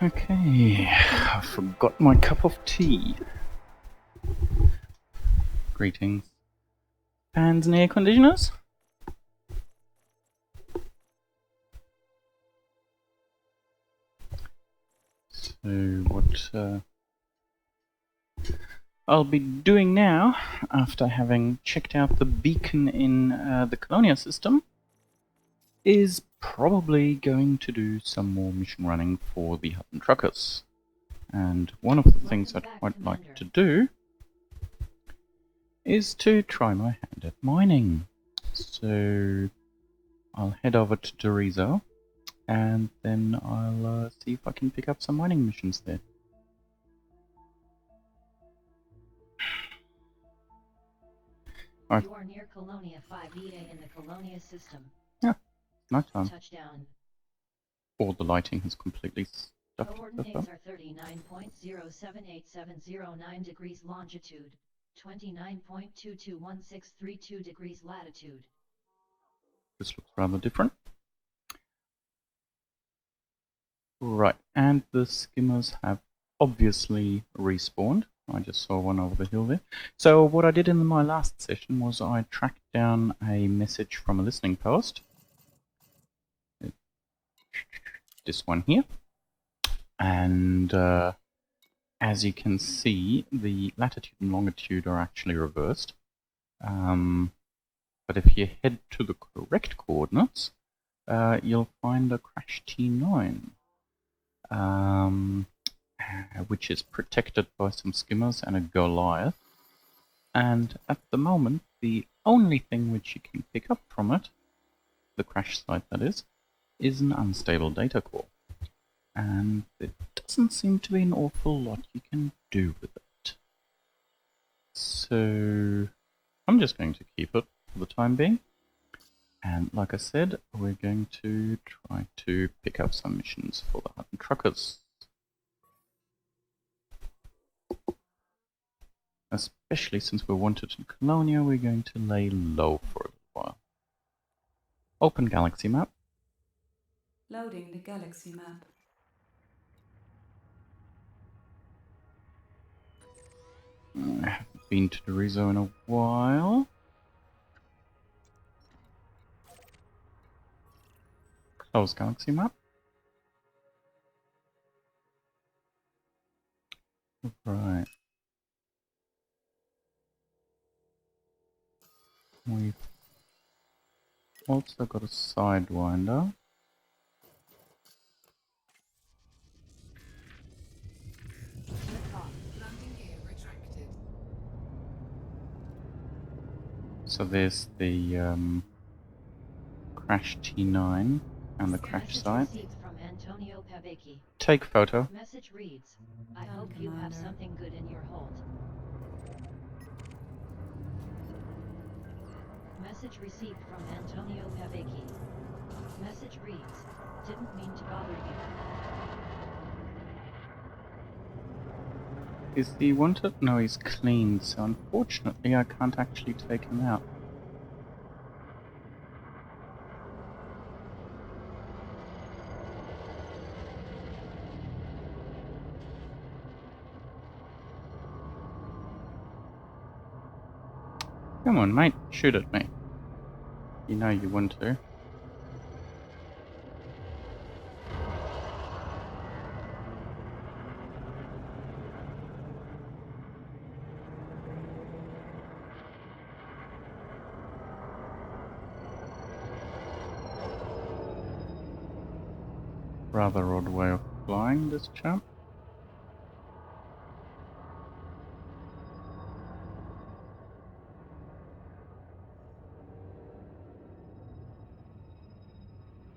Okay, I forgot my cup of tea. Greetings. Fans and air conditioners? So what I'll be doing now, after having checked out the beacon in the Colonia system, is probably going to do some more mission running for the Hutton Truckers. And one of the things I'd quite like to do is to try my hand at mining. So I'll head over to Dorizo, and then I'll see if I can pick up some mining missions there. You are near Colonia 5EA in the Colonia system. Yeah, nice time. Touchdown. Or the lighting has completely stuffed Coordinates are 39.078709 degrees longitude, 29.221632 degrees latitude. This looks rather different. Right, and the skimmers have obviously respawned. I just saw one over the hill there. So what I did in my last session was I tracked down a message from a listening post. This one here. And as you can see, the latitude and longitude are actually reversed. But if you head to the correct coordinates, you'll find a crash T9. Which is protected by some skimmers and a Goliath. And at the moment, the only thing which you can pick up from it, the crash site that is an unstable data core. And there doesn't seem to be an awful lot you can do with it. So I'm just going to keep it for the time being. And like I said, we're going to try to pick up some missions for the Hutton Truckers. Especially since we're wanted in Colonia, we're going to lay low for a little while. Open galaxy map. Loading the galaxy map. I haven't been to Dorizo in a while. Close galaxy map. Right. We've also got a Sidewinder. So there's the crash T9 and the crash site. From Antonio Pavecki. Take photo. Message reads, I hope you have something good in your hold. Message received from Antonio Pavecki. Message reads, didn't mean to bother you. Is he wanted? No, he's clean, so unfortunately I can't actually take him out. Come on, mate, shoot at me. You know you want to. Rather odd way of flying, this chap.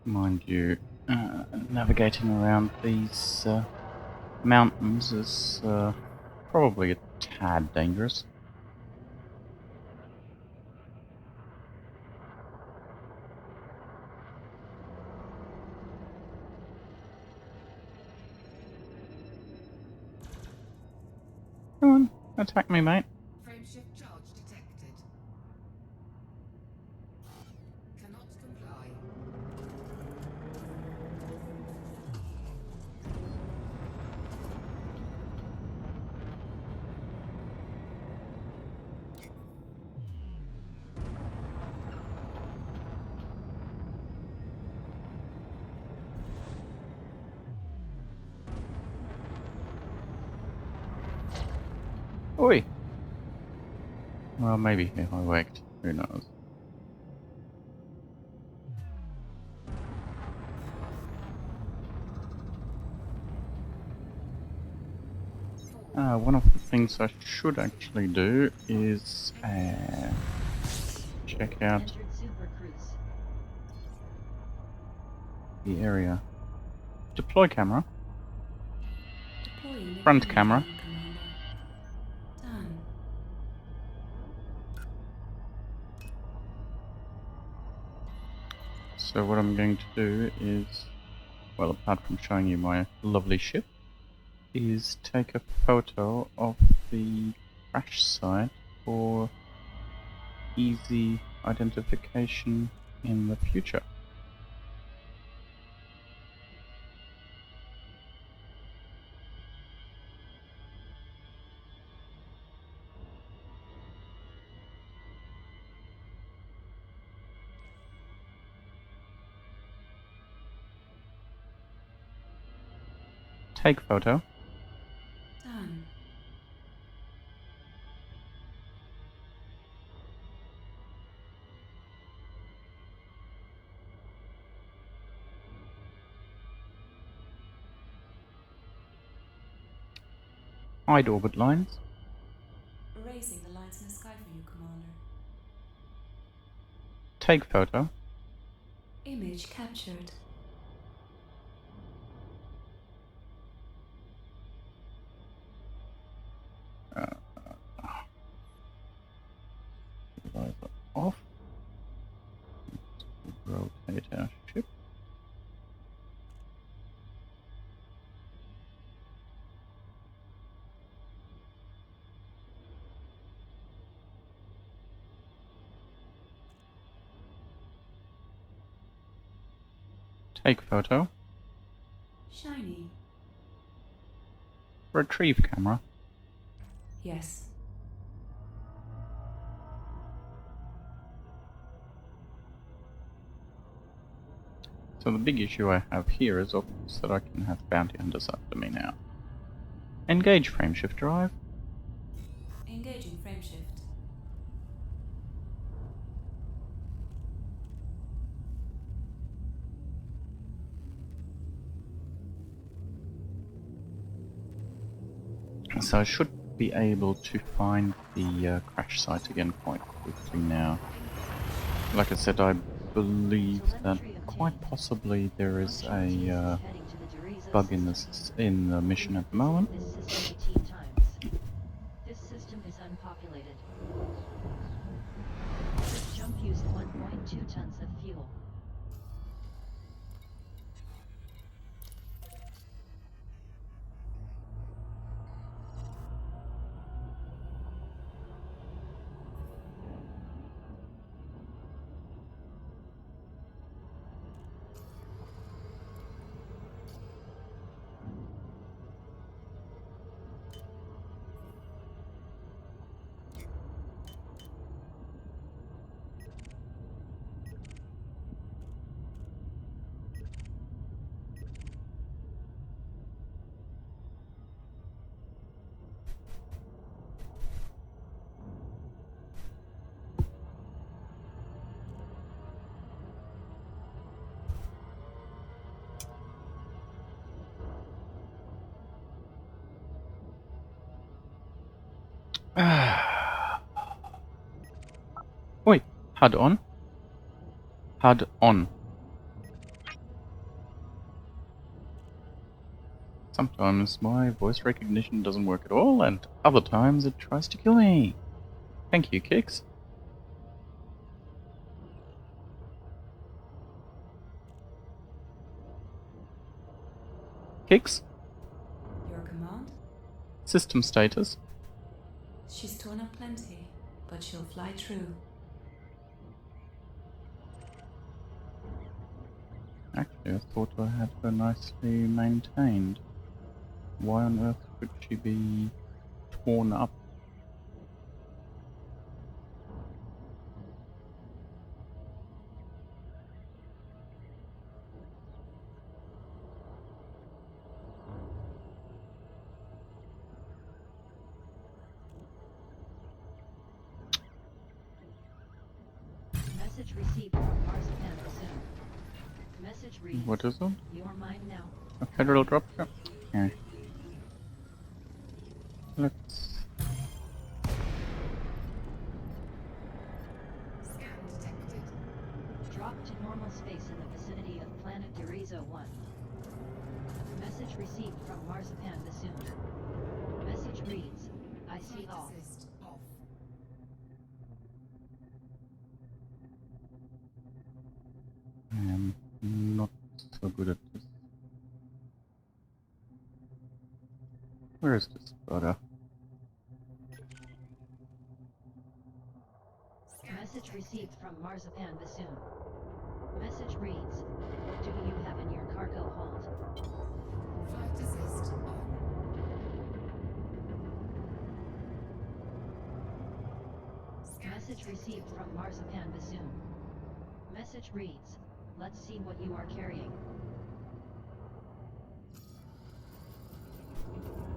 Mind you, navigating around these mountains is probably a tad dangerous. Come on, attack me, mate. Frameshift charge detected. Cannot comply. Oi! Well, maybe he hijacked. Who knows? One of the things I should actually do is check out Entered Super Cruise. the area. Deploy camera. Deploying the Front camera. Commander. Done. So what I'm going to do is, well, apart from showing you my lovely ship, is take a photo of the crash site for easy identification in the future. Take photo. Done. Hide orbit lines. Erasing the lines in the sky for you, Commander. Take photo. Image captured. Visor off. Rotate our ship. Take photo. Shiny. Retrieve camera. Yes. So the big issue I have here is, of course, that I can have bounty hunters after me now. Engage frameshift drive. Engaging frameshift. So I should be able to find the crash site again quite quickly now. Like I said, I believe that quite possibly there is a bug in the mission at the moment. This system 18 times. This system is unpopulated. This jump used 1.2 tons of fuel. Wait, HUD on. HUD on. Sometimes my voice recognition doesn't work at all, and other times it tries to kill me. Thank you, Kix. Kix? Your command? System status. She's torn up plenty, but she'll fly true. Actually, I thought I had her nicely maintained. Why on earth would she be torn up? Message received from Marzipan Bassoon. Message reads, What is it? You're mine now. A federal dropship? Okay. Let's... Scan detected. Drop to normal space in the vicinity of planet Derizo 1. Message received from Marzipan Bassoon. Message reads, I see Flight all. assist off. I am not so good at this. Where is this brother? Scan Message detected. received from Marzipan Bassoon. Message reads, what do you have in your cargo hold? Flight assist on. Scan Message detected. received from Marzipan Bassoon. Message reads, let's see what you are carrying.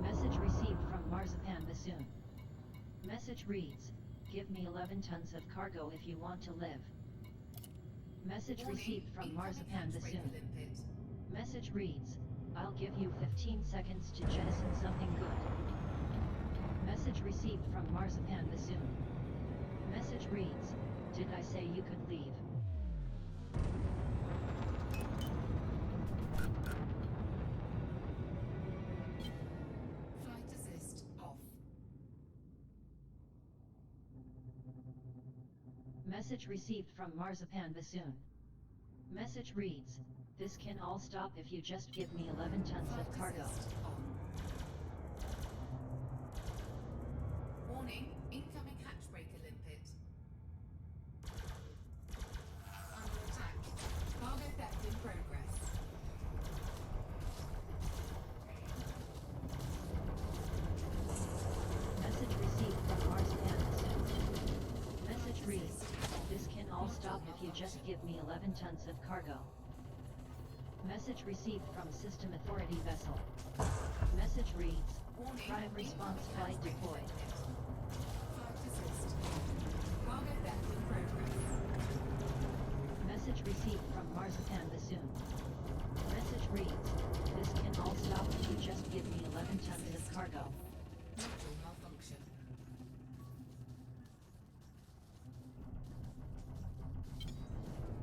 Message received from Marzipan Bassoon. Message reads, give me 11 tons of cargo if you want to live. Message Warning, received from incoming Marzipan hatchway Bassoon. limpet. Message reads, I'll give you 15 seconds to jettison something good. Message received from Marzipan Bassoon. Message reads, did I say you could leave? Flight assist off. Message received from Marzipan Bassoon. Message reads, this can all stop if you just give me 11 tons Flight of cargo. assist on. Warning, incoming hatchbreaker limpet. Under attack. Cargo theft in progress. Message received from Marzipan Bassoon. Message reads, this can all stop if you just give me 11 tons of cargo. Message received from System Authority Vessel. Message reads, Warning, Prime response flight incoming deployed. hatchbreaker limpet. Flight assist. Cargo theft in progress. Message received from Marzipan Bassoon. Message reads, this can all stop if you just give me 11 tons of cargo. Module malfunction.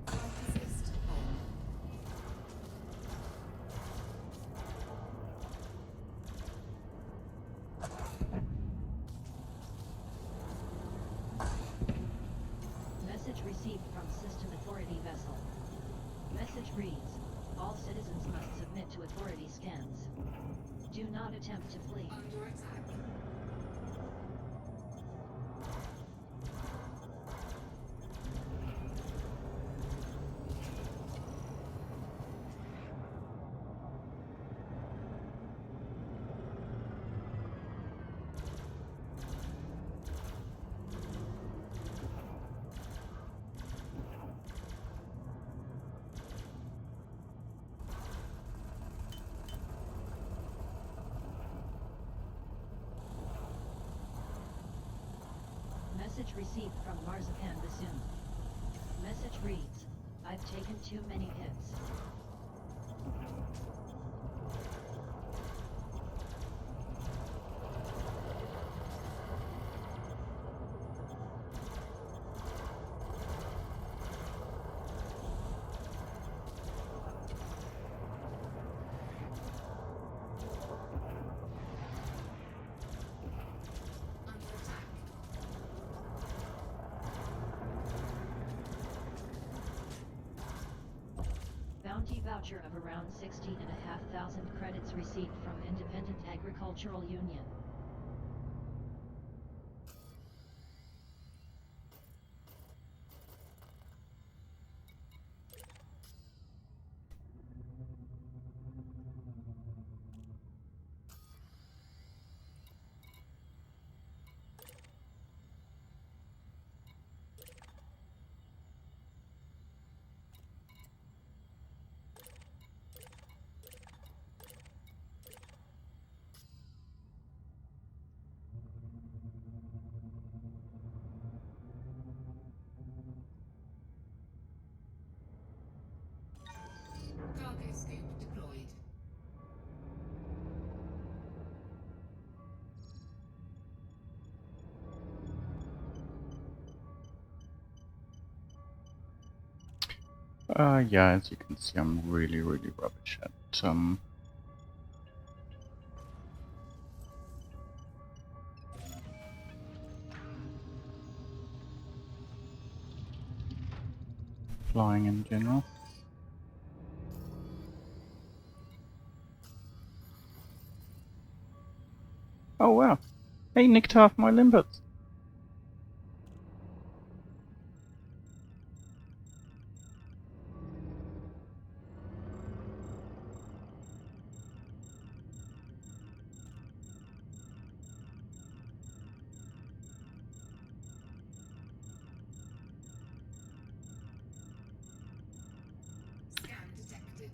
Flight assist on. Message received from System Authority Vessel. Message reads, all citizens must submit to authority scans. Do not attempt to flee. Under attack. Message received from Marzipan Bassoon. Message reads, I've taken too many hits. Under attack. Bounty voucher of around 16,500 credits received from Independent Agricultural Union. scoop deployed. Yeah, as you can see, I'm really rubbish at flying in general. Oh wow, he nicked half my limbits. Scan detected.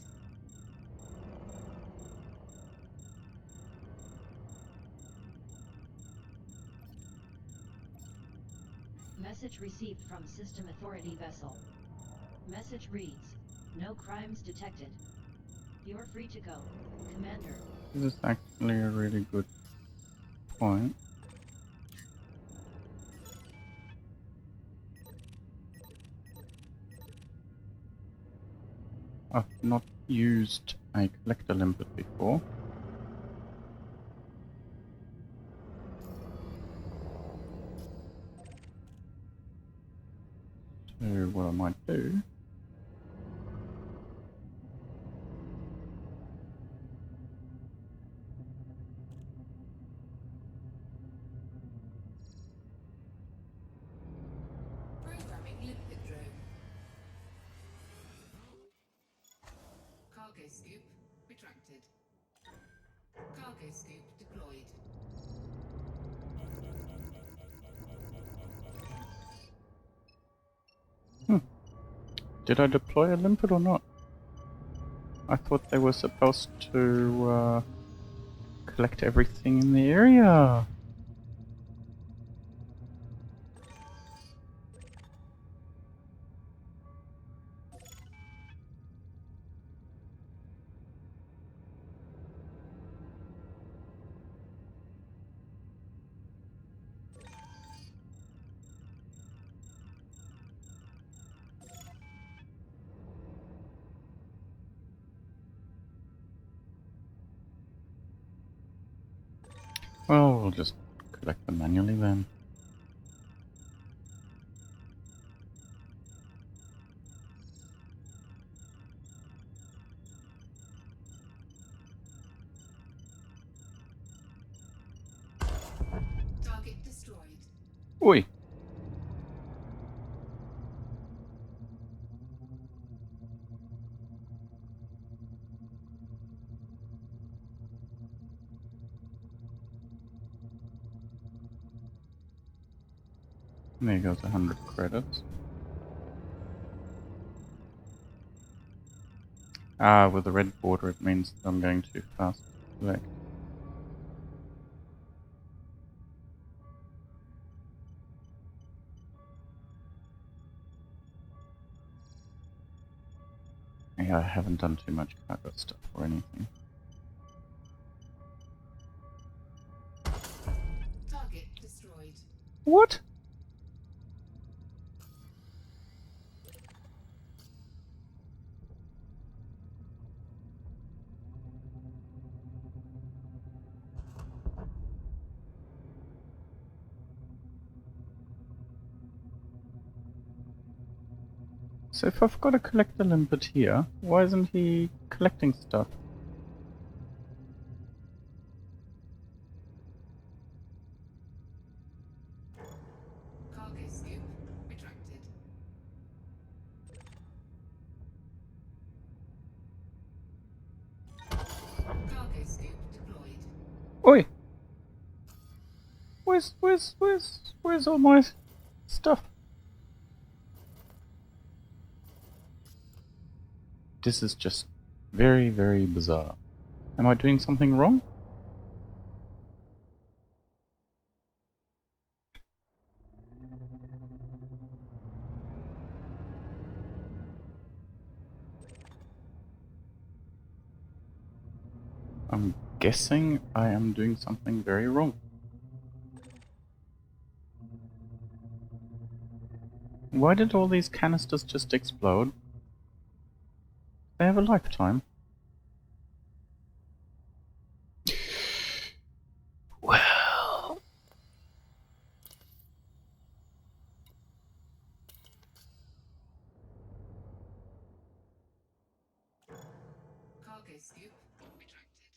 Message received from System Authority vessel. Message reads, no crimes detected. You're free to go, Commander. This is actually a really good point. I've not used a collector limpet before. So what I might do Programming limpet drone. Cargo scoop retracted. Cargo scoop deployed. did I deploy a limpet or not? I thought they were supposed to collect everything in the area. Well, we'll just collect them manually then. Target destroyed. Oi! There goes 100 credits. Ah, with the red border it means I'm going too fast to collect. Yeah, I haven't done too much cargo stuff or anything. Target destroyed. What? So if I've got a collector limpet here, why isn't he collecting stuff? Cargo scoop retracted. Cargo scoop deployed. Oi! Where's all my stuff? This is just very bizarre. Am I doing something wrong? I'm guessing I am doing something very wrong. Why did all these canisters just explode? They have a lifetime. Well... Cargo scoop retracted.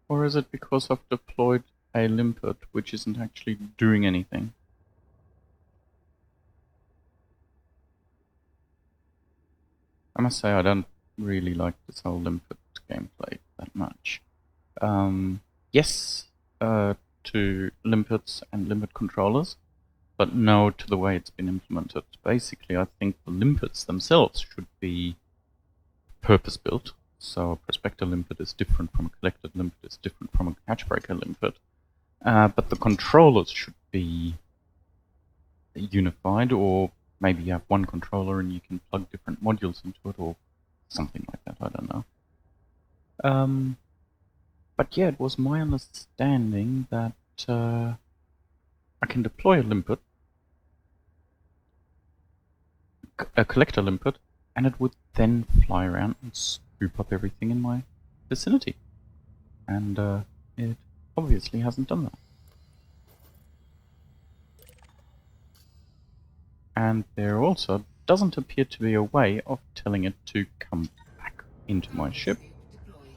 Or is it because I've deployed a limpet which isn't actually doing anything? I must say I don't really like this whole limpet gameplay that much. Yes, to limpets and limpet controllers, but no to the way it's been implemented. Basically, I think the limpets themselves should be purpose-built. So a prospector limpet is different from a collected limpet, is different from a hatchbreaker limpet. But the controllers should be unified, or maybe you have one controller and you can plug different modules into it, or something like that, I don't know. But yeah, it was my understanding that I can deploy a limpet, a collector limpet, and it would then fly around and scoop up everything in my vicinity. And it obviously hasn't done that. And there also doesn't appear to be a way of telling it to come back into my ship. Deployed.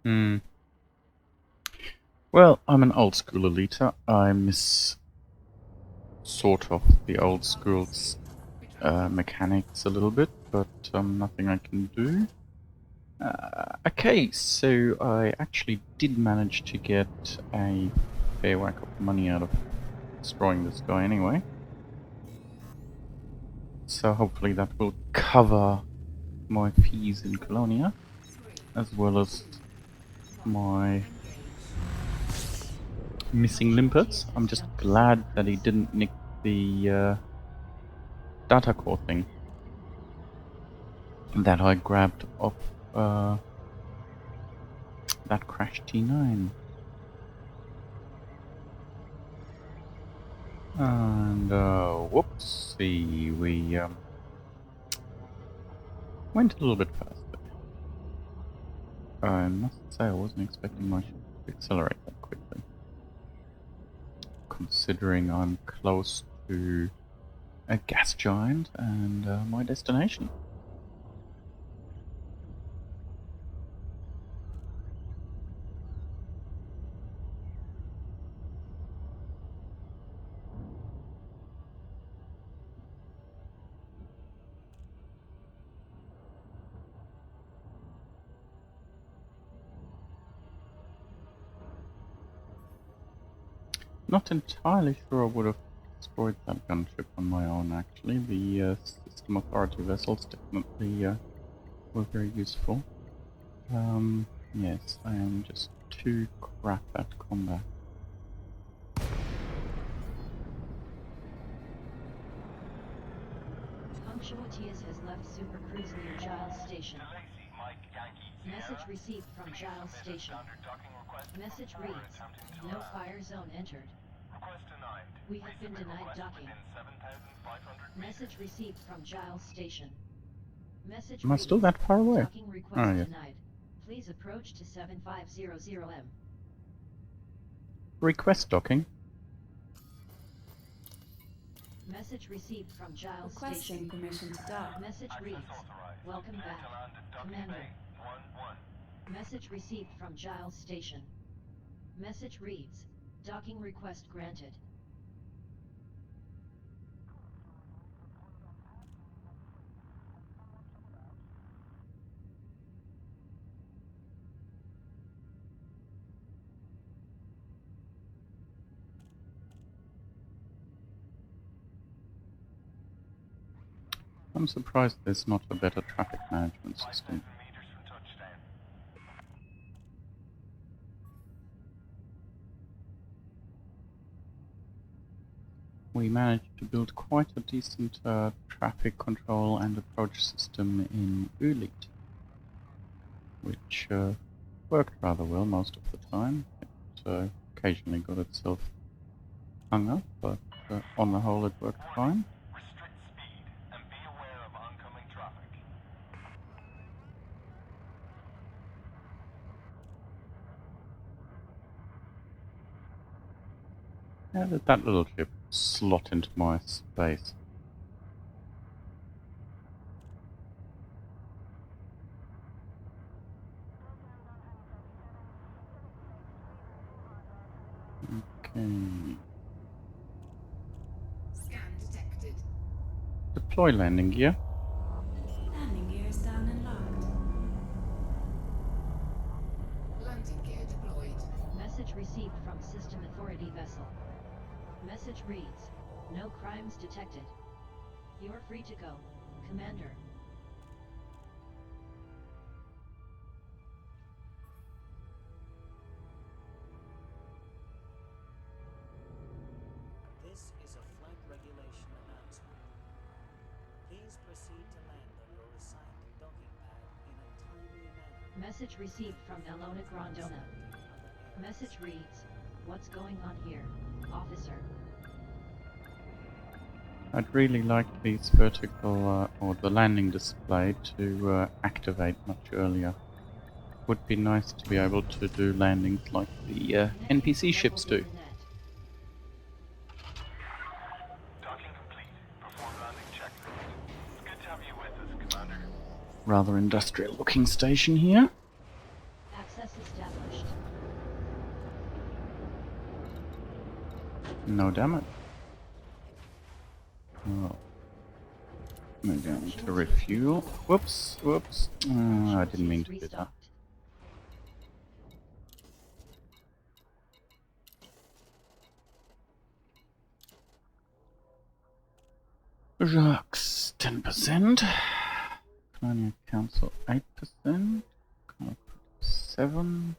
Hmm. Well, I'm an old school eliter. I miss sort of the old school's mechanics a little bit, but nothing I can do. Okay, so I actually did manage to get a fair whack of money out of destroying this guy anyway. So hopefully that will cover my fees in Colonia, as well as my missing limpets. I'm just glad that he didn't nick the data core thing that I grabbed off that Crash T9. And whoopsie, we went a little bit fast. I must say I wasn't expecting my ship to accelerate that quickly, considering I'm close to a gas giant and my destination. Not entirely sure I would have destroyed that gunship on my own, actually. The system authority vessels definitely were very useful. Yes, I am just too crap at combat. Punctuatius has left Super Cruise near Giles Station. Message received from Giles Station. Message reads, no fire zone entered. We have been denied docking. Message received from Giles Station. Message Am I reads, still that far away? docking request Oh, yes. denied. Please approach to 7500M. Request docking. Message received from Giles Requesting Station. permission to dock. Message reads, welcome back, Commander. Message received from Giles Station. Message reads, docking request granted. I'm surprised there's not a better traffic management system. We managed to build quite a decent traffic control and approach system in Ulit, which worked rather well most of the time. It occasionally got itself hung up, but on the whole it worked fine. Restrict speed and be aware of oncoming traffic. How did that little ship slot into my space? Okay. Scan detected. Deploy landing gear. Landing gear is down and locked. Landing gear deployed. Message received from System Authority vessel. Message reads, no crimes detected. You're free to go, Commander. This is a flight regulation announcement. Please proceed to land on your assigned docking pad in a timely manner. Message received from Elona Grandona. Message reads, what's going on here, officer? I'd really like these vertical or the landing display to activate much earlier. Would be nice to be able to do landings like the NPC ships do. Docking complete. Perform landing checklist. It's good to have you with us, Commander. Rather industrial looking station here. Access established. No damage. Oh. We're going to refuel. Whoops, whoops. I didn't mean to do that. Jacques, 10%. Colonia Council, 8%. 7.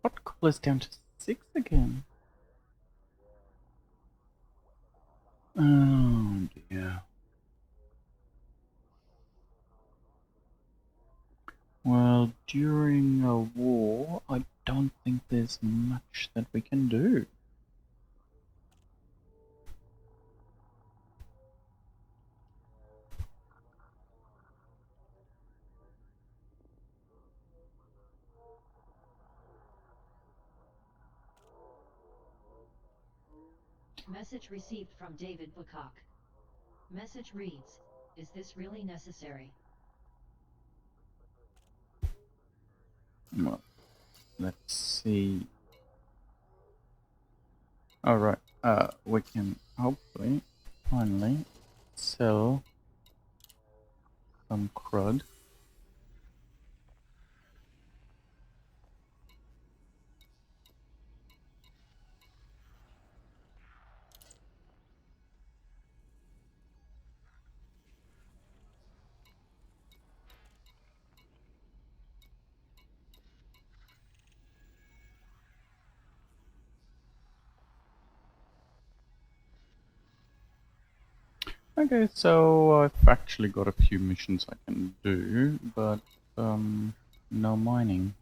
What call is down to 6 again? Oh dear. Well, during a war, I don't think there's much that we can do. Message received from David Bucock. Message reads, is this really necessary? Well, let's see. Alright, we can hopefully finally sell some crud. Okay, so I've actually got a few missions I can do, but no mining.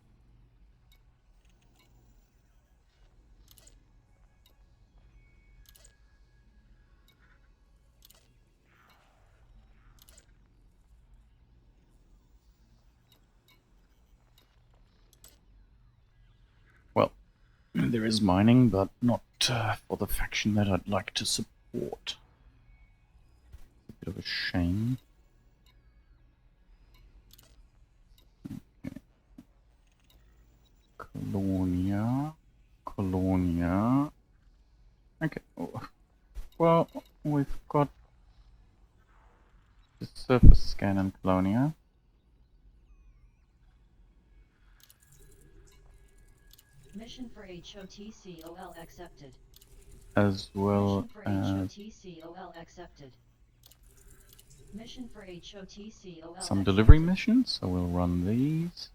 Well, there is mining, but not for the faction that I'd like to support. A bit of a shame. Okay. Colonia. Colonia. Okay. Well, we've got the surface scan in Colonia. Mission for HOTCOL accepted. As well Mission for as HOTCOL accepted. Mission for HOTCOL. some delivery missions, so we'll run these.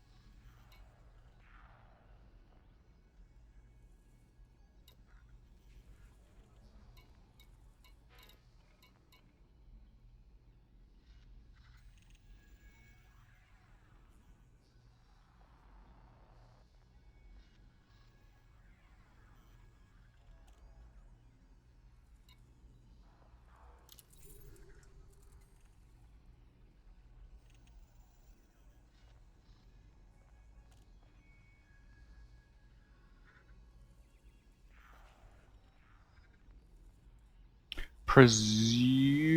Presumably,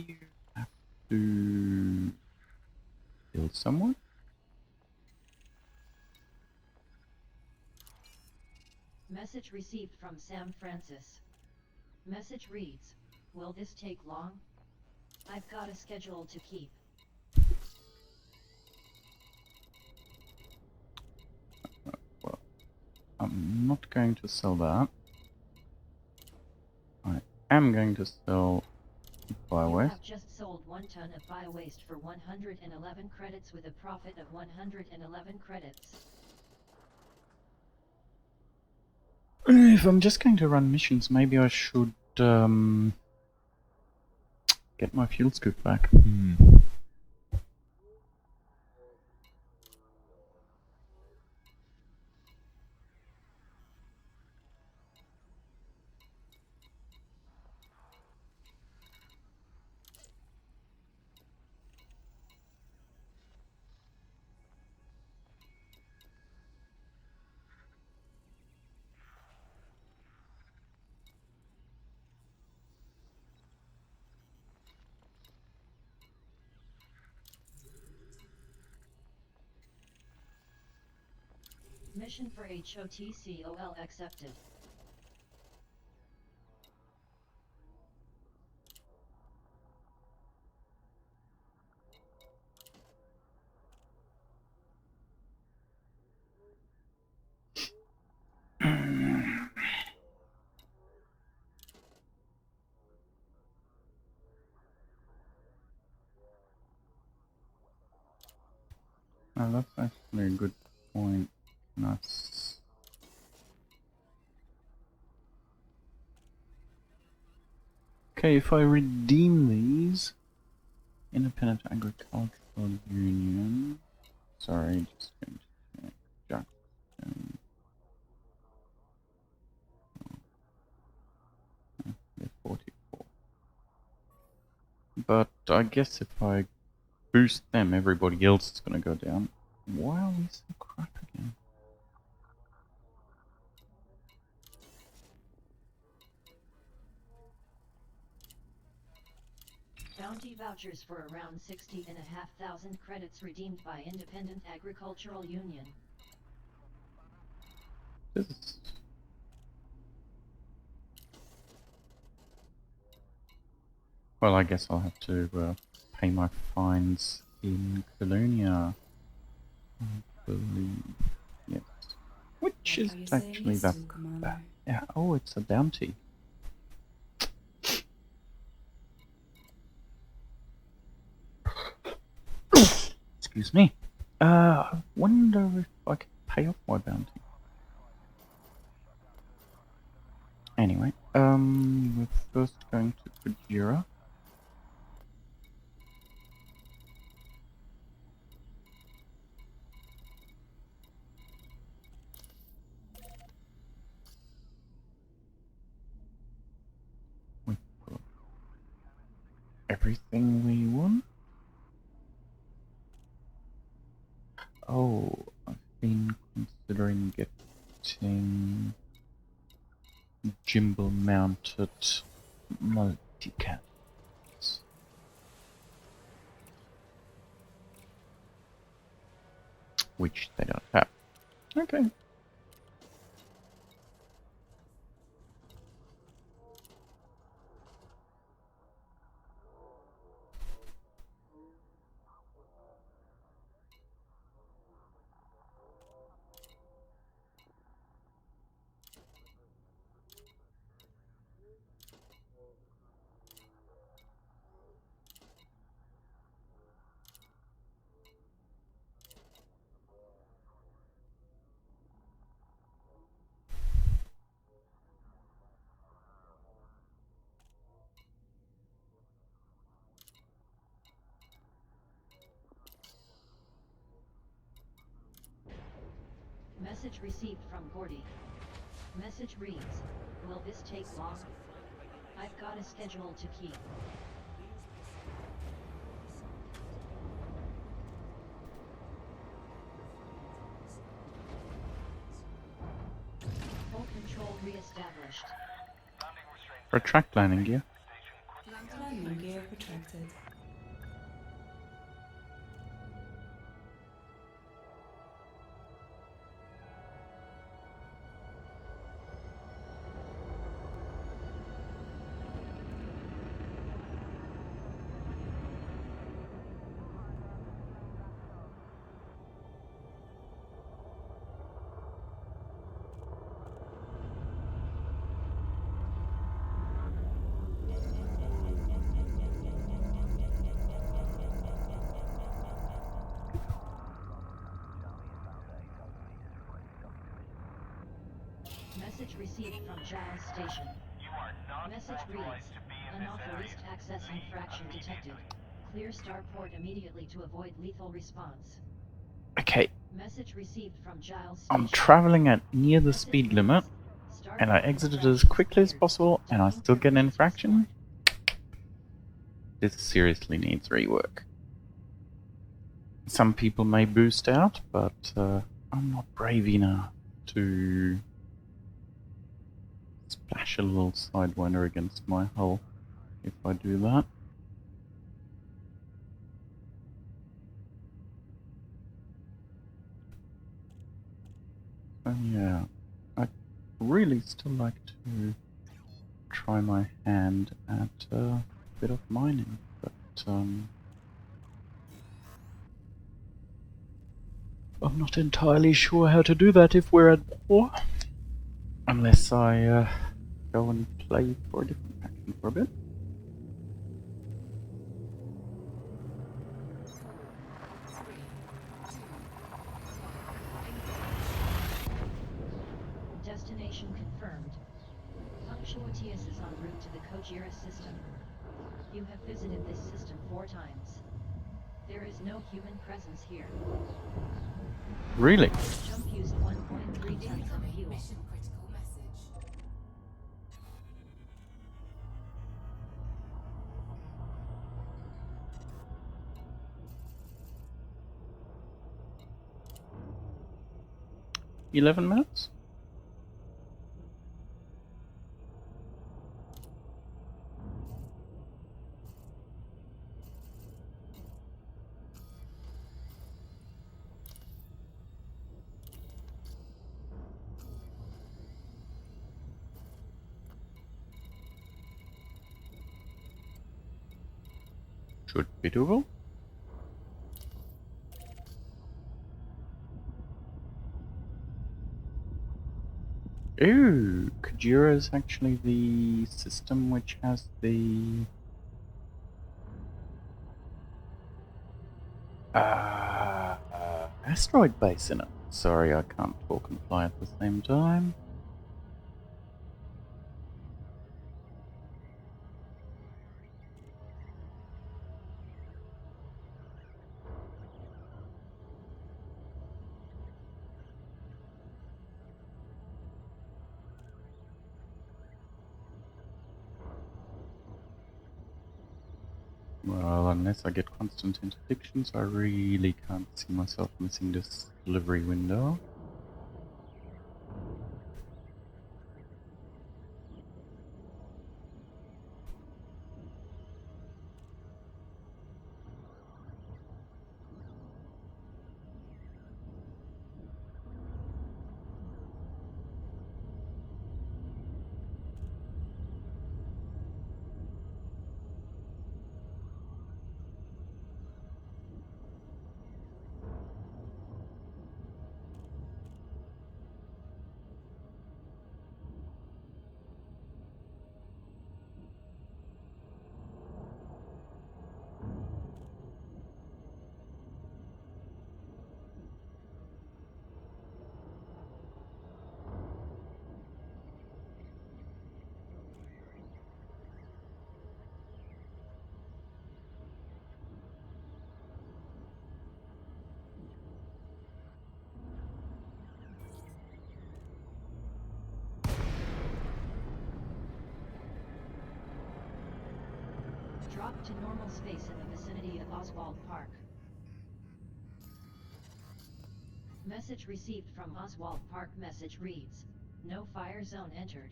you have to kill someone. Message received from Sam Francis. Message reads, will this take long? I've got a schedule to keep. Well, I'm not going to sell that. I am going to sell You biowaste. have just sold 1 ton of biowaste for 111 credits with a profit of 111 credits. If I'm just going to run missions, maybe I should get my fuel scoop back. Mission for HOTCOL accepted. Now that's actually a good point. Nice. Okay, if I redeem these, Independent Agricultural Union. Sorry, just going to Jackson. They're 44. But I guess if I boost them, everybody else is going to go down. Why are we so crap again? Bounty vouchers for around 60,500 credits redeemed by Independent Agricultural Union. This is... Well, I guess I'll have to pay my fines in Colonia. I believe. Yes. Which What is are you saying actually yes that to, Commander? bad. Yeah, oh, it's a bounty. Excuse me. I wonder if I can pay off my bounty. Anyway, we're first going to Kujira. We've got everything we want. Oh, I've been considering getting gimbal mounted multicams. Which they don't have. Okay. Message received from Gordy. Message reads, will this take long? I've got a schedule to keep. Full control reestablished. Landing restraints. Retract landing gear. Station quickly. Landing gear retracted. Message received from Giles Station. You are not Message authorized reads, to be in this unauthorized area. access Leave infraction detected. immediately. Clear starport immediately to avoid lethal response. Okay, Message received from Giles I'm Station. traveling at near the Message speed reads, limit, and I starport exited as infractions quickly as cleared. possible, and I Docking still get an privileges infraction? restored. This seriously needs rework. Some people may boost out, but I'm not brave enough to splash a little sidewinder against my hull if I do that. So yeah, I'd really still like to try my hand at a bit of mining, but I'm not entirely sure how to do that if we're at war. Unless I go and play for a different faction for a bit. Destination confirmed. Punctuatius is en route to the Kojira system. You have visited this system 4 times. There is no human presence here. Really? Jump used 1.3 tons of Incoming fuel. mission critical message. $11 minutes? Should be doable. Ooh, Kajira is actually the system which has the asteroid base in it. Sorry, I can't talk and fly at the same time. Well, unless I get constant interdictions, I really can't see myself missing this delivery window. Drop to normal space in the vicinity of Oswald Park. Message received from Oswald Park. Message reads, no fire zone entered.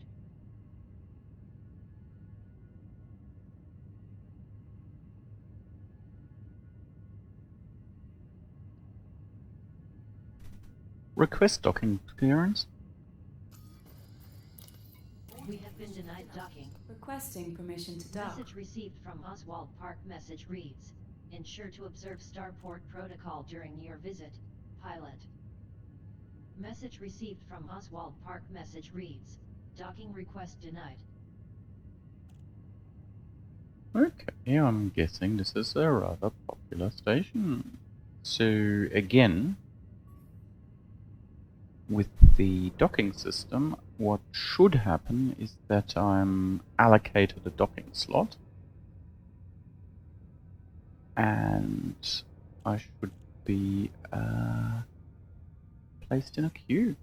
Request docking clearance. We have been denied docking. Requesting permission to dock. Message received from Oswald Park. Message reads, ensure to observe Starport protocol during your visit, pilot. Message received from Oswald Park. Message reads, docking request denied. Okay, I'm guessing this is a rather popular station. So again, with the docking system, what should happen is that I'm allocated a docking slot, and I should be placed in a queue.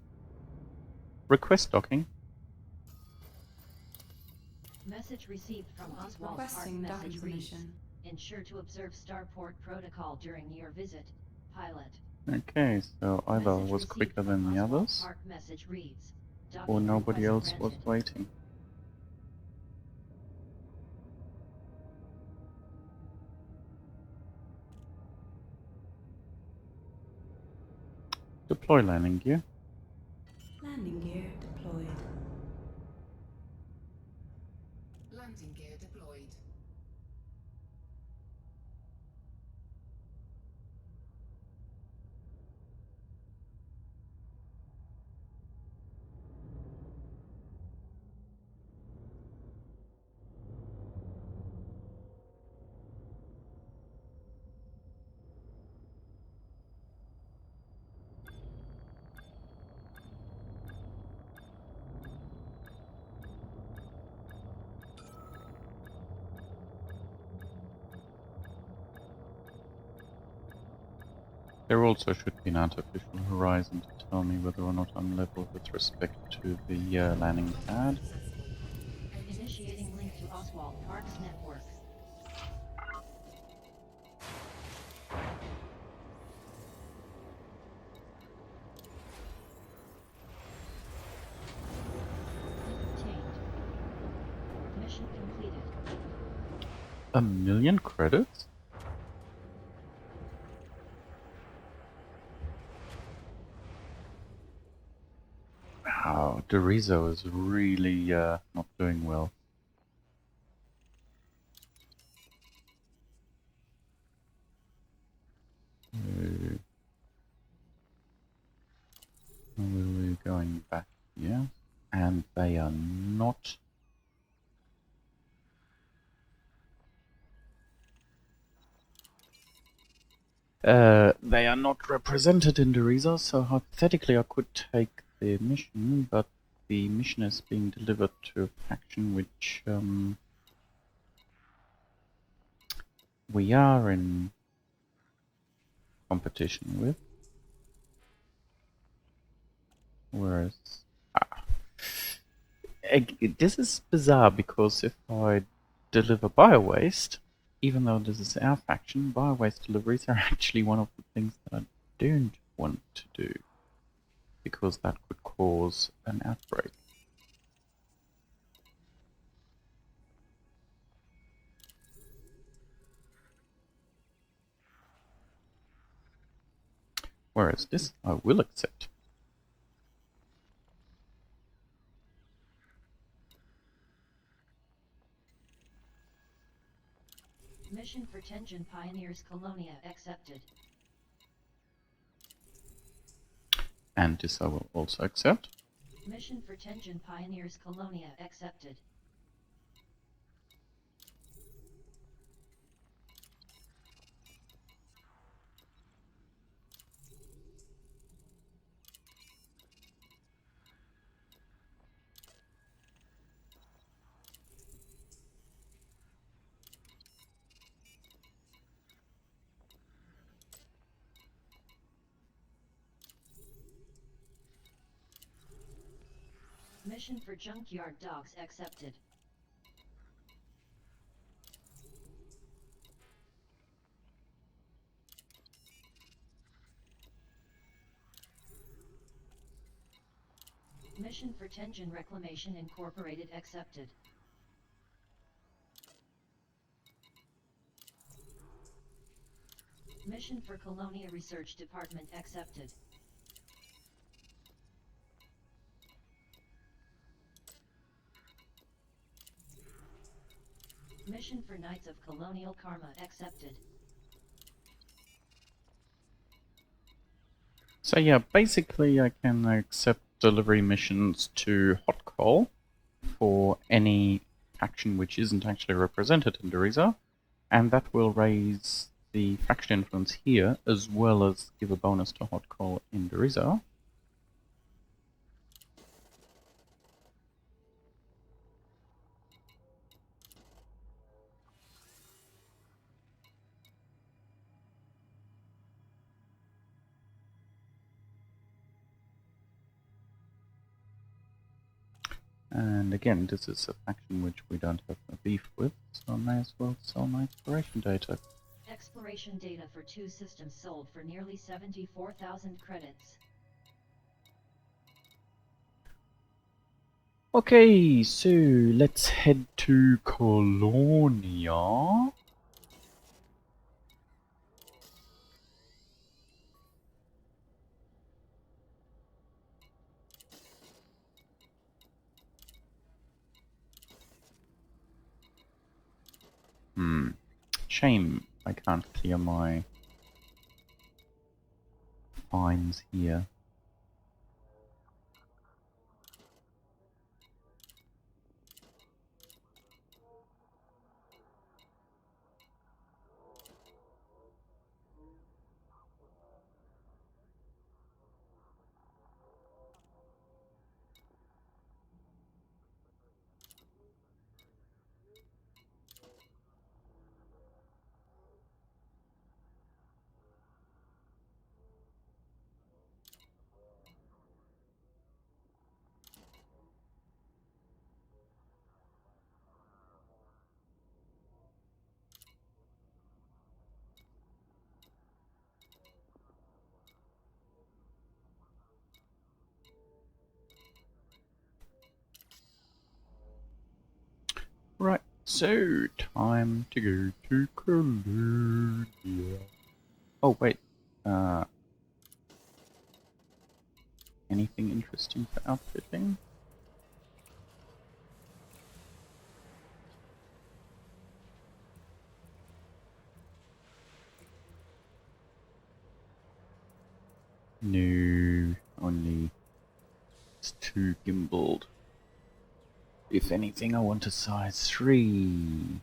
Request docking. Message received from Oswald Park. Requesting docking Message reads, permission. ensure to observe Starport protocol during your visit, pilot. Okay, so either I Message was received quicker from than the Oswald others, Park. Message reads, or docking nobody request else was granted. waiting. Deploy landing gear. Landing gear deployed. Landing gear deployed. There also should be an artificial horizon to tell me whether or not I'm level with respect to the landing pad. Initiating link to Oswald Park's network. Obtained. Mission completed. 1,000,000 credits? Wow, Dorizo is really not doing well. We're going back here, and they are not. They are not represented in Dorizo, so hypothetically I could take the mission, but the mission is being delivered to a faction which we are in competition with. Whereas this is bizarre, because if I deliver biowaste, even though this is our faction, biowaste deliveries are actually one of the things that I don't want to do, because that could cause an outbreak. Whereas this I will accept. Mission for Tenjin Pioneers Colonia accepted. And this I will also accept. Mission for Tenjin Pioneers Colonia accepted. Mission for Junkyard Dogs accepted. Mission for Tenjin Reclamation Incorporated accepted. Mission for Colonia Research Department accepted. Mission for Knights of Colonial Karma accepted. So yeah, basically I can accept delivery missions to Hot Coal for any faction which isn't actually represented in Deriza, and that will raise the faction influence here, as well as give a bonus to Hot Coal in Deriza. And again, this is a faction which we don't have a beef with, so I may as well sell my exploration data. Exploration data for 2 systems sold for nearly 74,000 credits. Okay, so let's head to Colonia. Shame I can't clear my fines here. Right, so time to go to Colonia. Oh wait, anything interesting for outfitting? No, only it's too gimbaled. If anything, I want a size 3.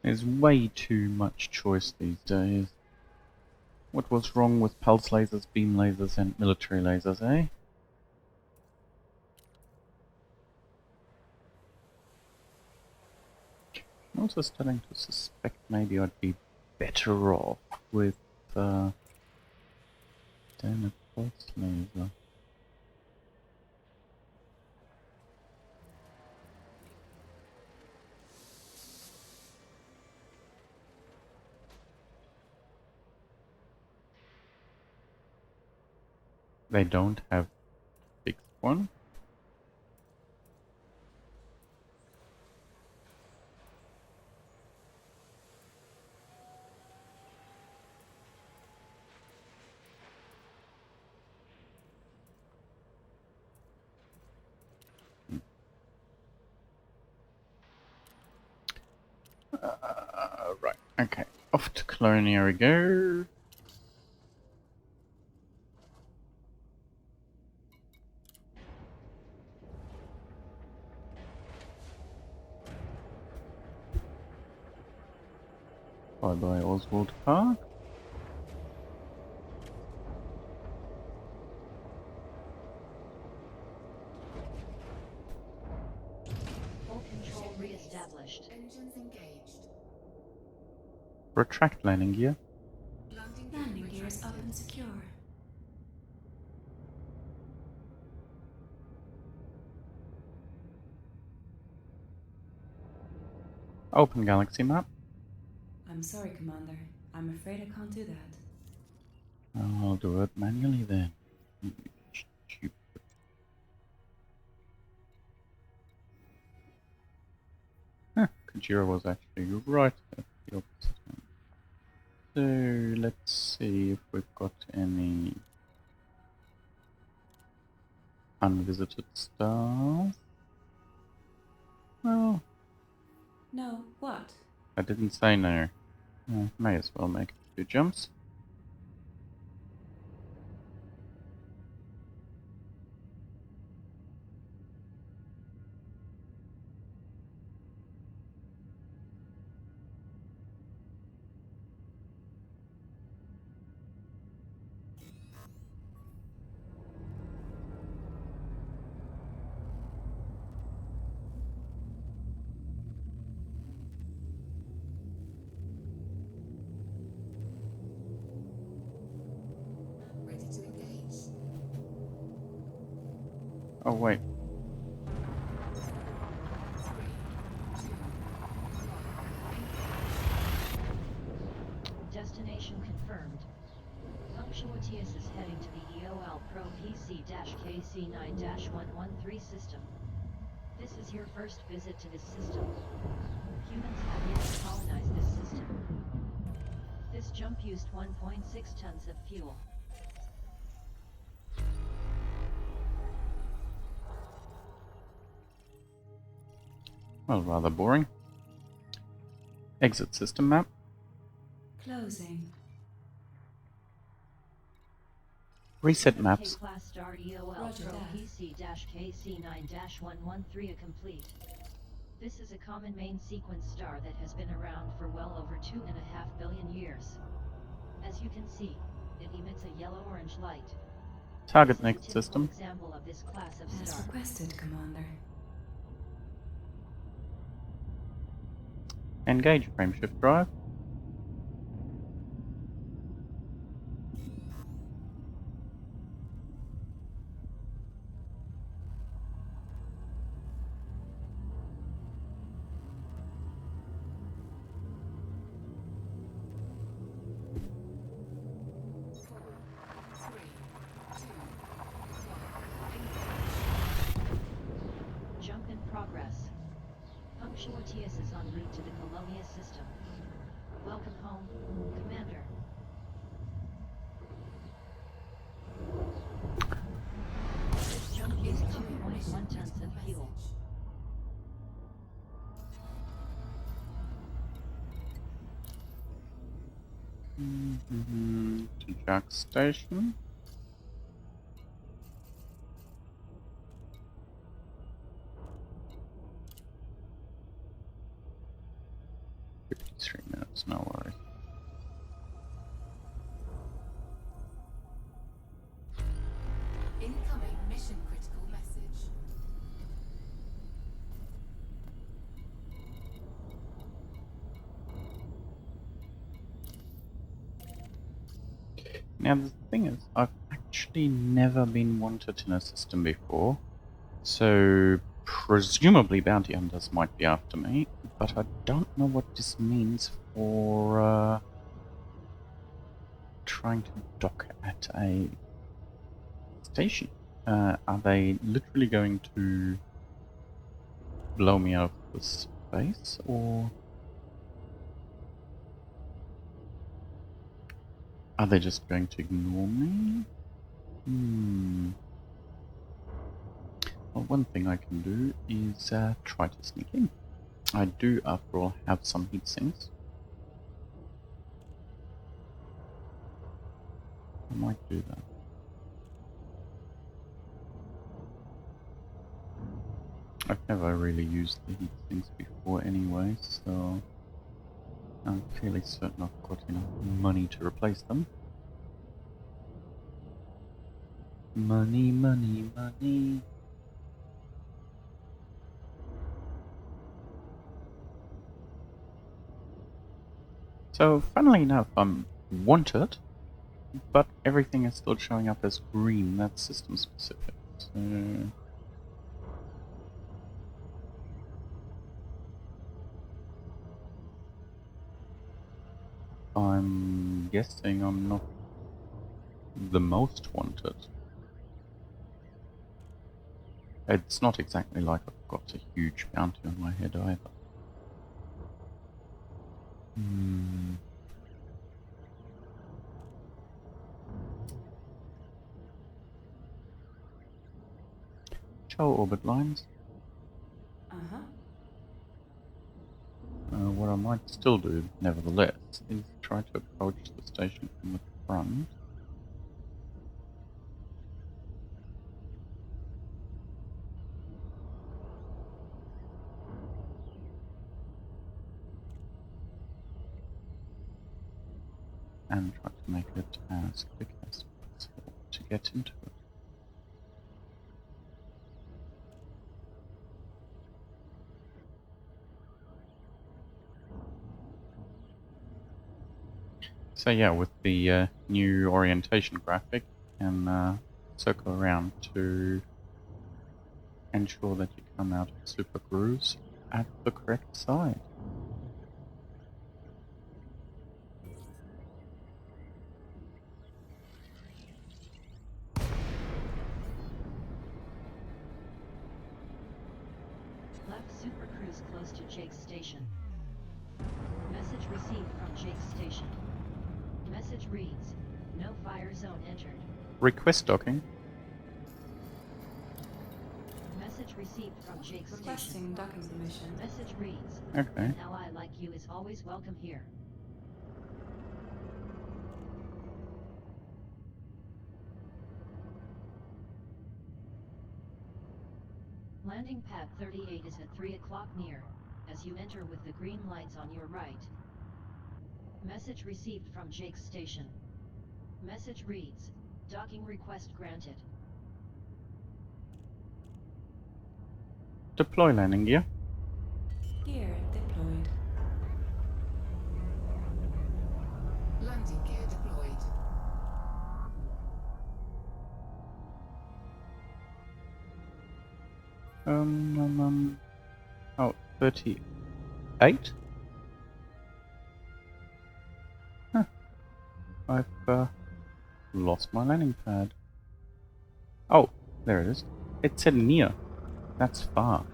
There's way too much choice these days. What was wrong with pulse lasers, beam lasers, and military lasers, eh? I'm also starting to suspect maybe I'd be better off with damn it, pulse laser. They don't have fixed one. Right, okay. Off to Colonia we go. Bye-bye, Oswald Park. Retract landing gear. Landing gear is up and secure. Open galaxy map. I'm sorry, Commander. I'm afraid I can't do that. I'll do it manually then. You stupid. Huh, Kajira was actually right at the opposite end. So let's see if we've got any unvisited stars. Well, No, what? I didn't say no. May as well make a few jumps. Ready to engage. Oh wait, Destination confirmed. Punctuatius is heading to the EOL Pro PC-KC9-113 system. This is your first visit to this system. Humans have yet to colonize this system. This jump used 1.6 tons of fuel. well, rather boring. Exit system map. Closing. Reset maps. K-Class Star EOL Roger Pro that. PC-KC9-113 complete. This is a common main sequence star that has been around for well over 2.5 billion years. As you can see, it emits a yellow-orange light. Target This is a next typical system. example of this class of As star. requested, Commander. Engage frameshift drive. Jump in progress. Punctuatius is en route to the Colonia system. Welcome home, Commander. This jump used 2.1 tons of fuel. To Jack Station. $53, no worries. Incoming mission critical message. Now the thing is, I've actually never been wanted in a system before, so presumably bounty hunters might be after me, but I don't know what this means for trying to dock at a station. Are they literally going to blow me out of space, or are they just going to ignore me? Well, one thing I can do is try to sneak in. I do, after all, have some heat sinks. I might do that. I've never really used the heat sinks before anyway, so I'm fairly certain I've got enough money to replace them. Money, money, money. So, funnily enough, I'm wanted, but everything is still showing up as green. That's system specific. So... I'm guessing I'm not the most wanted. It's not exactly like I've got a huge bounty on my head either. Show orbit lines. Uh-huh. What I might still do, nevertheless, is try to approach the station from the front. And try to make it as quick as possible to get into it. So yeah, with the new orientation graphic, you can circle around to ensure that you come out of Super Grooves at the correct side. Left Super Cruise close to Jake's station. Message received from Jake's station. Message reads, no fire zone entered. Request docking. Message received from Jake's station. Requesting docking permission. Message reads, Okay. an ally like you is always welcome here. Landing pad 38 is at 3 o'clock near, as you enter with the green lights on your right. Message received from Jake's station. Message reads, docking request granted. Deploy landing gear. Gear deployed. Landing gear deployed. Oh, 38? Huh. I've lost my landing pad. Oh, there it is. It said near. That's far.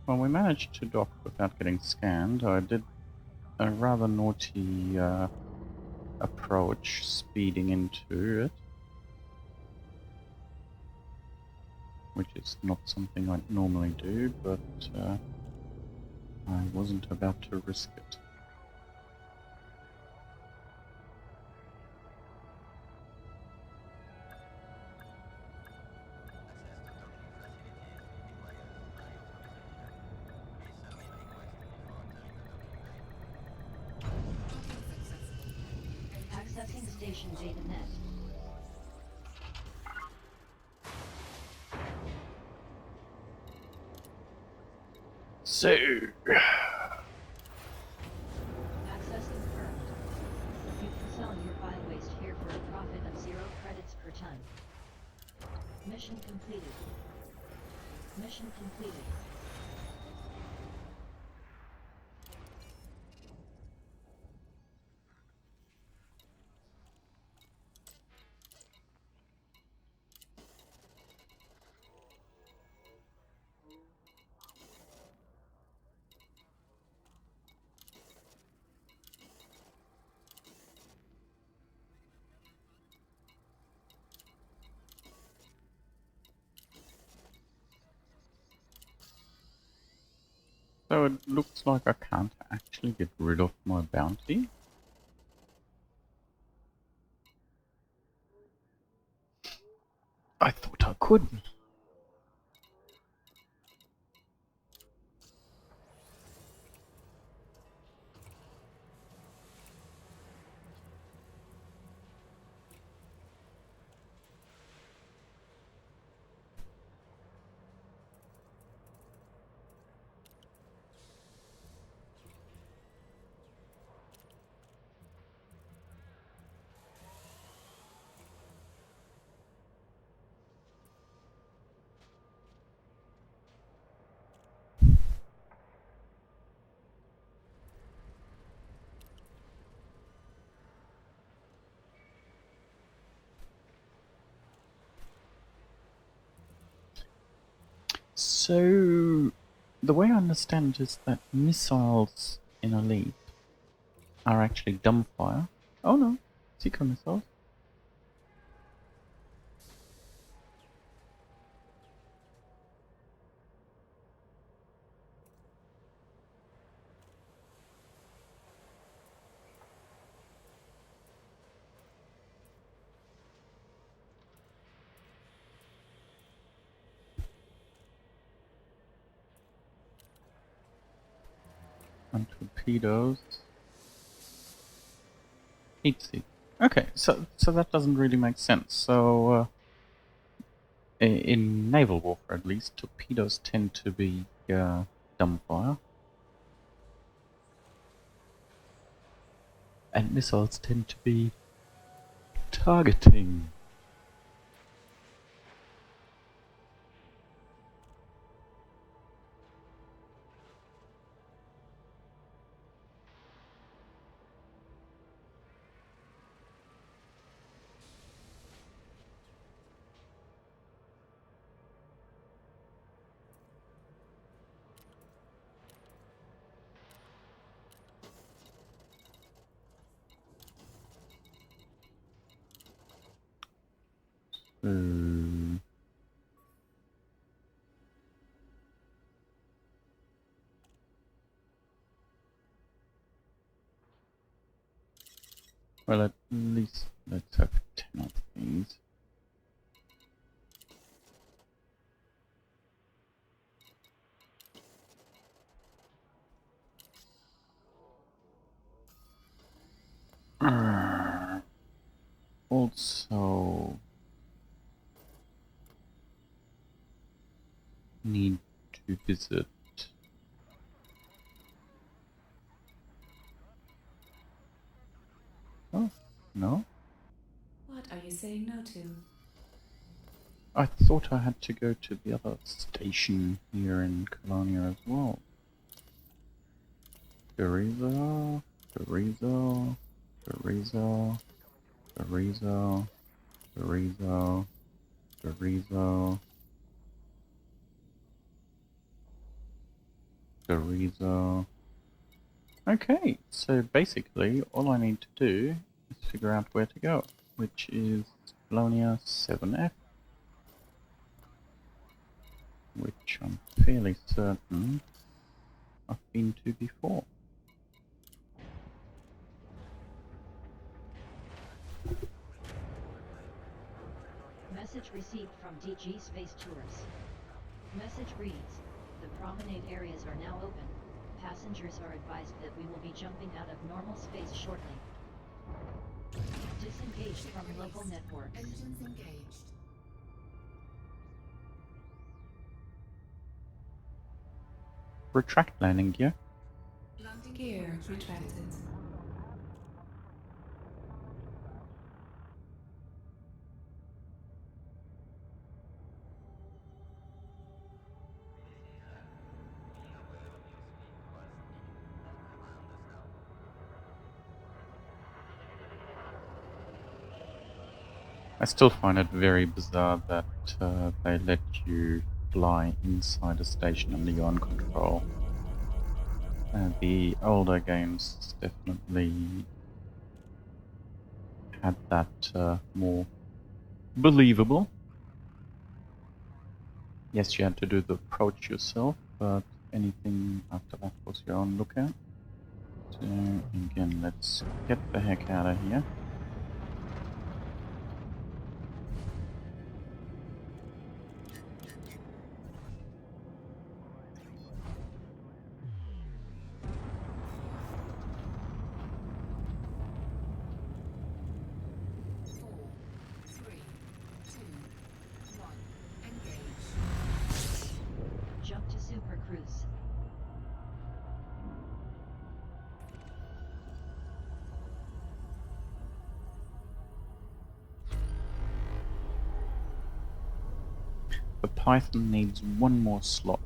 Well, we managed to dock without getting scanned. I did a rather naughty approach, speeding into it, which is not something I normally do, but I wasn't about to risk it. Accessing station data net. So, Access confirmed. You can sell your by-waste here for a profit of 0 credits per ton. Mission completed. Mission completed. so it looks like I can't actually get rid of my bounty. I thought I could. So, the way I understand is that missiles in Elite are actually dumbfire. Oh no, Seeker missiles. And torpedoes. Heat seek. Okay, so that doesn't really make sense. So in naval warfare, at least, torpedoes tend to be dumbfire, and missiles tend to be targeting. Hmm. Well, at least let's have 10 of these. Also need to visit. Oh, no? What are you saying no to? I thought I had to go to the other station here in Colonia as well. Chorizo, chorizo, chorizo, chorizo, chorizo, chorizo, chorizo. Okay, so basically all I need to do is figure out where to go, which is Colonia 7F, which I'm fairly certain I've been to before. Message received from DG Space Tours. Message reads, the promenade areas are now open. Passengers are advised that we will be jumping out of normal space shortly. Disengaged from local networks. Engines engaged. Retract landing gear. Landing Gear retracted. I still find it very bizarre that they let you fly inside a station under your own control. The older games definitely had that more believable. Yes, you had to do the approach yourself, but anything after that was your own lookout. So again, let's get the heck out of here. Four, three, two, one. Engage. Jump to Super Cruise. The Python needs one more slot.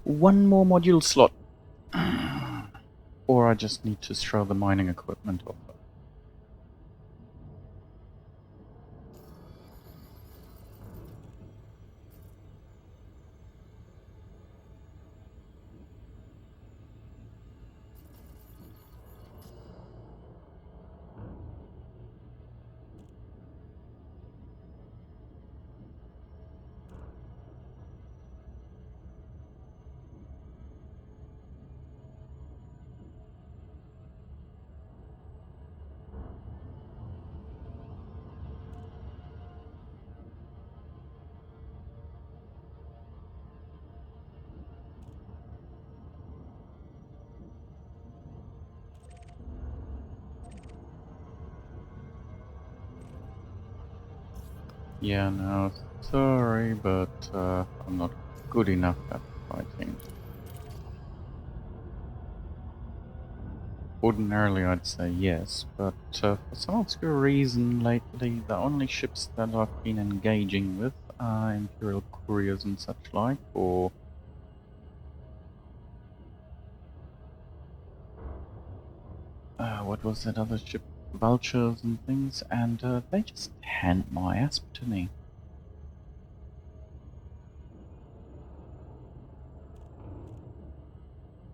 One more module slot. Or I just need to throw the mining equipment off. Yeah, no, sorry, but I'm not good enough at fighting. Ordinarily I'd say yes, but for some obscure reason lately the only ships that I've been engaging with are Imperial couriers and such like, or what was that other ship? Vultures and things, and they just hand my ass to me.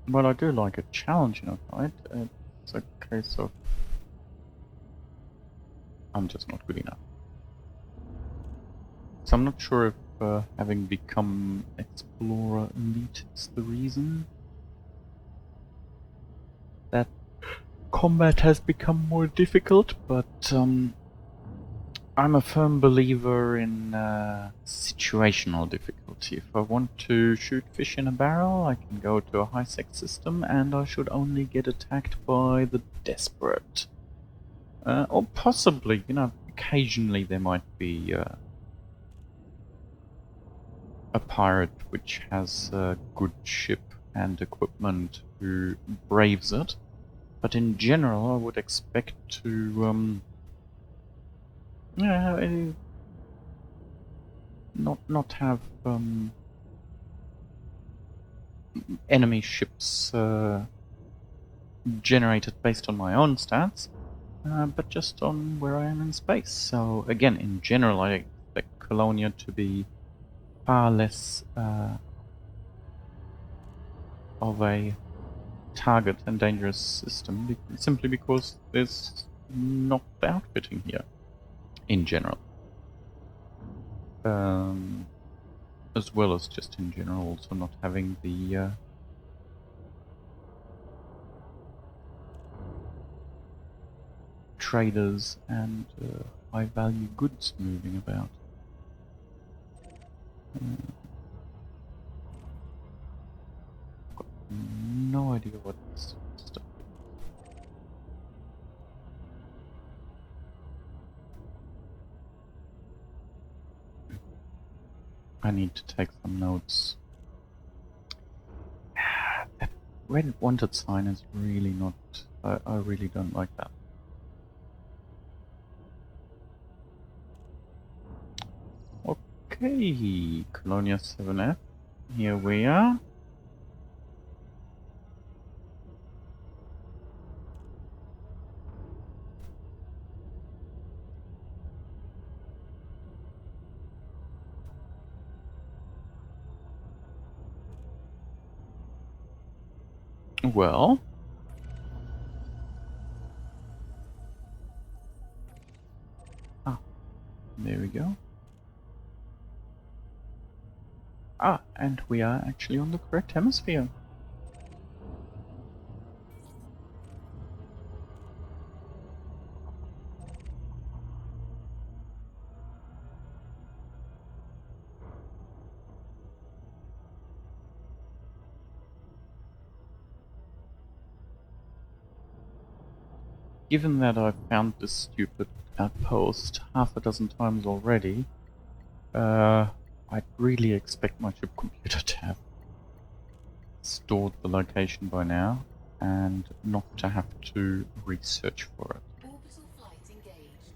Well, I do like a challenge in a fight. It's a case of I'm just not good enough. So I'm not sure if having become Explorer Elite is the reason that combat has become more difficult, but I'm a firm believer in situational difficulty. If I want to shoot fish in a barrel, I can go to a high-sec system and I should only get attacked by the desperate. Or possibly, occasionally there might be a pirate which has a good ship and equipment who braves it. But in general, I would expect to not have enemy ships generated based on my own stats, but just on where I am in space. So again, in general, I expect Colonia to be far less of a target and dangerous system, simply because there's not the outfitting here, in general. As well as just in general, also not having the traders and high-value goods moving about. Got no idea what this stuff is. I need to take some notes. That red wanted sign is really not... I really don't like that. Okay, Colonia 7F. Here we are. Well, there we go. And we are actually on the correct hemisphere. Given that I've found this stupid outpost half a dozen times already, I'd really expect my ship computer to have stored the location by now, and not to have to research for it. Orbital flight engaged.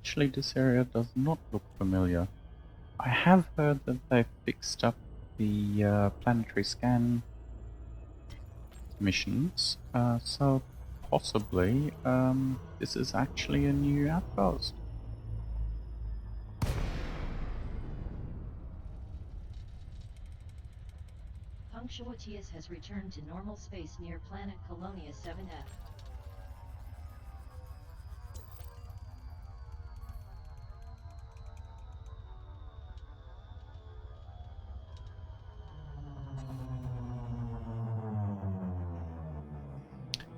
Actually, this area does not look familiar. I have heard that they fixed up the planetary scan missions, so possibly this is actually a new outpost. Punctuatius has returned to normal space near planet Colonia 7F.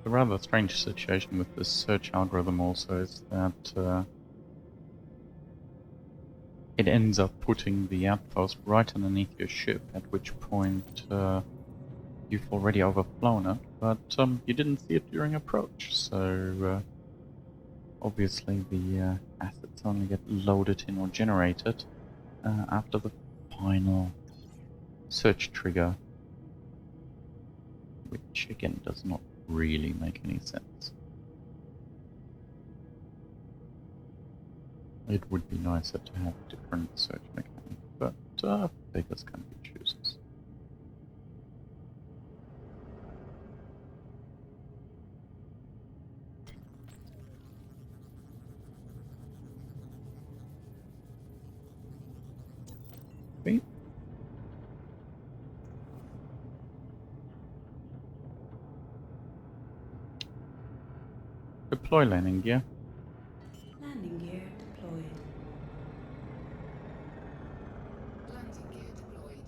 The rather strange situation with this search algorithm also is that it ends up putting the outpost right underneath your ship, at which point you've already overflown it, but you didn't see it during approach, so obviously the assets only get loaded in or generated after the final search trigger, which again does not really make any sense. It would be nicer to have different search mechanics, but beggars can't be choosers. Okay. Deploy landing gear. Landing gear deployed. Landing gear deployed.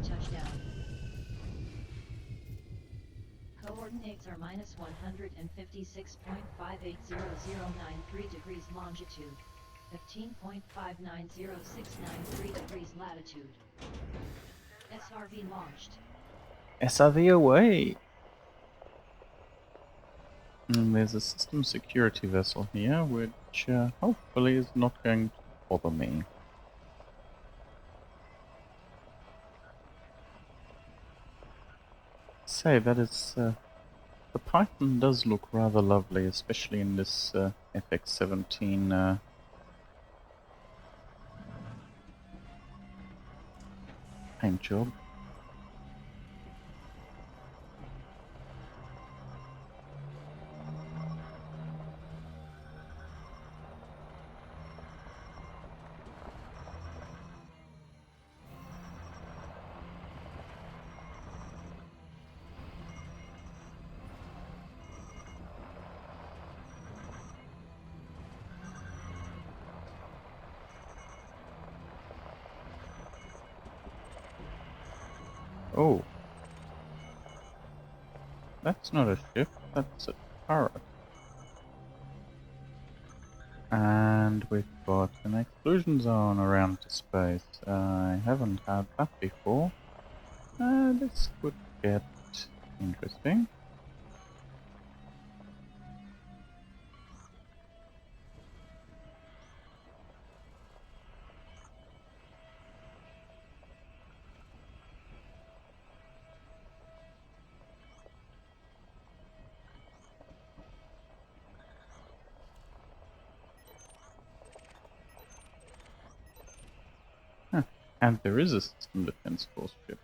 Touchdown. Coordinates are minus 156.580093 degrees longitude, 15.590693 degrees latitude. SRV launched. SRV away! And there's a system security vessel here, which hopefully is not going to bother me. Say, that is... the Python does look rather lovely, especially in this FX17 paint job. Oh. That's not a ship, that's a turret. And we've got an exclusion zone around the space. I haven't had that before. This could get interesting. Huh. And there is a system defense force ship.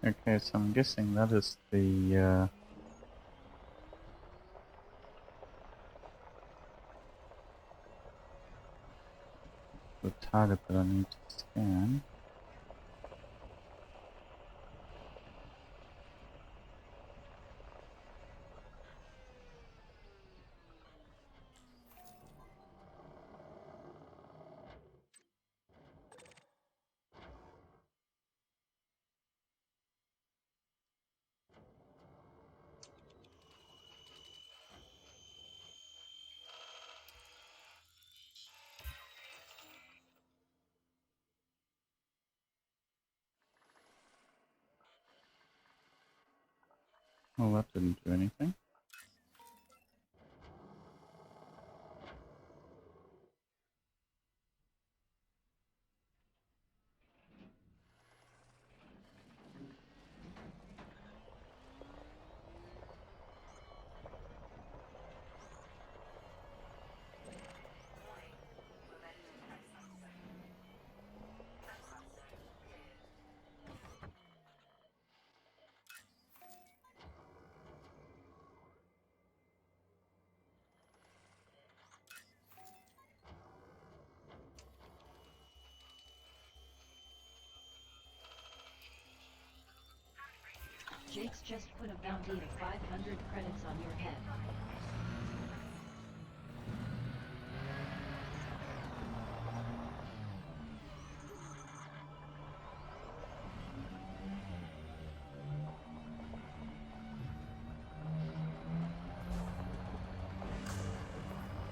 Okay, so I'm guessing that is the target that I need to scan. Oh, that didn't do anything. Jake's just put a bounty of 500 credits on your head.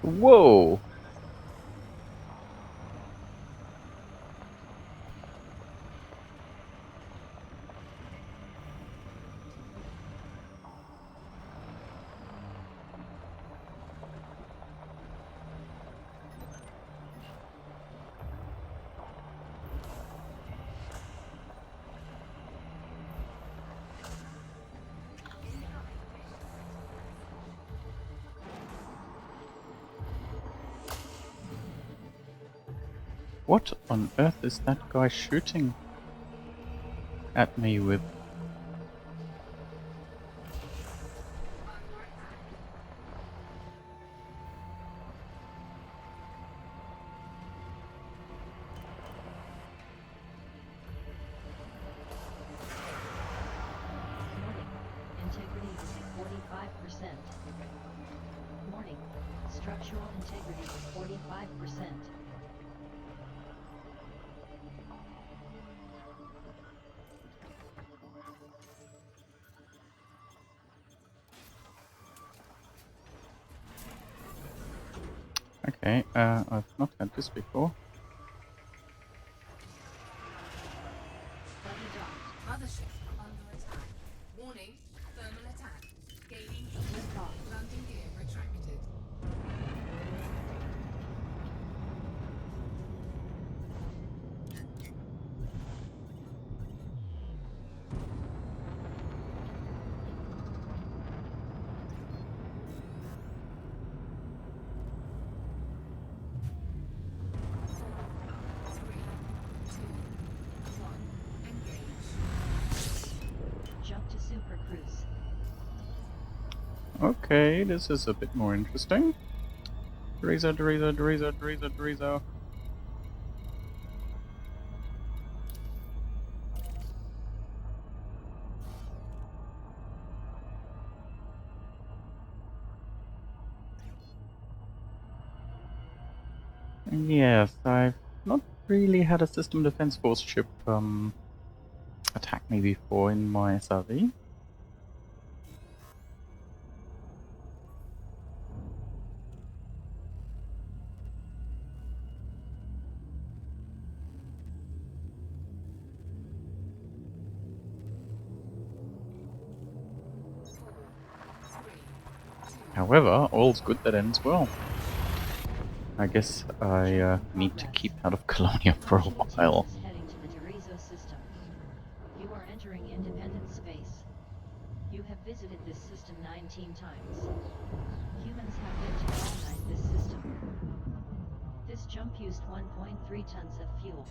Whoa! What on earth is that guy shooting at me with? Warning, integrity is at 45%. Warning, structural integrity is 45%. Okay, I've not had this before. Buggy docked. Mothership under attack. Warning, thermal attack. Gaining heat. Lift off. Landing gear retracted. Three, two, one. Engage. Jump to Super Cruise. Okay, this is a bit more interesting. Dorizo. Yes, I've not really had a System Defense Force ship attack me before in my SRV. However, all's good that ends well. I guess I need to keep out of Colonia for a Functional while. team is heading to the Dorizo system. You are entering independent space. You have visited this system 19 times. Humans have yet to colonize this system. This jump used 1.3 tons of fuel.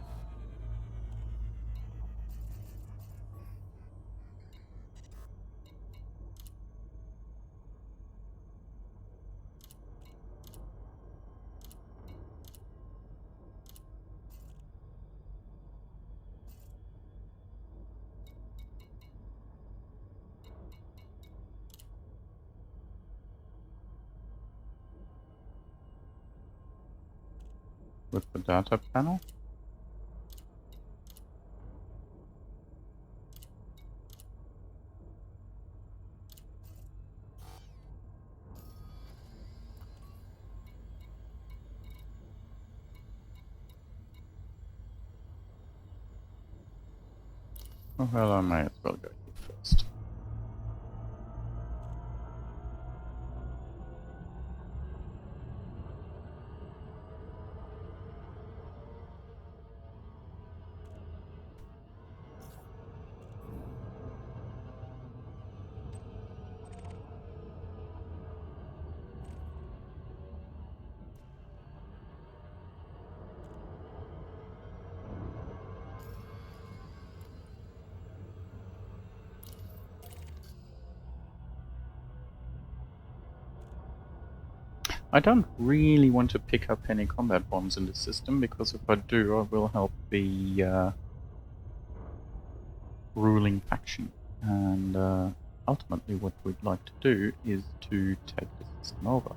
with the data panel. Well, I may as well go here first. I don't really want to pick up any combat bombs in the system, because if I do, I will help the ruling faction. And ultimately what we'd like to do is to take the system over.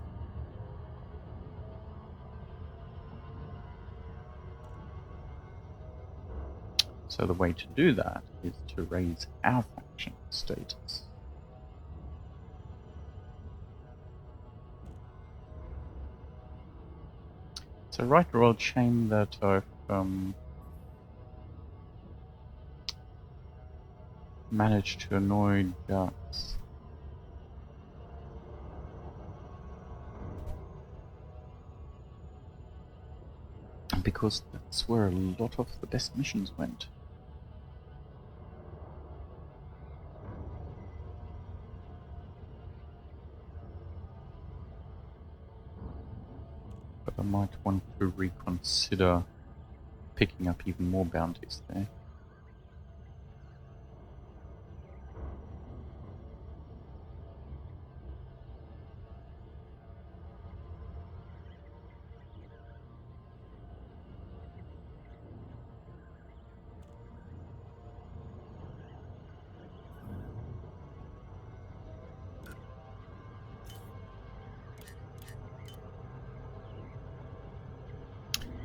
So the way to do that is to raise our faction status. It's a right old shame that I've managed to annoy Jax. Because that's where a lot of the best missions went. But I might want to reconsider picking up even more bounties there.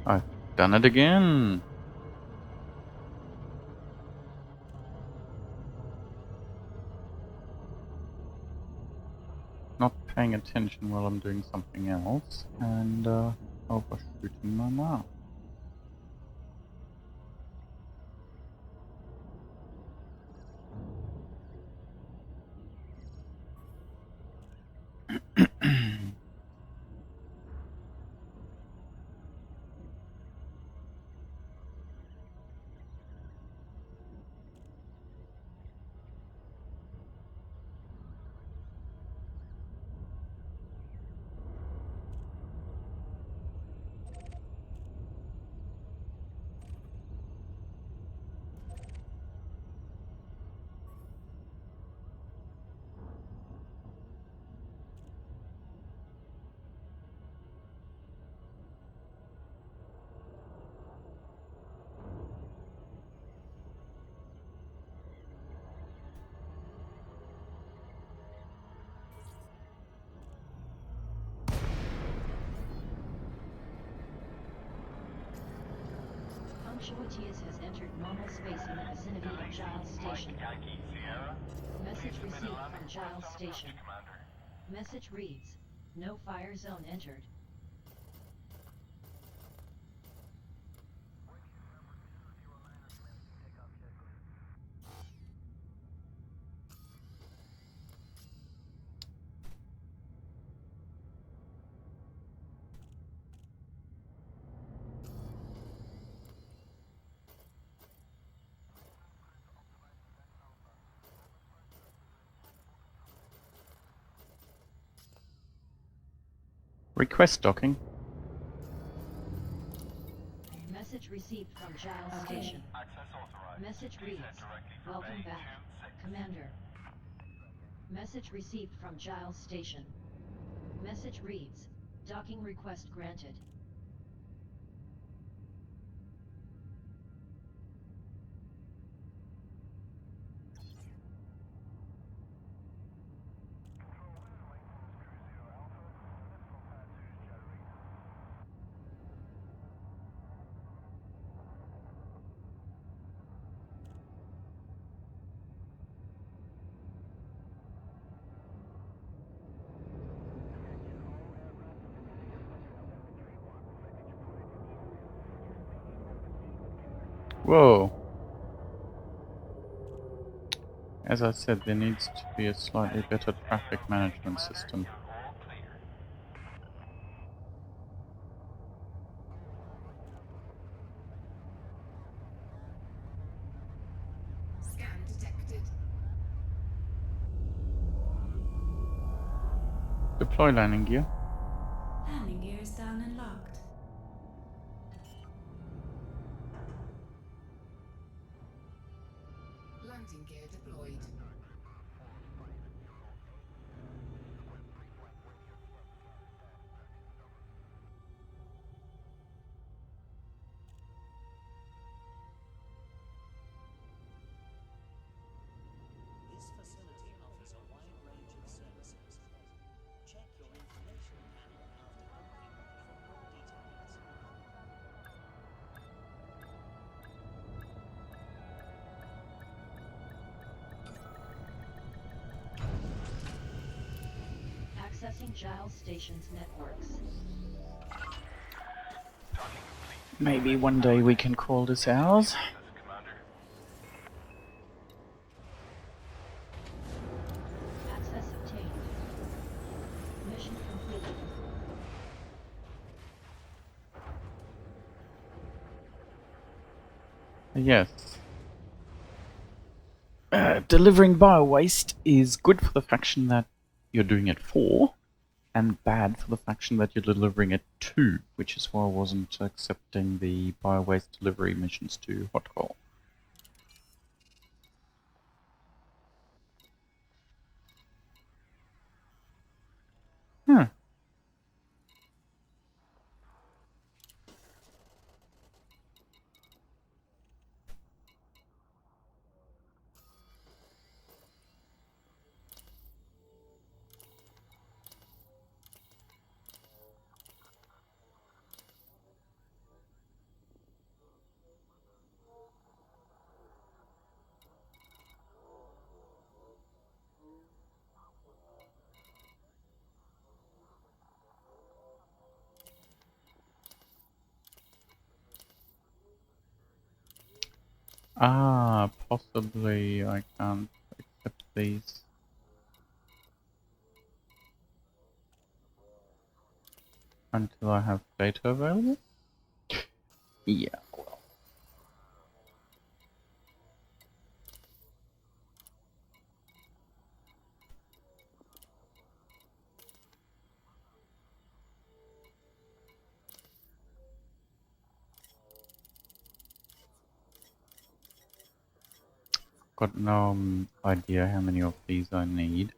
I've done it again! Not paying attention while I'm doing something else, and overshooting my mark. Punctuatius has entered normal space in the vicinity of Giles Station. Yankee Sierra. Message Please submit a received landing from Giles request on Station. approach, Commander. Message reads, no fire zone entered. Request docking. Message received from Giles Station. Access authorized. Message Please reads, head directly for welcome Bay back, 26. Commander. Message received from Giles Station. Message reads, docking request granted. Whoa. As I said, there needs to be a slightly better traffic management system. All clear. Scan detected. Deploy landing gear. Landing gear is down and locked. Landing gear deployed. This facility offers a wide range of services. Check your information panel after docking for more details. Accessing Giles Station's networks. Docking complete. Maybe one day we can call this ours. This is Commander. Access obtained. Mission completed. Yes. Delivering biowaste is good for the faction that you're doing it for, and bad for the faction that you're delivering it to, which is why I wasn't accepting the biowaste delivery missions to Hot Coal. Hmm. Ah, possibly I can't accept these. Until I have data available? Yeah, well. Got no idea how many of these I need.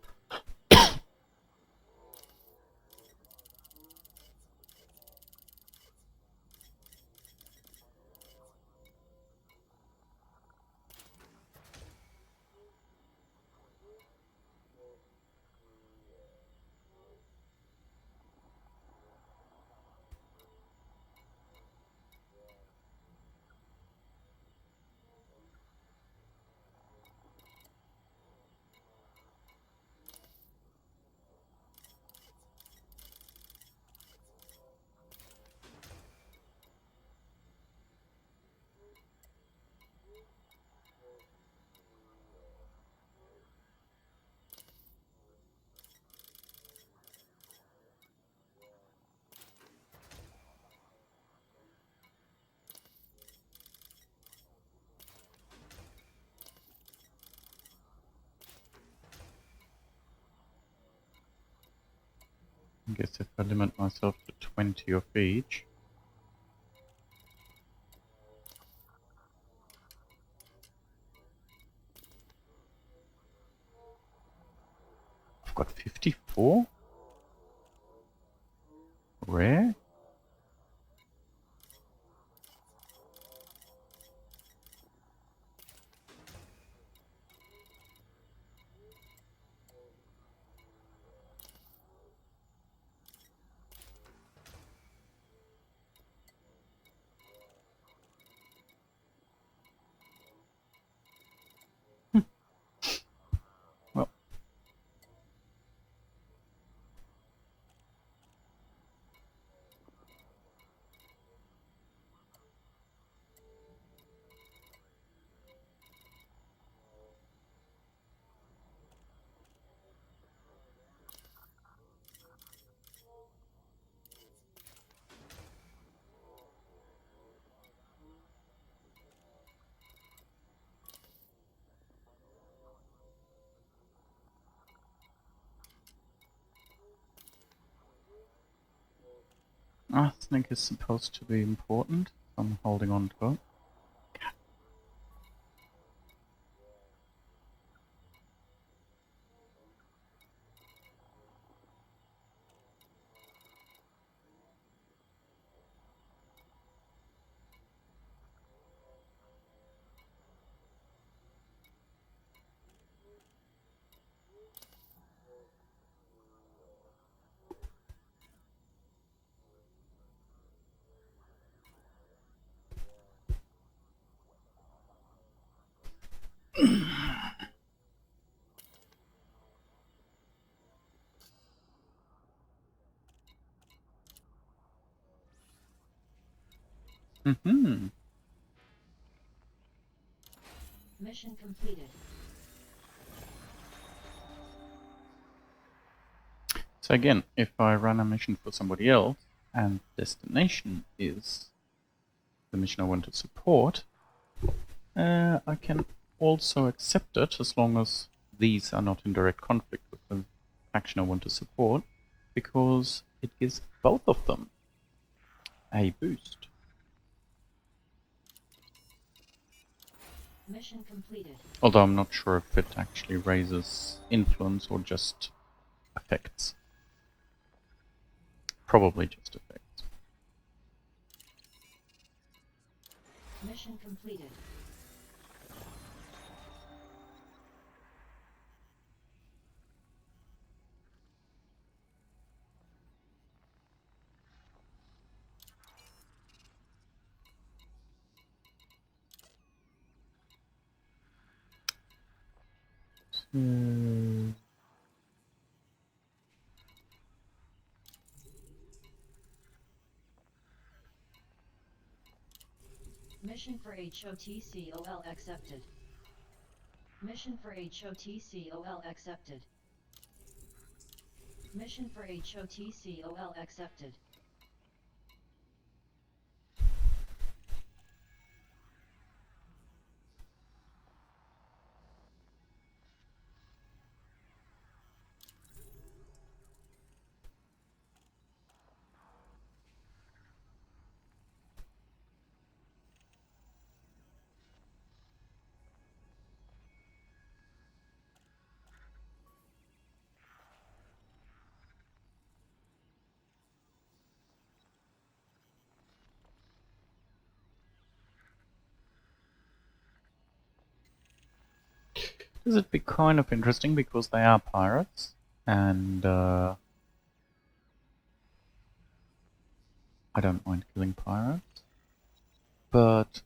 I guess if I limit myself to 20 of each. I've got 54? Rare? Well, Arsenic is supposed to be important. I'm holding on to it. Mm-hmm. Mission completed. So again, if I run a mission for somebody else, and destination is the mission I want to support, I can also accept it as long as these are not in direct conflict with the faction I want to support, because it gives both of them a boost. Mission completed. Although I'm not sure if it actually raises influence or just effects. Probably just effects. Mission completed. Hmm. Mission for HOTCOL accepted. Mission for HOTCOL accepted. Mission for HOTCOL accepted. This would be kind of interesting because they are pirates, and I don't mind killing pirates, but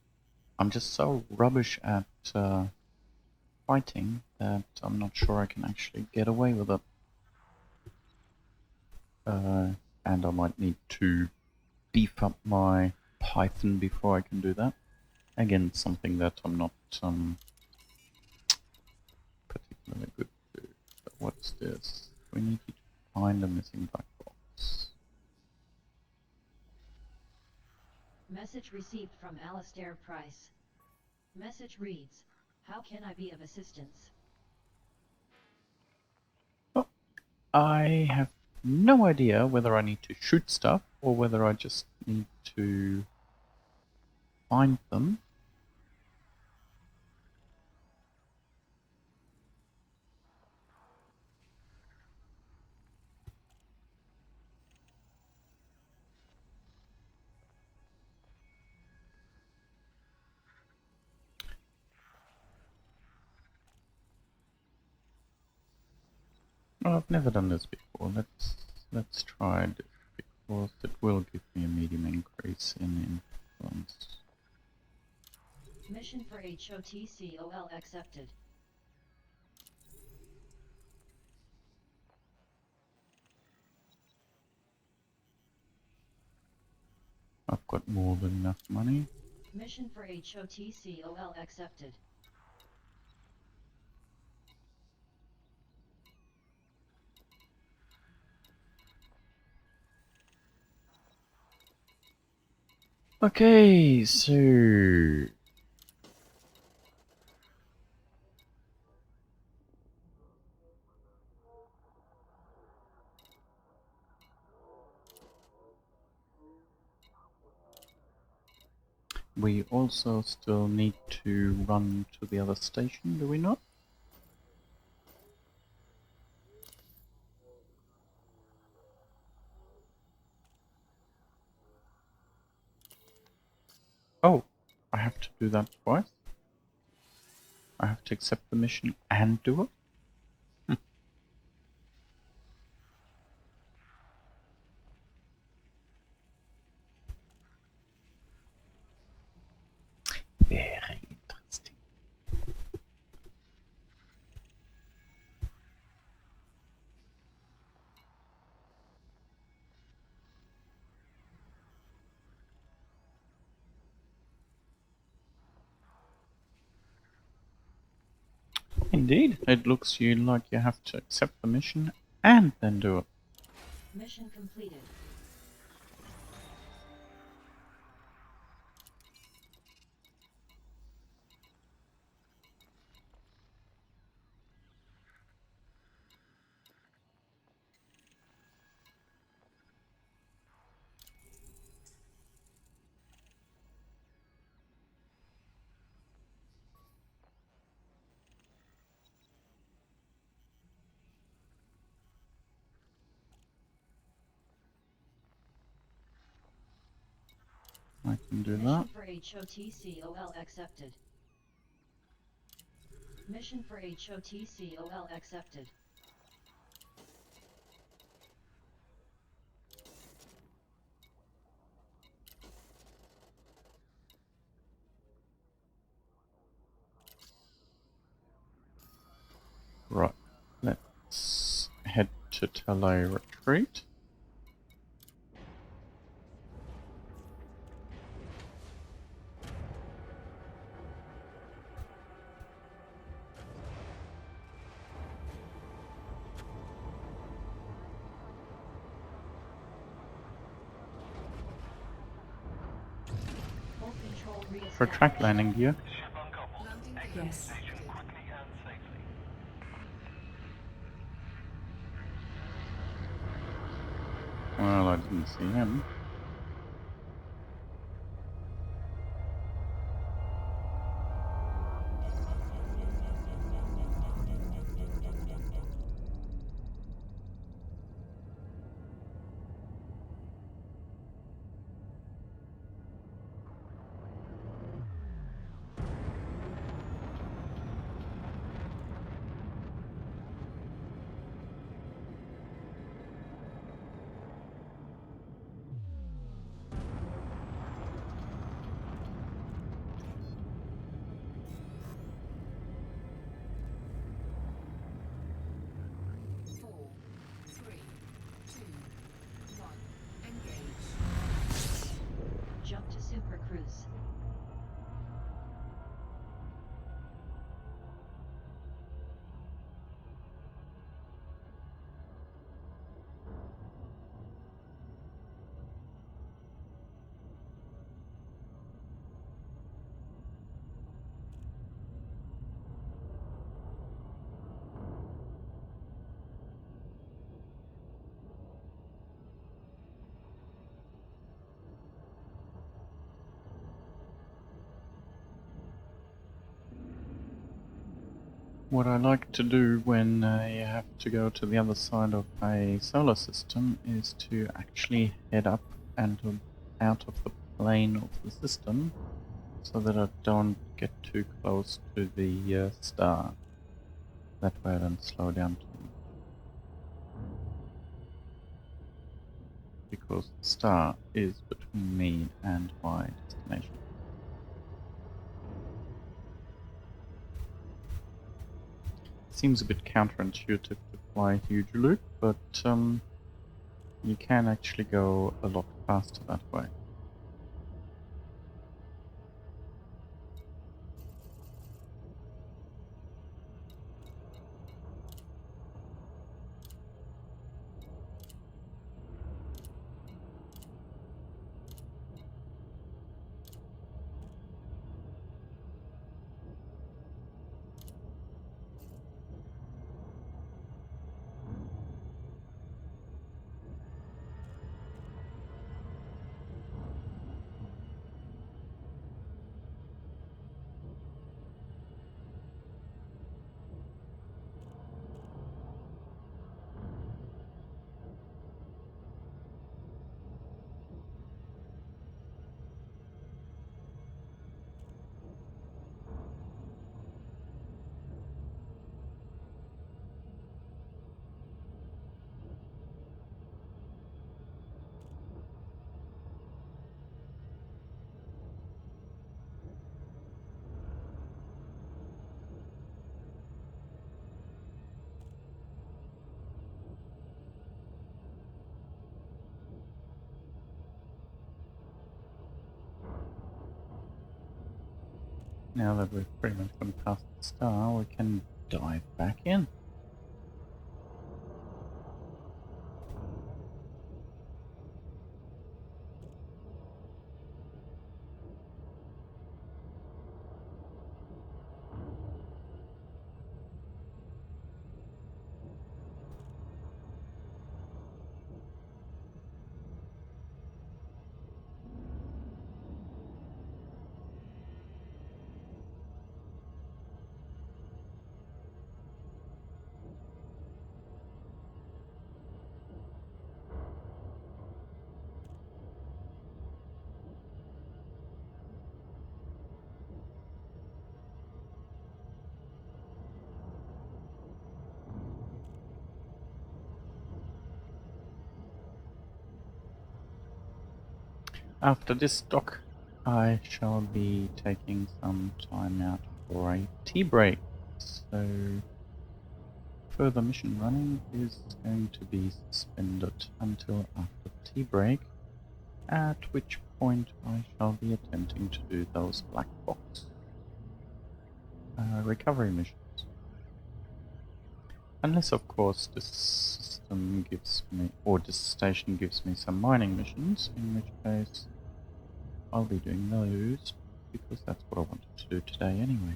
I'm just so rubbish at fighting that I'm not sure I can actually get away with it. And I might need to beef up my Python before I can do that. Again, something that I'm not particularly good to. But what's this? We need to find a missing black box. Message received from Alistair Price. Message reads, "How can I be of assistance?" Oh, I have no idea whether I need to shoot stuff or whether I just need to find them. Oh, I've never done this before. Let's try it because it will give me a medium increase in influence. Mission for HOTCOL accepted. I've got more than enough money. Mission for HOTCOL accepted. Okay, so we also still need to run to the other station, do we not? Oh, I have to do that twice? I have to accept the mission and do it? Very interesting. Indeed, it looks you like you have to accept the mission and then do it. Mission completed. I can do Mission that. for HOTCOL accepted. Mission for HOTCOL accepted. Right, let's head to Tele Retreat. Full control For track reestablished. landing gear. Ship uncoupled. Landing Exit gear the Yes. station activated. quickly and safely. Well, I didn't see him. Four, three, two, one. Engage. Jump to Super Cruise. What I like to do when you have to go to the other side of a solar system is to actually head up and out of the plane of the system so that I don't get too close to the star. That way I don't slow down too much. Because the star is between me and my destination. Seems a bit counterintuitive to fly a huge loop, but you can actually go a lot faster that way. Now that we've pretty much gone past the star, we can dive back in. After this dock, I shall be taking some time out for a tea break. So further mission running is going to be suspended until after tea break, at which point I shall be attempting to do those black box recovery missions. Unless, of course, this system gives me, or this station gives me some mining missions, in which case I'll be doing those, because that's what I wanted to do today anyway.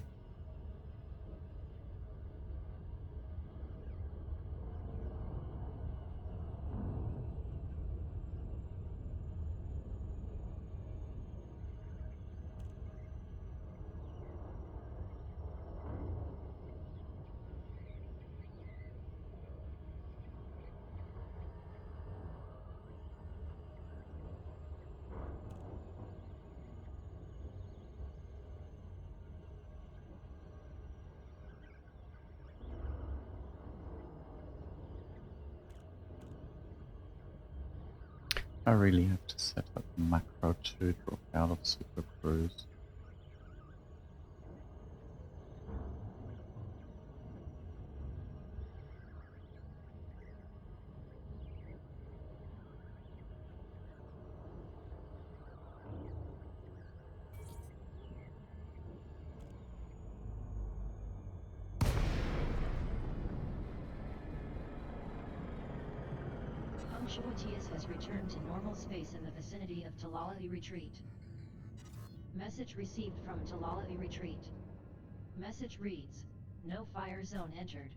I really have to set up a macro to drop out of Super Cruise. Punctuatius has returned to normal space in the vicinity of Talala'i Retreat. Message received from Talala'i Retreat. Message reads, no fire zone entered.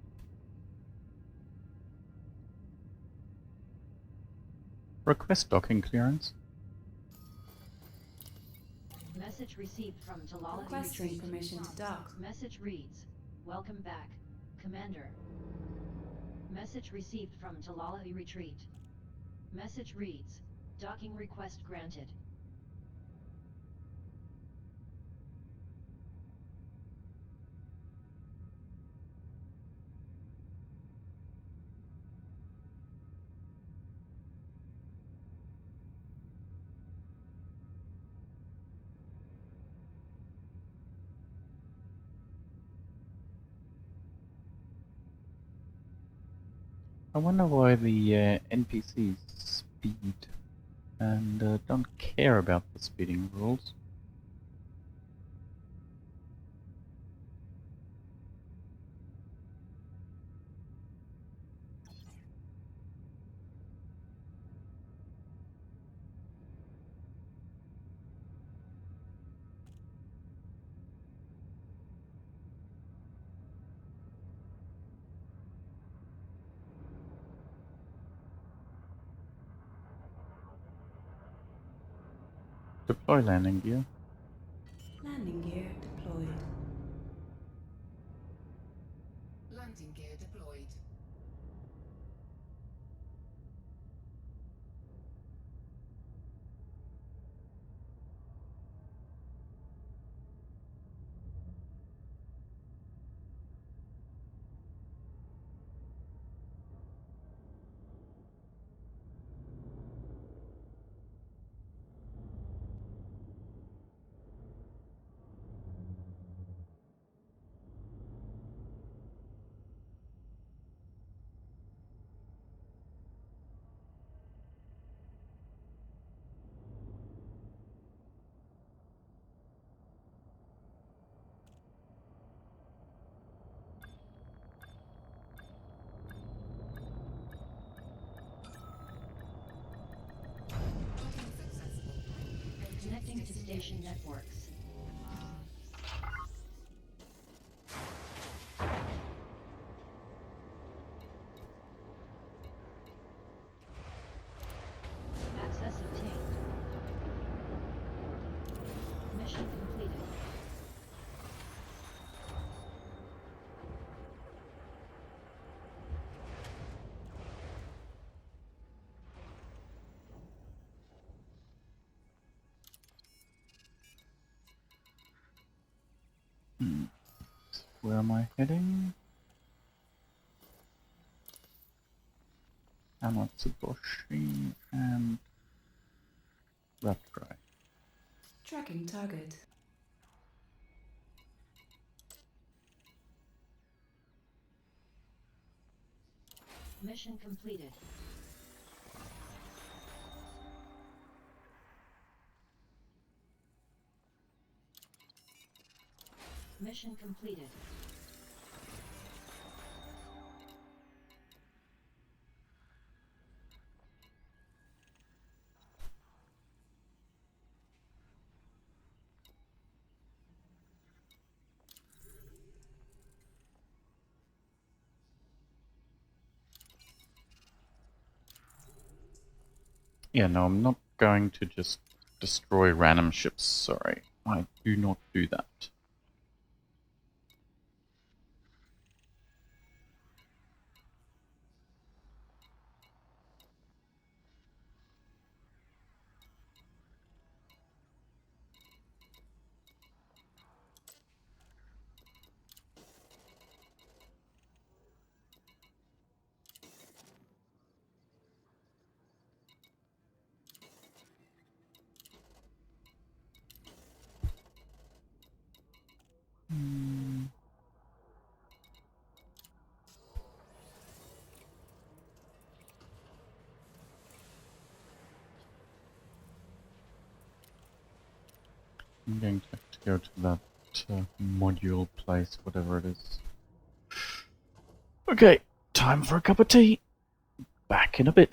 Request docking clearance. Message received from Talala'i Requesting Retreat. permission to dock. Message reads, welcome back, Commander. Message received from Talala'i Retreat. Message reads, docking request granted. I wonder why the NPCs speed and don't care about the speeding rules. Deploy landing gear. Landing gear deployed. Landing gear deployed. Connecting to station networks. Access obtained. Mission completed. Where am I heading? Amatsuboshi and Ratcry. Tracking target. Mission completed. Mission completed. Yeah, no, I'm not going to just destroy random ships, sorry. I do not do that. I'm going to have to go to that module place, whatever it is. Okay, time for a cup of tea. Back in a bit.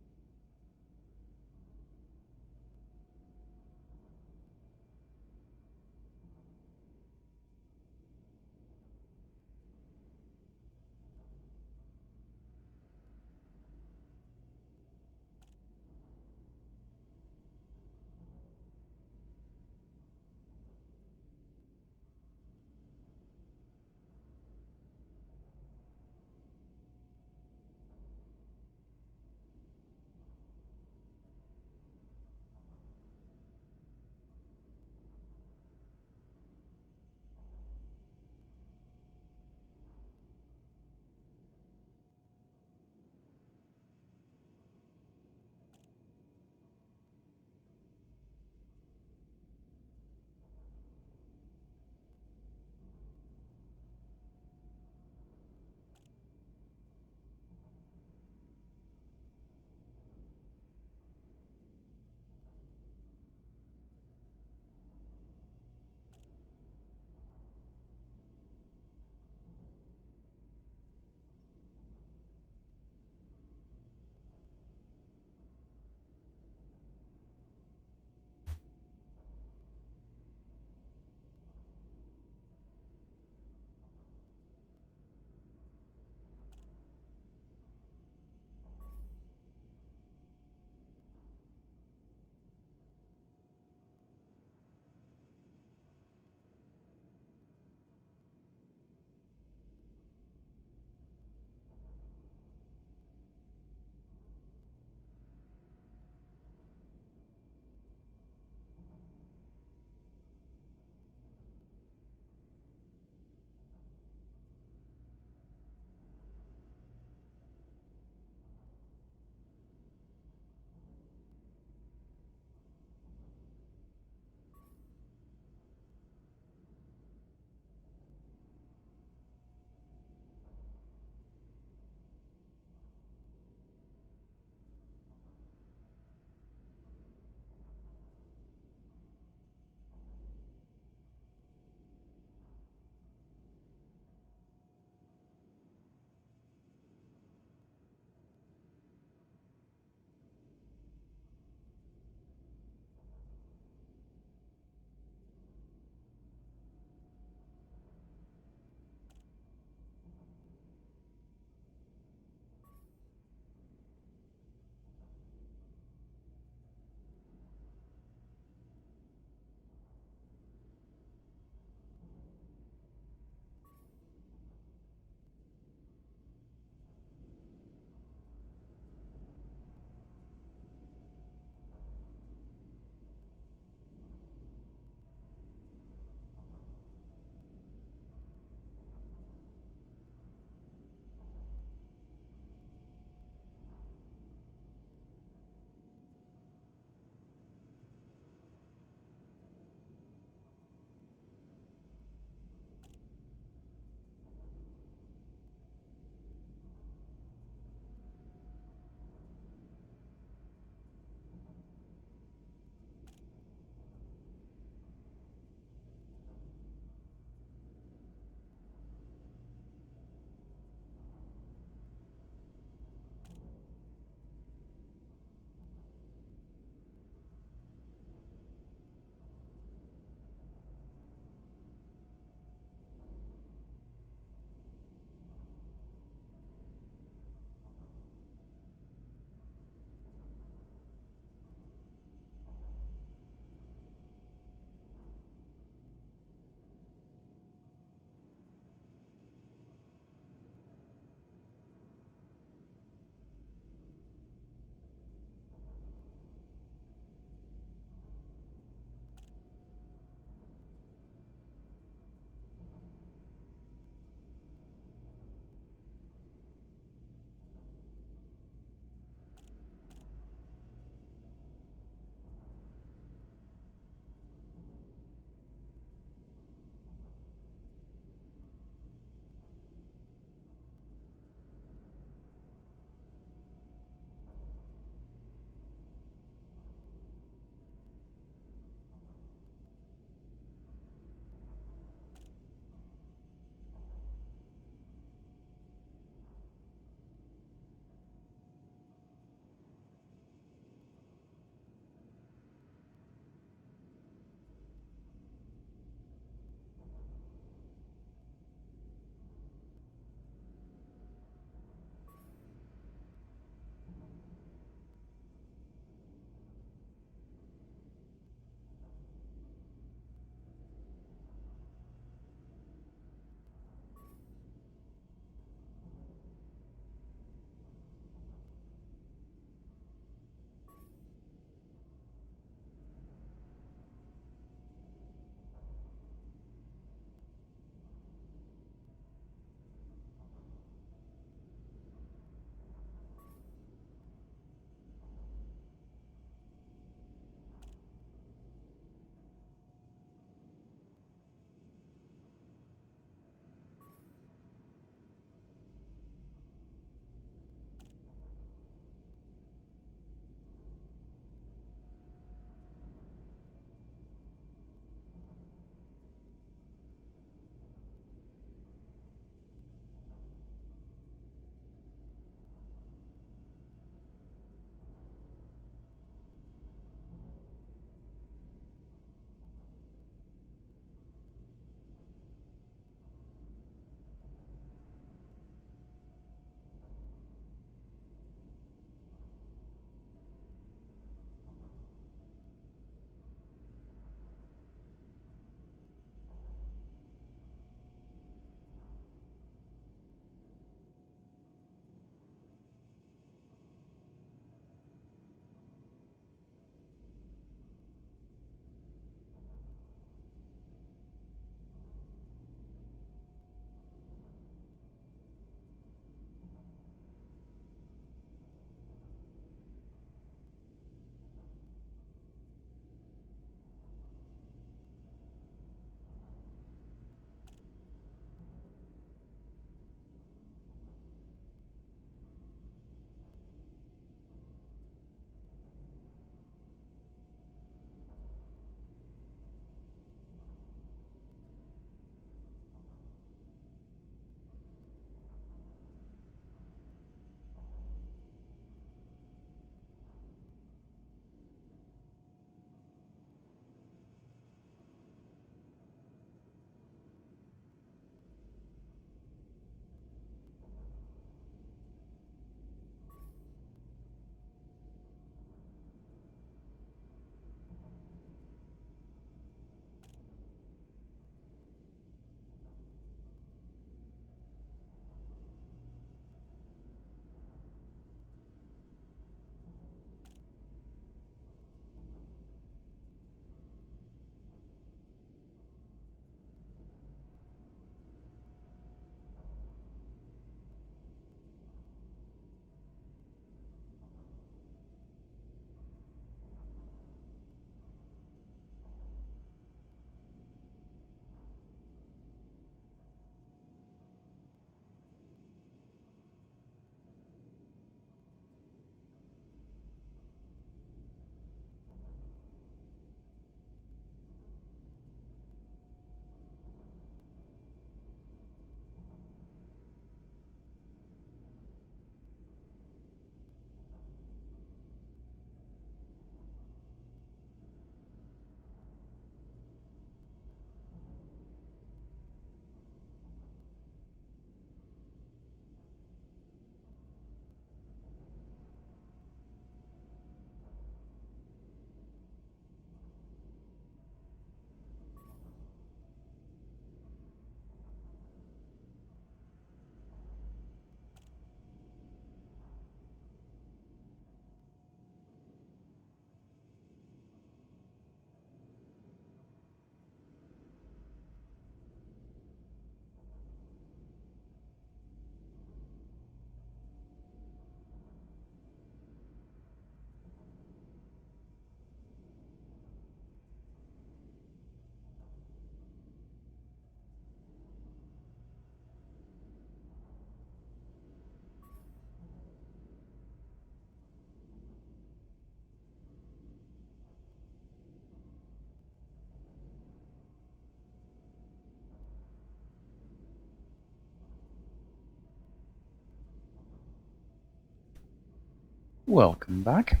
Welcome back.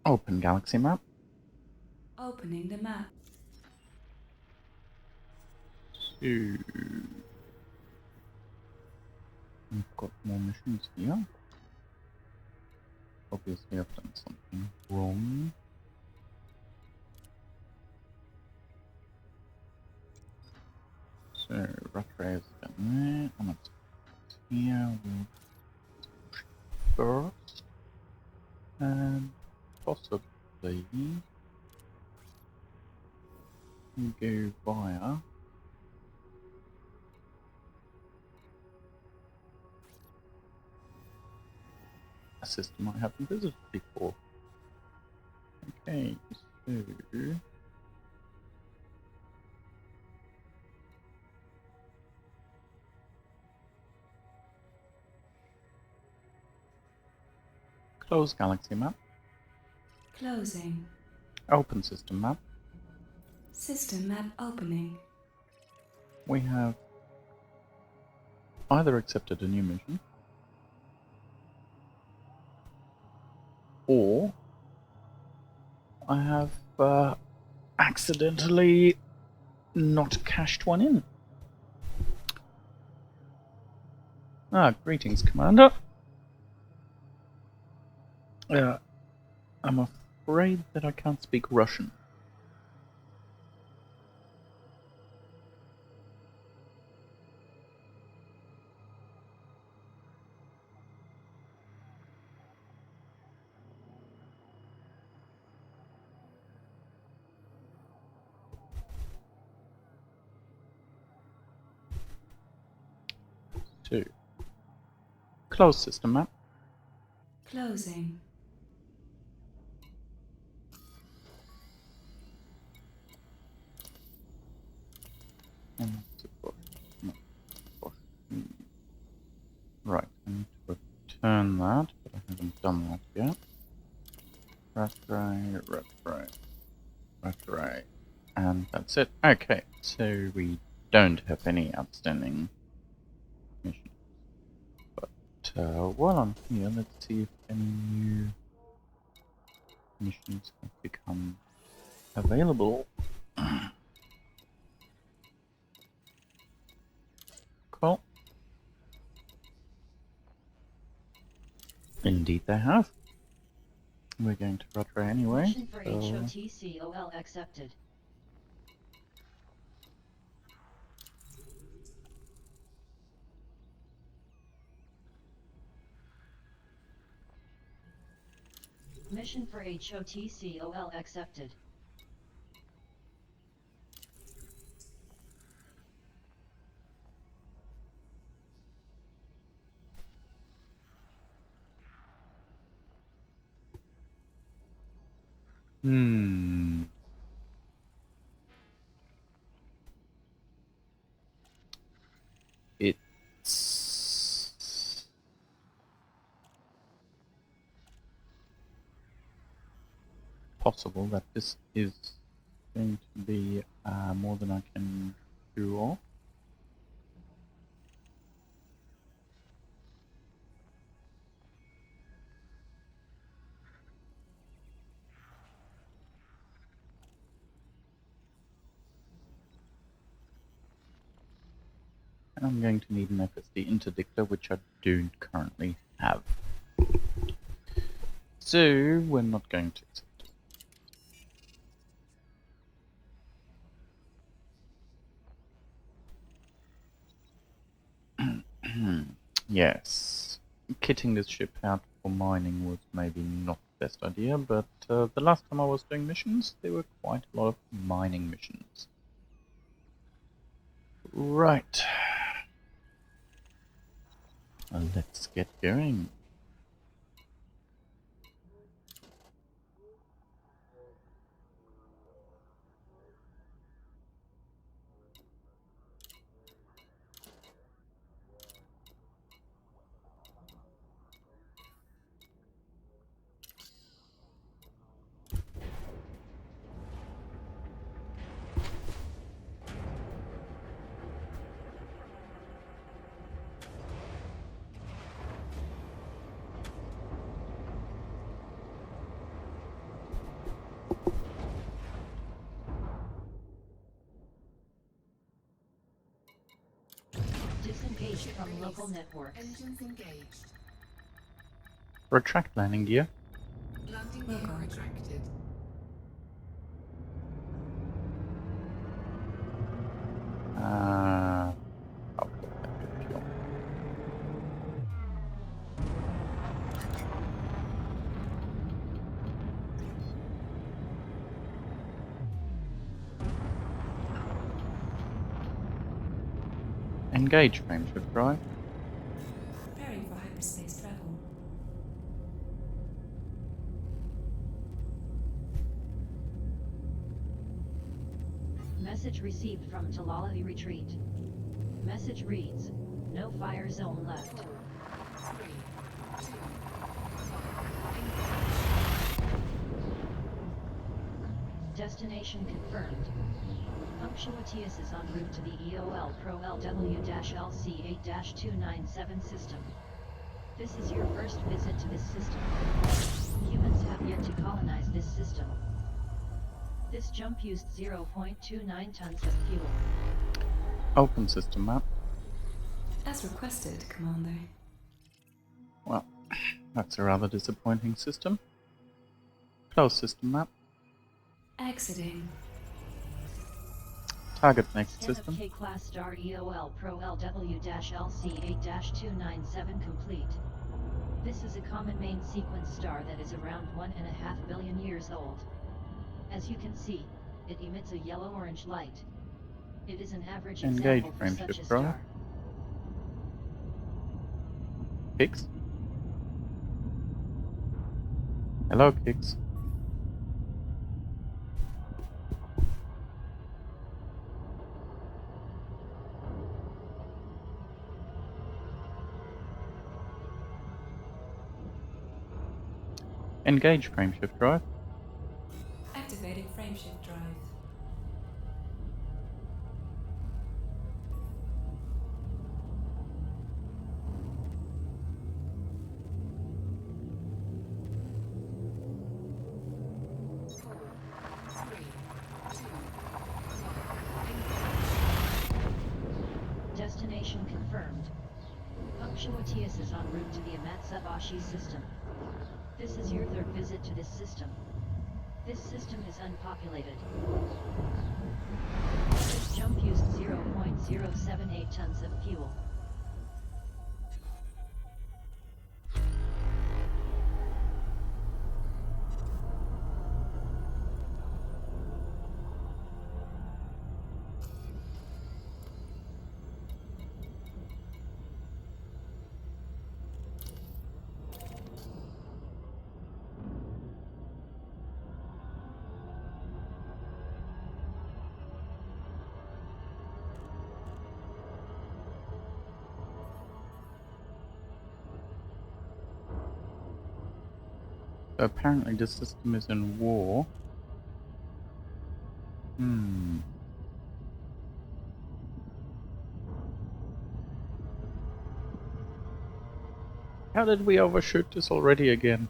Open galaxy map. Opening the map. So, we've got more missions here. Obviously, I've done something wrong. So, Rattray is down there. I'm up here. We'll first. And possibly go via a system I haven't visited before. Okay, so close galaxy map, Closing. open system map. System map opening. We have either accepted a new mission or I have accidentally not cashed one in. Ah, greetings, Commander. I'm afraid that I can't speak Russian. So, close system map. Closing. And right, I need to return that, but I haven't done that yet. Rattray. And that's it. Okay, so we don't have any outstanding missions. But while I'm here, let's see if any new missions have become available. Cool. Indeed they have. We're going to Rattray anyway. Mission for So HOTCOL accepted. Mission for HOTCOL accepted. It's possible that this is going to be more than I can do off. And I'm going to need an FSD interdictor, which I don't currently have. So we're not going to accept it. Yes, kitting this ship out for mining was maybe not the best idea, but the last time I was doing missions, there were quite a lot of mining missions. Right. Let's get going. from local networks. Engines engaged. Retract landing gear. Landing Will gear go. retracted. Okay, that's good fuel. Engage frameshift drive. Preparing for hyperspace travel. Message received from Talali Retreat. Message reads, no fire zone left. 4, 3, 2, Destination confirmed. Punctuatius is en route to the EOL Pro LW-LC8-297 system. This is your first visit to this system. Humans have yet to colonize this system. This jump used 0.29 tons of fuel. Open system map. As requested, Commander. Well, that's a rather disappointing system. Close system map. Exiting. Target next Scan system. of K-Class Star EOL Pro LW-LC8-297 complete. This is a common main sequence star that is around 1.5 billion years old. As you can see, it emits a yellow-orange light. It is an average Engage example for such a frameshift star. drive. Kicks. Hello, Kicks. Engage frameshift drive. Activating frameshift drive. Four, three, two, Destination confirmed. Punctuatius is en route to the Amatsubashi system. This is your third visit to this system. This system is unpopulated. This jump used 0.078 tons of fuel. So apparently this system is in war. How did we overshoot this already again?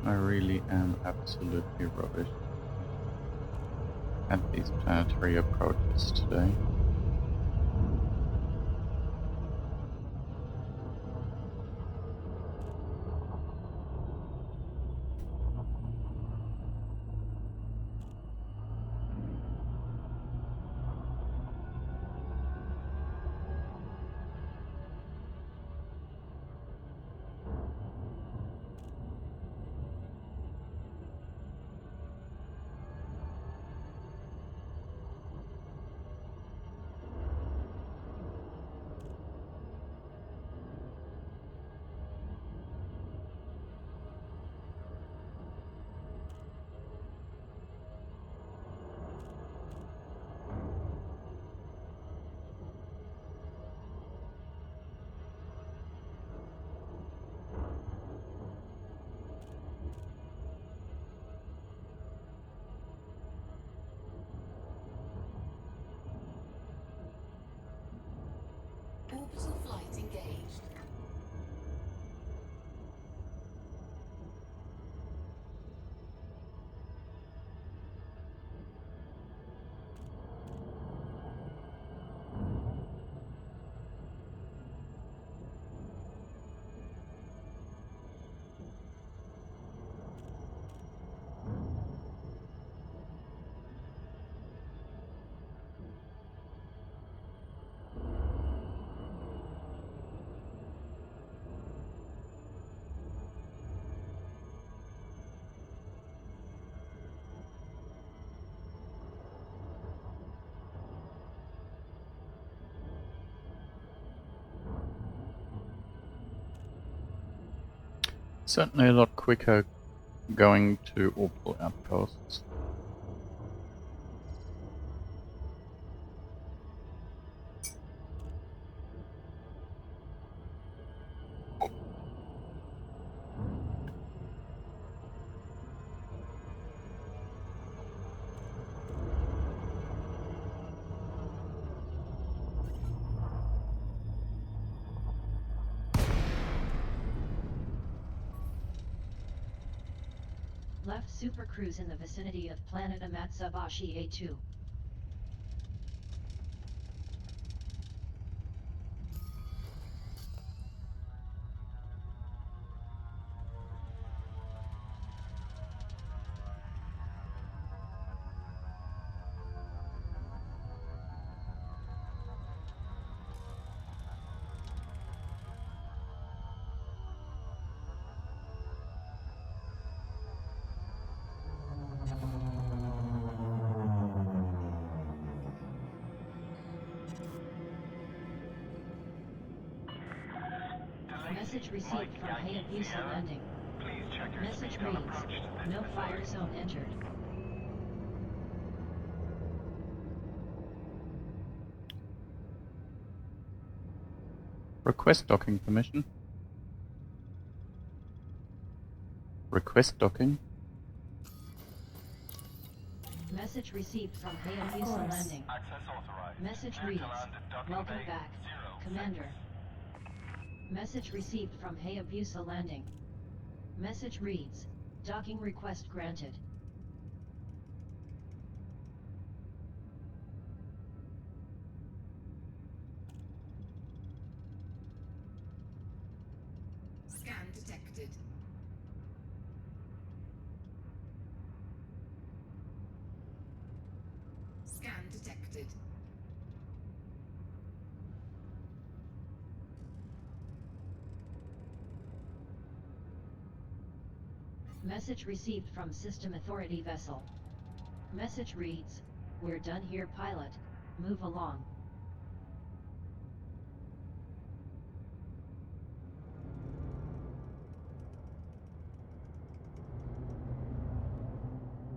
I really am absolutely rubbish at these planetary approaches today. Certainly a lot quicker going to orbital outposts. Left supercruise in the vicinity of planet Amatsubashi A2. Message received from Hayabusa landing. Please check your Message speed on reads, approach to this no fire facility. zone entered. Request docking permission. Request docking. Message received from Of Hayabusa course. landing. Access authorized. Message Clear to reads, land at docking welcome bay back, 0 Commander. seconds. Message received from Hayabusa landing. Message reads, docking request granted. Scan detected. Scan detected. Message received from System Authority vessel. Message reads, we're done here pilot, move along.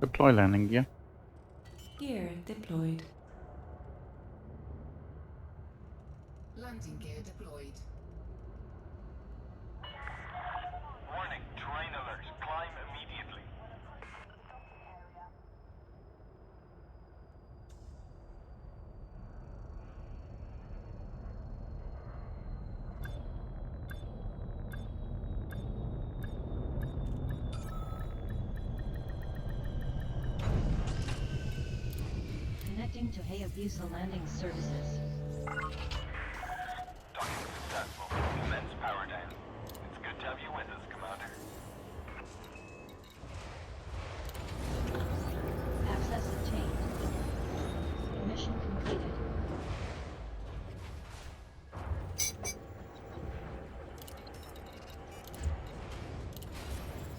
Deploy landing gear. Gear deployed. Landing gear deployed. Warning, terrain alert. Climb immediately. Connecting to Hayabusa landing services. Docking successful. Commence power down. It's good to have you with us, Commander. Access obtained. Mission completed.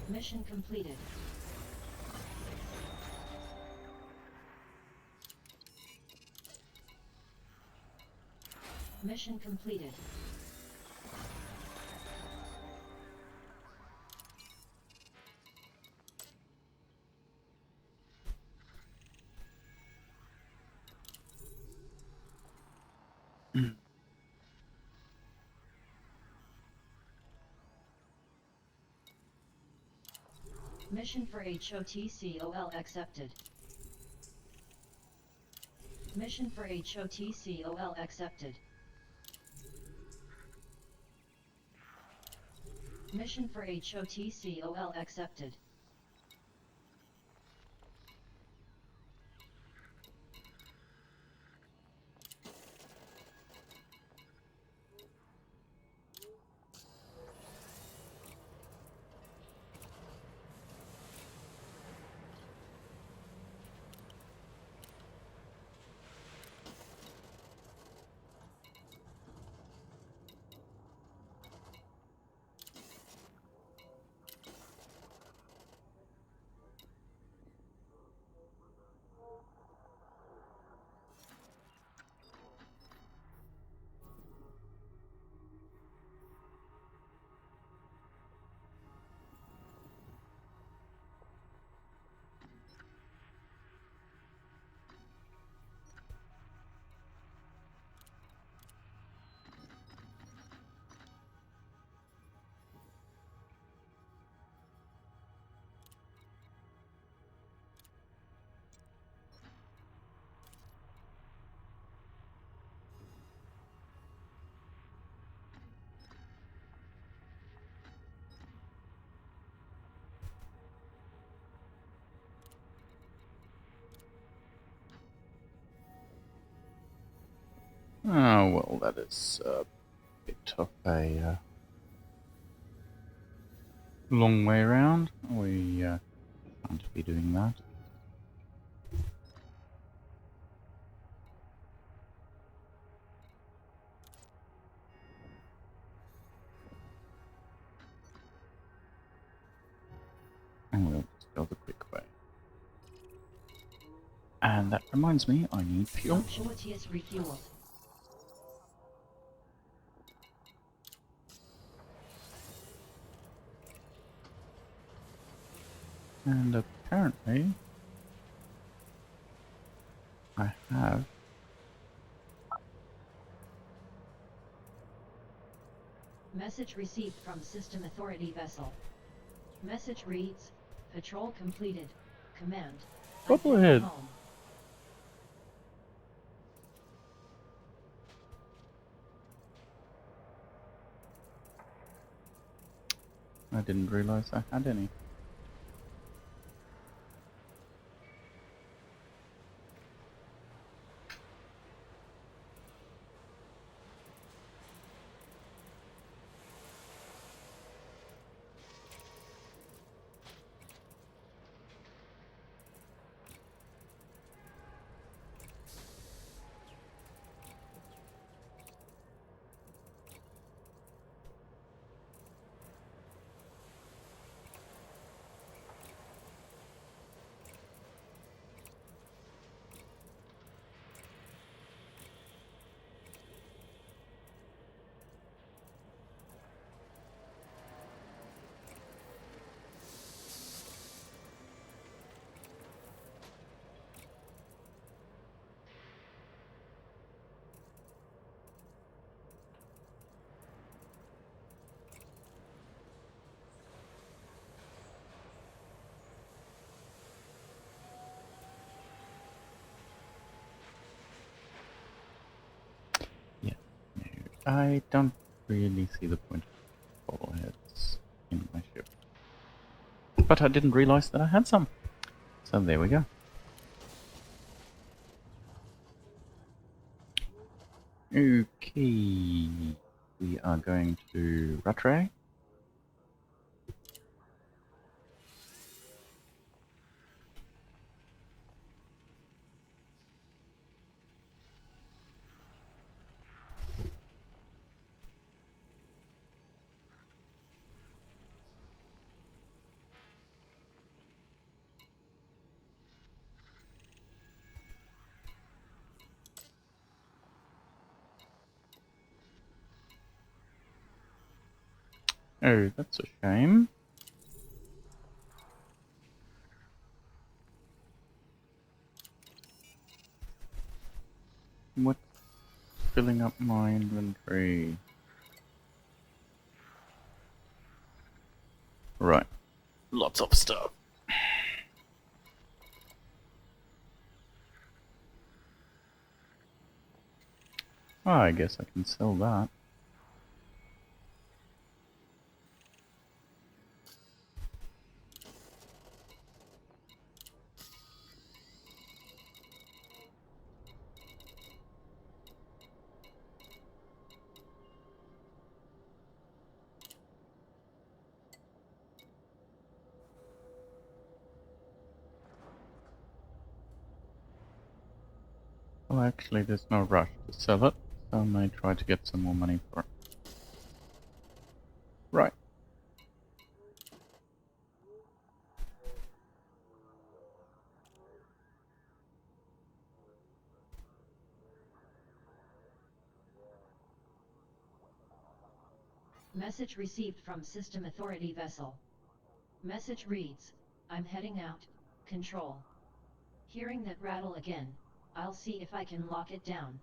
Mission completed. Mission completed. Mission for HOTCOL accepted. Mission for HOTCOL accepted. Mission for HOTCOL accepted. Oh, well, that is a bit of a long way around. We can't be doing that. And we'll just go the quick way. And that reminds me, I need fuel. Sumptuous refueled. And apparently, I have. Message received from System Authority vessel. Message reads, patrol completed. Command. I'm heading Bubblehead. home. I didn't realize I had any. Yeah, no, I don't really see the point of bobbleheads in my ship. But I didn't realize that I had some. So there we go. Okay, we are going to Rattray. Oh, that's a shame. What's filling up my inventory? Right. Lots of stuff. Oh, I guess I can sell that. Well, actually, there's no rush to sell it, so I may try to get some more money for it. Right. Message received from System Authority vessel. Message reads, I'm heading out. Control. Hearing that rattle again, I'll see if I can lock it down.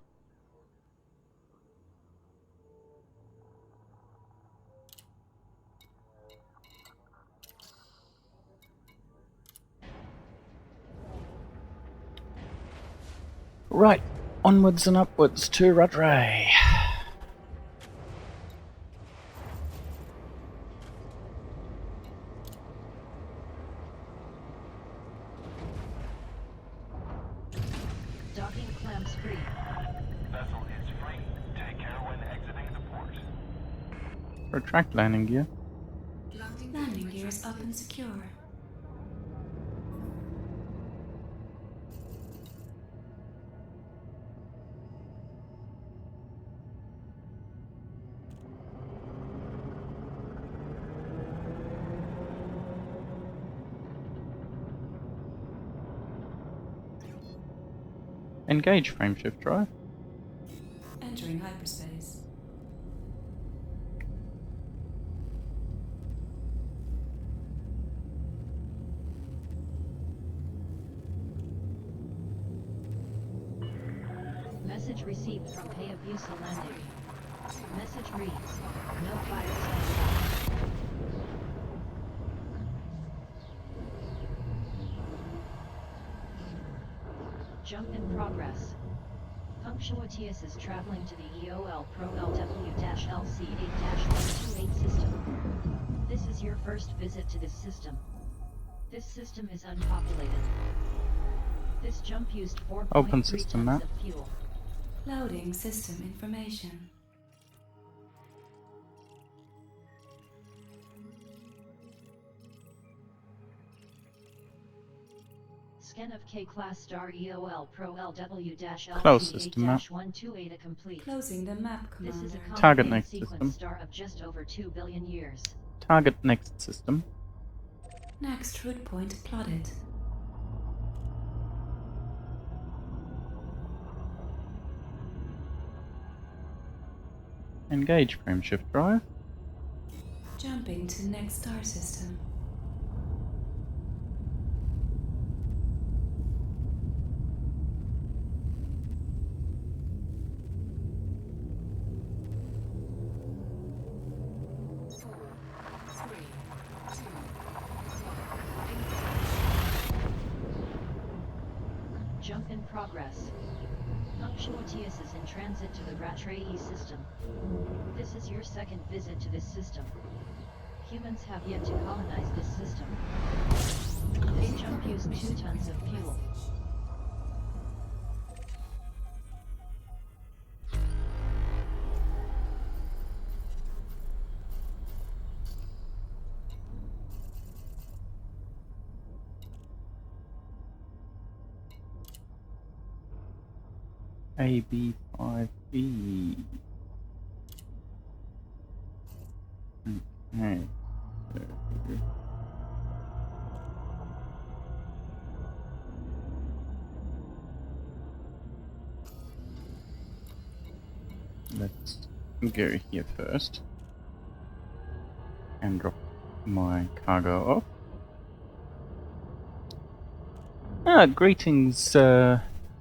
Right. Onwards and upwards to Rattray. Docking clamps free. Vessel is free. Retract landing gear. Landing gear is up and secure. Engage frameshift drive. Entering hyperspace. Message received from Hayabusa landing. Message reads, no fire zone. Jump in progress. Punctuatius is traveling to the EOL Pro LW-LC8-128 system. This is your first visit to this system. This system is unpopulated. This jump used 4.3 Open tons system map. of fuel. Loading system information. Scan of K-Class Star EOL Pro Close system map. LW-LC8-128 complete. Closing the map, This is a Commander. Target complicated next sequence system. star of just over 2 billion years. Target next system. Next route point plotted. Engage frameshift drive. Jumping to next star system. Jump in progress. Punctuatius is in transit to the Ratrei system. This is your second visit to this system. Humans have yet to colonize this system. This jump used 2 tons of fuel. AB5E. Okay. So, let's go here first and drop my cargo off. Greetings,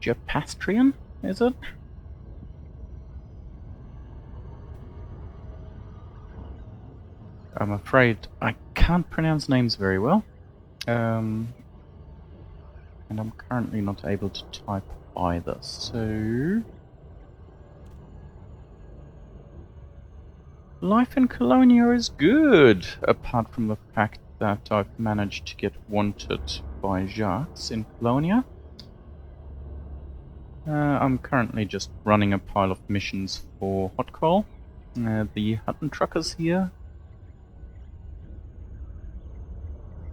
Japastrian, is it? I'm afraid I can't pronounce names very well. And I'm currently not able to type either, so... Life in Colonia is good, apart from the fact that I've managed to get wanted by Jacques in Colonia. I'm currently just running a pile of missions for Hot Coal. The Hutton Truckers here.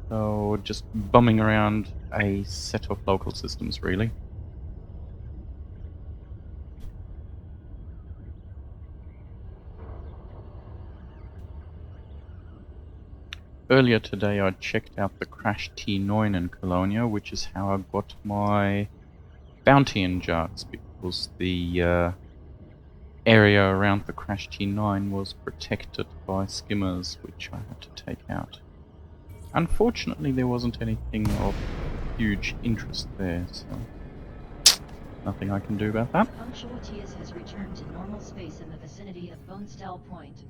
So just bumming around a set of local systems, really. Earlier today I checked out the Crash T9 in Colonia, which is how I got my bounty in Jacques, because the area around the Crash T9 was protected by skimmers, which I had to take out. Unfortunately, there wasn't anything of huge interest there, so nothing I can do about that. Punctuatius has returned to normal space in the vicinity of Bonestell Point.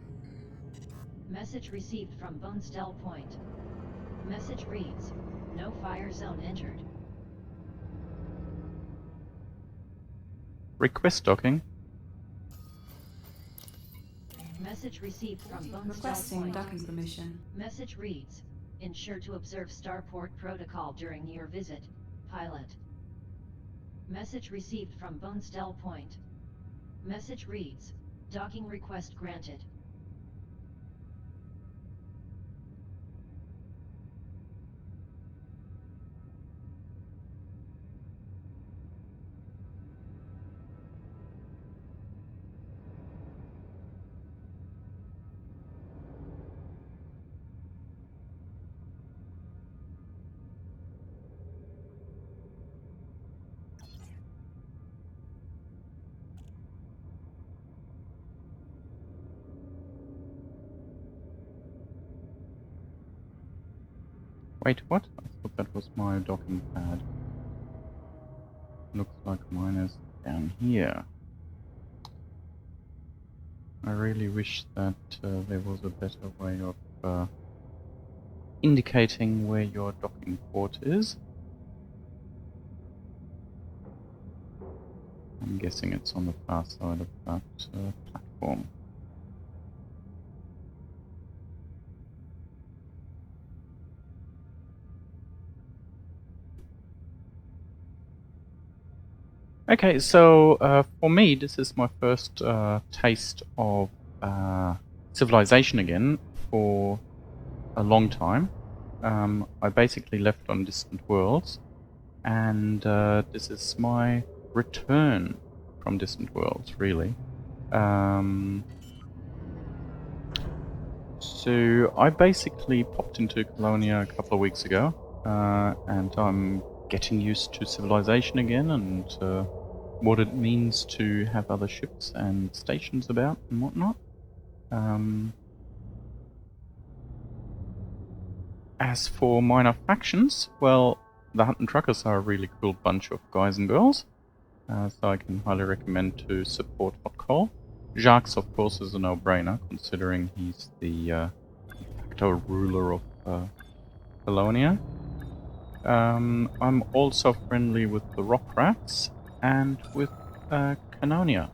Message received from Bonestell Point. Message reads, no fire zone entered. Request docking. Message received from Bonestell Requesting Point. docking permission. Message reads, ensure to observe Starport protocol during your visit, pilot. Message received from Bonestell Point. Message reads, docking request granted. Wait, what? I thought that was my docking pad. Looks like mine is down here. I really wish that there was a better way of indicating where your docking port is. I'm guessing it's on the far side of that platform. Okay, so for me, this is my first taste of civilization again for a long time. I basically left on Distant Worlds, and this is my return from Distant Worlds, really. So I basically popped into Colonia a couple of weeks ago, and I'm getting used to civilization again and what it means to have other ships and stations about and whatnot. As for minor factions, well, the Hunt and Truckers are a really cool bunch of guys and girls, so I can highly recommend to support Hot Coal. Jacques, of course, is a no-brainer, considering he's the de facto ruler of Colonia. I'm also friendly with the Rock Rats and with Colonia,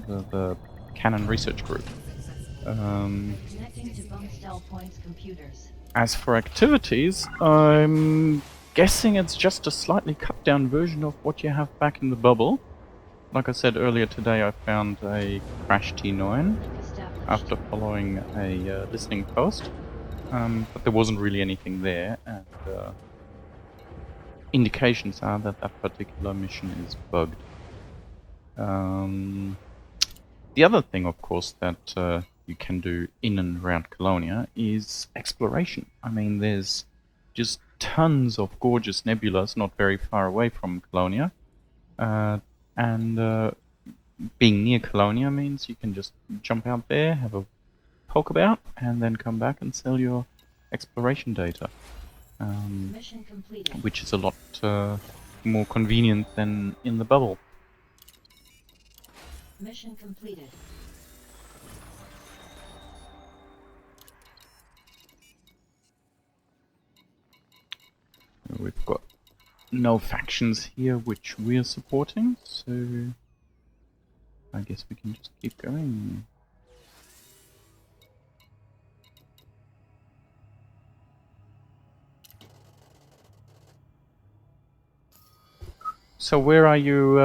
the Cannon Research Group. Connecting to Bumstell Point's computers. As for activities, I'm guessing it's just a slightly cut down version of what you have back in the bubble. Like I said earlier today, I found a Crash T9 after following a listening post, but there wasn't really anything there, and indications are that that particular mission is bugged. The other thing, of course, that you can do in and around Colonia is exploration. I mean, there's just tons of gorgeous nebulas not very far away from Colonia, and being near Colonia means you can just jump out there, have a poke about, and then come back and sell your exploration data. Mission completed. Which is a lot more convenient than in the bubble. Mission completed. We've got no factions here which we're supporting, so I guess we can just keep going. So where are you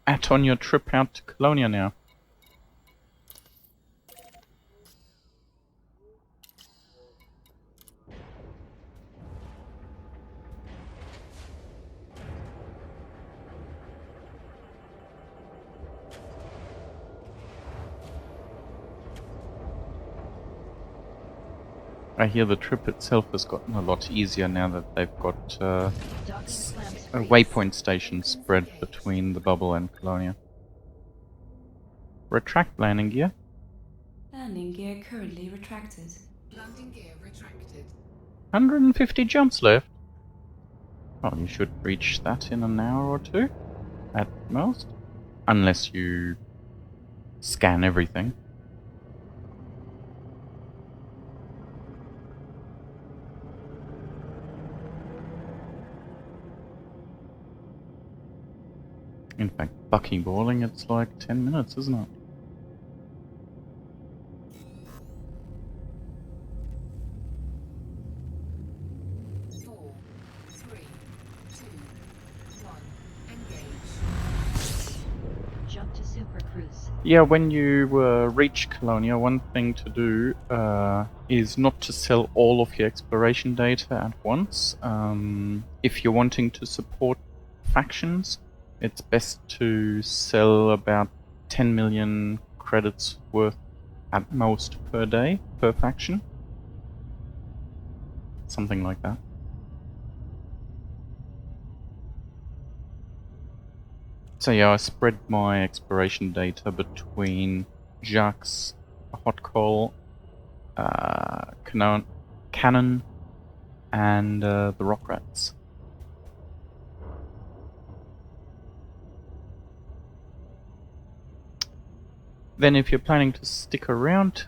at on your trip out to Colonia now? I hear the trip itself has gotten a lot easier now that they've got a waypoint station spread between the bubble and Colonia. Retract landing gear. Landing gear currently retracted. Landing gear retracted. 150 jumps left. Oh, you should reach that in an hour or two, at most. Unless you scan everything. In fact, buckyballing, it's like 10 minutes, isn't it? Four, three, two, one. Engage. Jump to Super Cruise. Yeah, when you reach Colonia, one thing to do is not to sell all of your exploration data at once. If you're wanting to support factions, it's best to sell about 10 million credits worth at most per day, per faction. Something like that. So yeah, I spread my exploration data between Jacques, Hot Coal, cannon, and the rock rats. Then if you're planning to stick around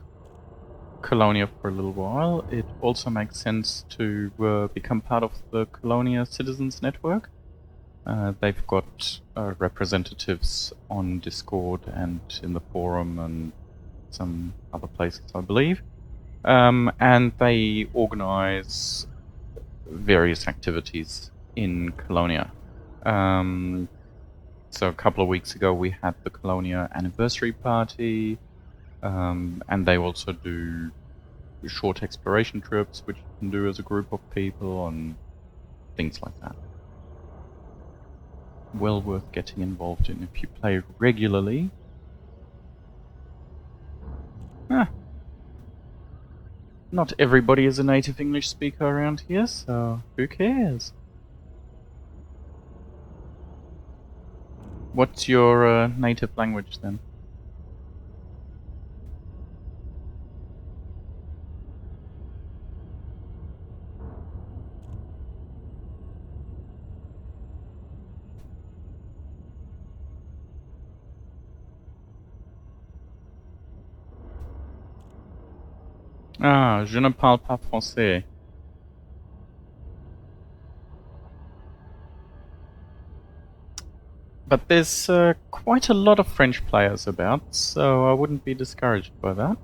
Colonia for a little while, it also makes sense to become part of the Colonia Citizens Network. They've got representatives on Discord and in the forum and some other places, I believe. And they organize various activities in Colonia. So a couple of weeks ago we had the Colonia anniversary party, and they also do short exploration trips which you can do as a group of people and things like that. Well worth getting involved in if you play regularly. Not everybody is a native English speaker around here, so who cares? What's your native language then? Ah, je ne parle pas français. But there's quite a lot of French players about, so I wouldn't be discouraged by that.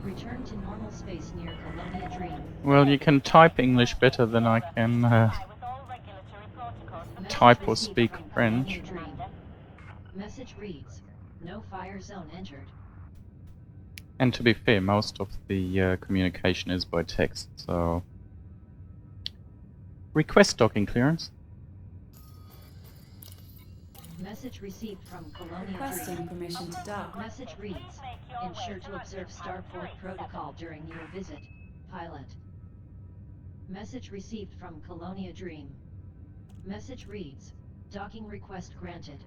Return to normal space near Colonia Dream. Well, you can type English better than I can type or Message speak received from French. Colonia Dream. Message reads, no fire zone entered. And to be fair, most of the communication is by text, so... Request docking clearance. Message received from Colonia Requesting Dream. permission to dock. Message reads, ensure to observe Starport protocol during your visit, pilot. Message received from Colonia Dream. Message reads, docking request granted.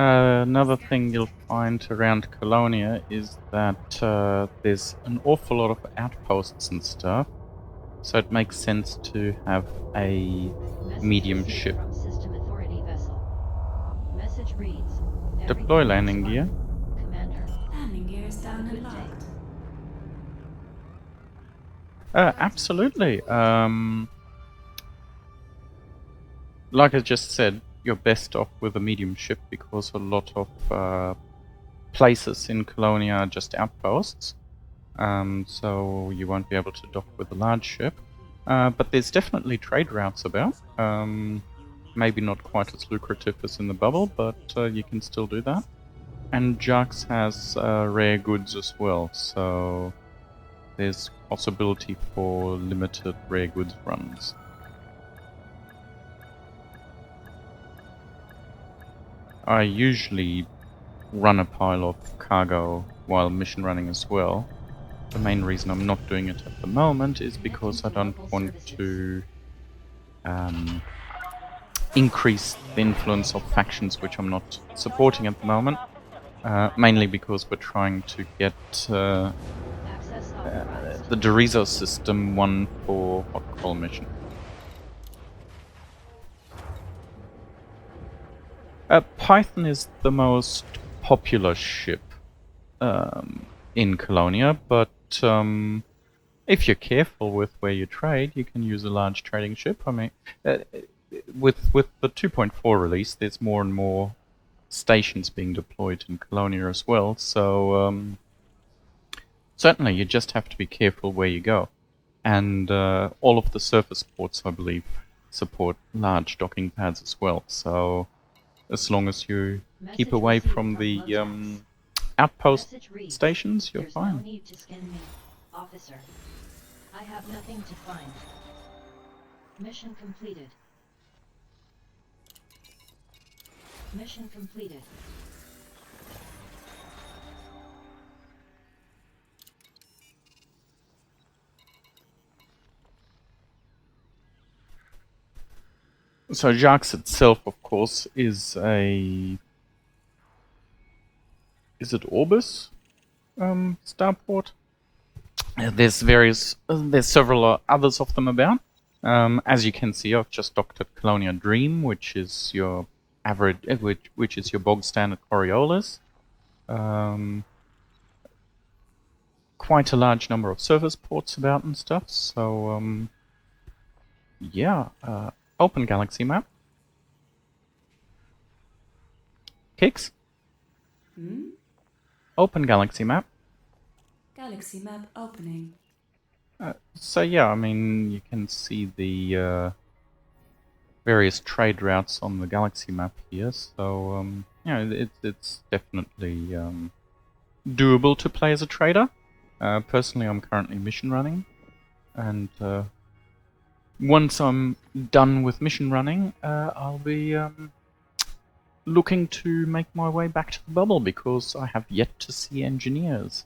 Another thing you'll find around Colonia is that there's an awful lot of outposts and stuff, so it makes sense to have a Message medium received ship. from System Authority vessel. Message reads, Deploy everything landing is gear. fine, Commander. Landing gear is down Have a and good day. locked. Absolutely. Like I just said, you're best off with a medium ship because a lot of places in Colonia are just outposts, so you won't be able to dock with a large ship. But there's definitely trade routes about. Maybe not quite as lucrative as in the bubble, but you can still do that. And Jax has rare goods as well, so there's possibility for limited rare goods runs. I usually run a pile of cargo while mission running as well. The main reason I'm not doing it at the moment is because I don't want to increase the influence of factions which I'm not supporting at the moment. Mainly because we're trying to get Access authorized. the Dorizo system one for Hot Call mission. Python is the most popular ship in Colonia, but if you're careful with where you trade, you can use a large trading ship. I mean, with the 2.4 release, there's more and more stations being deployed in Colonia as well, so certainly you just have to be careful where you go. And all of the surface ports, I believe, support large docking pads as well, so as long as you keep Message away received from the Lojax. outpost Message reads, stations, you're "There's no fine. need to scan me, officer. I have nothing to find. Mission completed. Mission completed. So Jax itself, of course, is a... Is it Orbis starport? There's several others of them about. As you can see, I've just docked at Colonia Dream, which is your average, which is your bog standard Coriolis. Quite a large number of service ports about and stuff. So yeah, open galaxy map. Kicks. Open galaxy map. Galaxy map opening. So yeah, I mean, you can see the various trade routes on the galaxy map here. So you know, it's definitely doable to play as a trader. Personally, I'm currently mission running, and once I'm done with mission running, I'll be looking to make my way back to the bubble because I have yet to see engineers.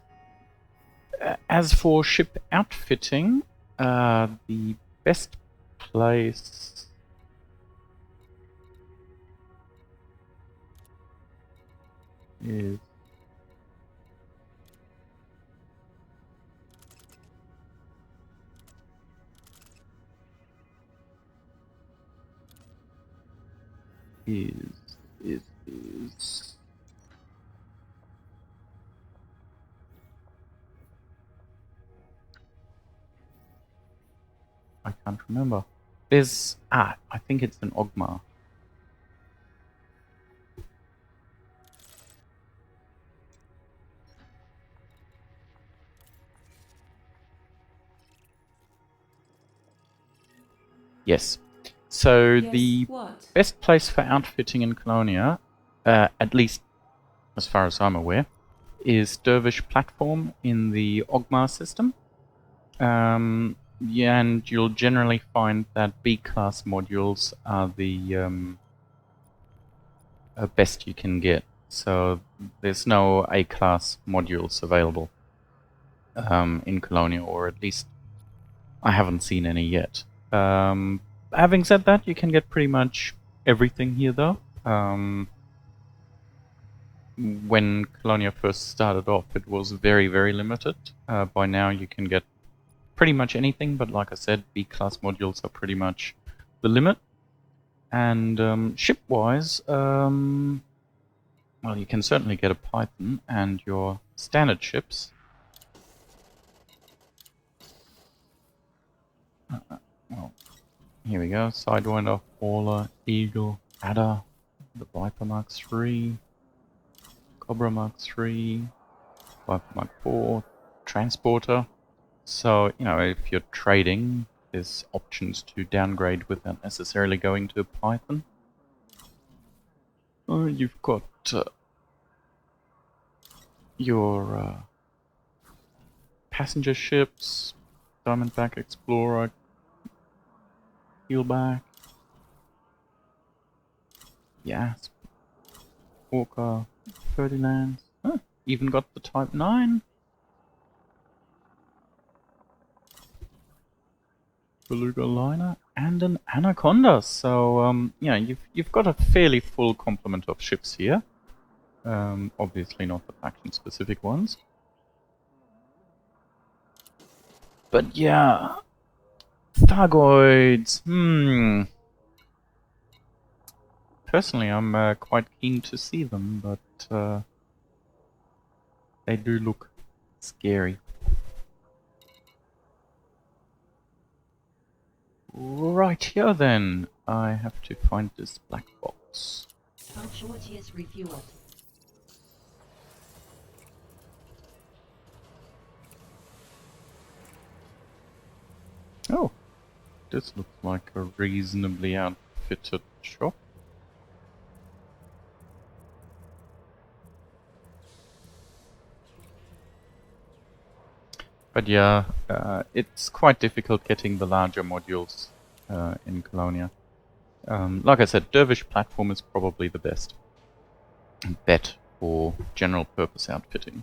As for ship outfitting, the best place is I can't remember. There's I think it's an Ogmar. Yes. So Yes, the what? best place for outfitting in Colonia, at least as far as I'm aware, is Dervish Platform in the Ogmar system. Yeah, and you'll generally find that B-class modules are the best you can get. So there's no A-class modules available in Colonia, or at least I haven't seen any yet. Having said that, you can get pretty much everything here, though. When Colonia first started off, it was very, very limited. By now, you can get pretty much anything, but like I said, B-class modules are pretty much the limit. And ship-wise, well, you can certainly get a Python and your standard ships. Well, here we go. Sidewinder, Hauler, Eagle, Adder, the Viper Mark III, Cobra Mark III, Viper Mark IV, Transporter. So, you know, if you're trading, there's options to downgrade without necessarily going to a Python. You've got your passenger ships, Diamondback Explorer, Keelback, Yasp, Orca, Ferdinand. Even got the Type 9. Beluga liner and an Anaconda. So yeah, you've got a fairly full complement of ships here. Obviously not the faction-specific ones. But yeah, Thargoids. Personally, I'm quite keen to see them, but they do look Scary. Right here then, I have to find this black box. Punctuality is refueled. Oh, this looks like a reasonably outfitted shop. But yeah, it's quite difficult getting the larger modules in Colonia. Like I said, Dervish platform is probably the best bet for general purpose outfitting.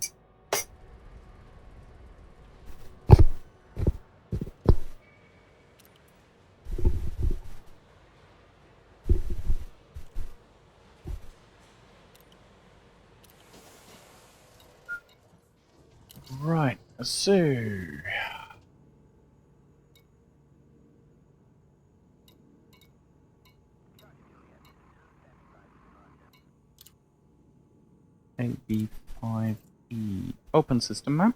Right, so... AB5E. Open system map.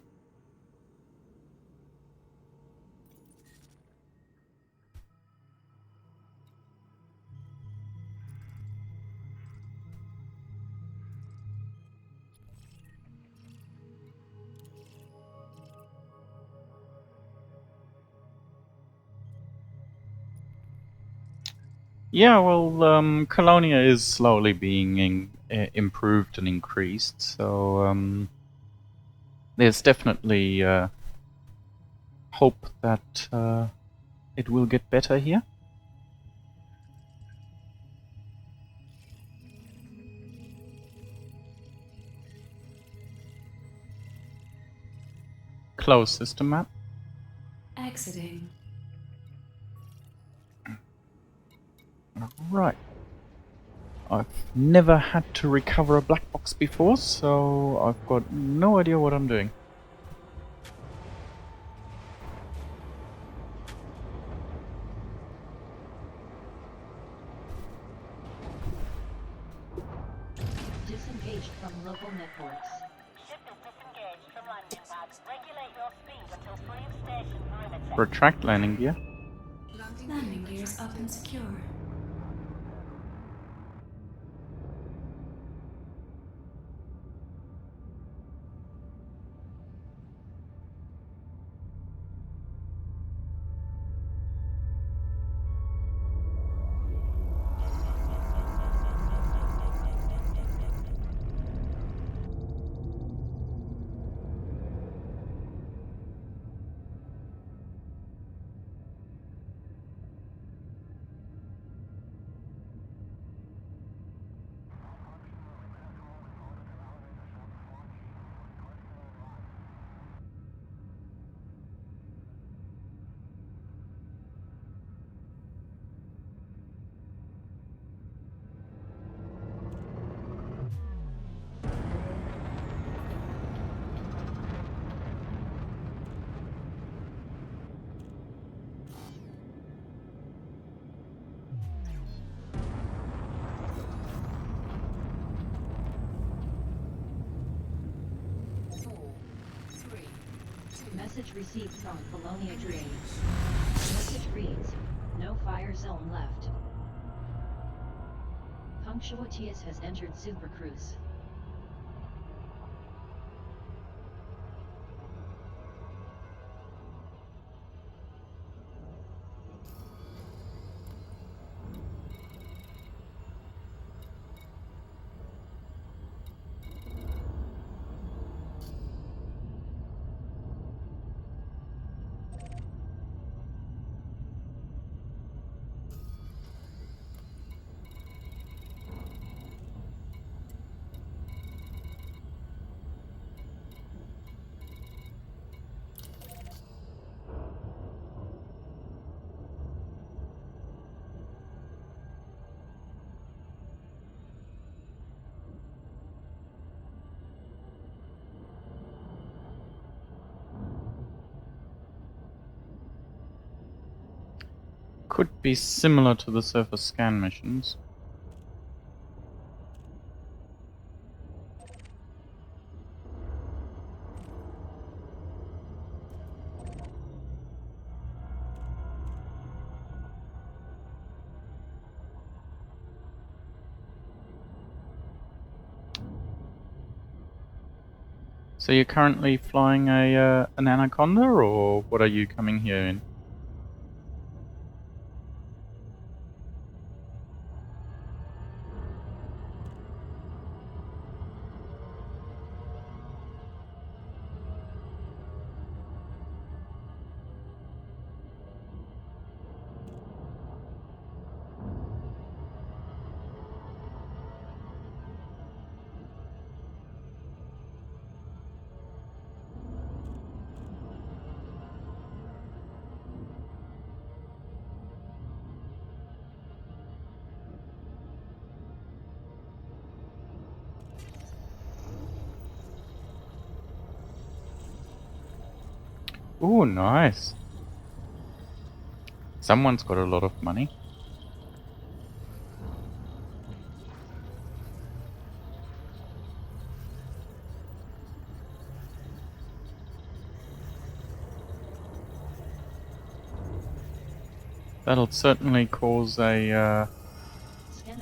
Yeah, well, Colonia is slowly being improved and increased, so there's definitely hope that it will get better here. Close system map. Exiting. Right. I've never had to recover a black box before, so I've got no idea what I'm doing. Disengaged from local networks. Ship is disengaged from landing pad. Regulate your speed until free of station perimeter. Retract landing gear. Landing gears up and secure. Message received from Colonia Dream. Message reads, no fire zone left. Punctuatius has entered Super Cruise. Could be similar to the surface scan missions. So you're currently flying an anaconda, or what are you coming here in? Ooh, nice. Someone's got a lot of money. That'll certainly cause a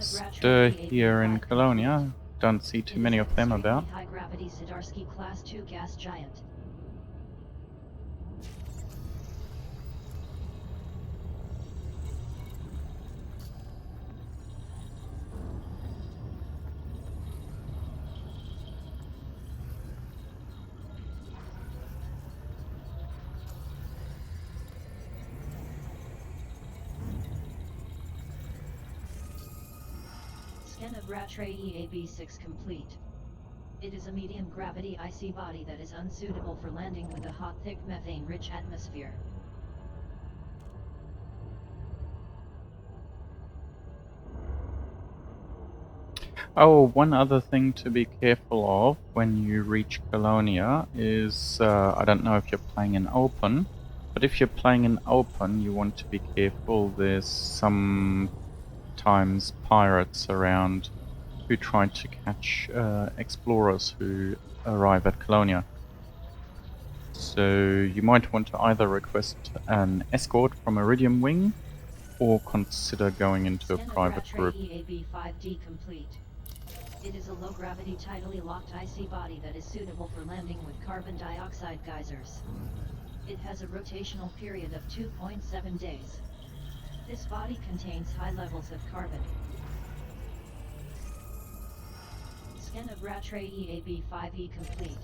stir here in Colonia. Don't see too many of them about. High gravity Sidarsky Class 2 gas giant. Scan of Rattray EAB6 complete. It is a medium gravity icy body that is unsuitable for landing with a hot, thick, methane-rich atmosphere. Oh, one other thing to be careful of when you reach Colonia is, I don't know if you're playing in open, but if you're playing in open, you want to be careful. There's sometimes pirates around who try to catch explorers who arrive at Colonia. So you might want to either request an escort from Iridium Wing or consider going into a Scan of private Rattray group. EAB5D complete. It is a low-gravity tidally locked icy body that is suitable for landing with carbon dioxide geysers. It has a rotational period of 2.7 days. This body contains high levels of carbon. Scan of Rattray EAB5E complete.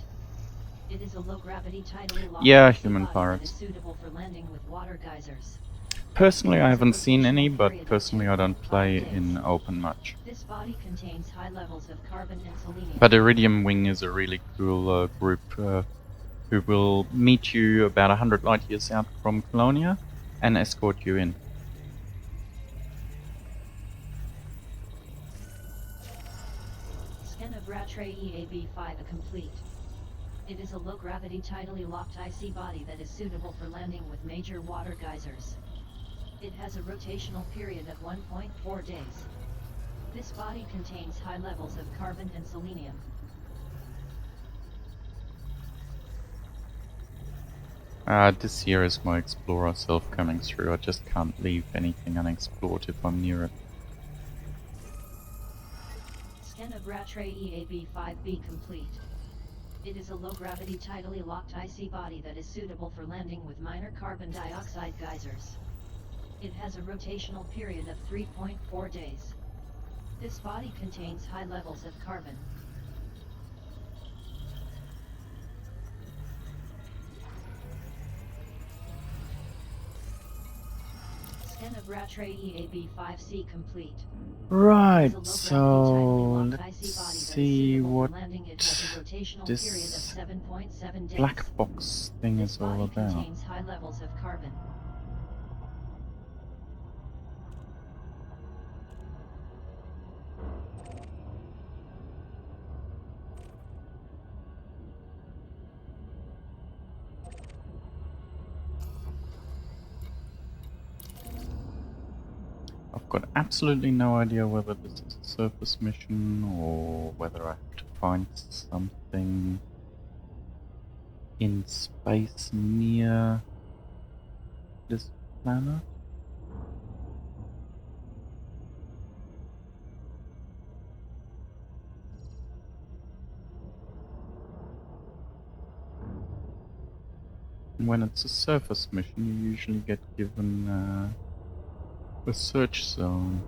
It is a low-gravity tidally locked Yeah, icy human body pirates. that is suitable for landing with water geysers. Personally, I haven't seen any, rotational but period of personally I don't 2.5 play days. in open much. This body contains high levels of carbon and selenium. But Iridium Wing is a really cool group who will meet you about 100 light years out from Colonia and escort you in. Scan of Rattray EAB5 complete. It is a low-gravity tidally locked icy body that is suitable for landing with major water geysers. It has a rotational period of 1.4 days. This body contains high levels of carbon and selenium. This here is my explorer self coming through. I just can't leave anything unexplored if I'm near it. Scan of Rattray EAB5B complete. It is a low-gravity tidally locked icy body that is suitable for landing with minor carbon dioxide geysers. It has a rotational period of 3.4 days. This body contains high levels of carbon. Scan of Rattray EAB5C complete. Right, It is a so low-gravity tidally locked icy let's body that is see suitable for what landing. It has a rotational period of this 7.7 days. black box thing This is all body about. contains high levels of carbon. I've got absolutely no idea whether this is a surface mission or whether I have to find something in space near this planet. When it's a surface mission, you usually get given a search zone.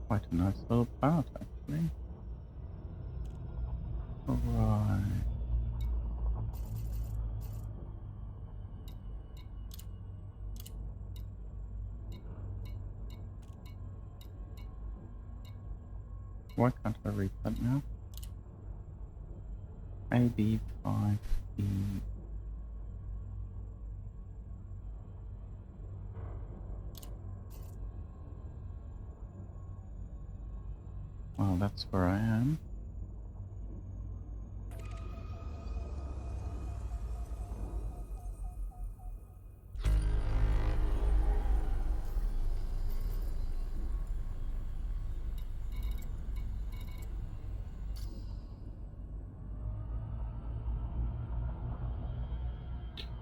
Quite a nice little planet, actually. Right. Why can't I read that now? AB5E. Well, that's where I am.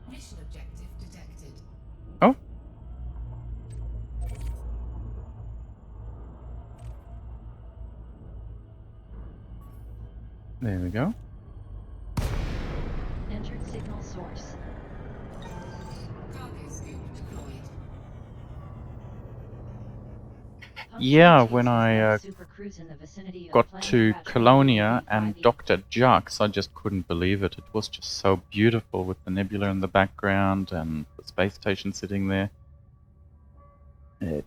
Mission objective detected. Oh! There we go. Entered signal source. Cargo scope deployed. Yeah, Puncturing when Chase's I last super cruise in the vicinity of got plane to crash Colonia WB5E. and docked at Jux, I just couldn't believe it. It was just so beautiful with the nebula in the background and the space station sitting there. It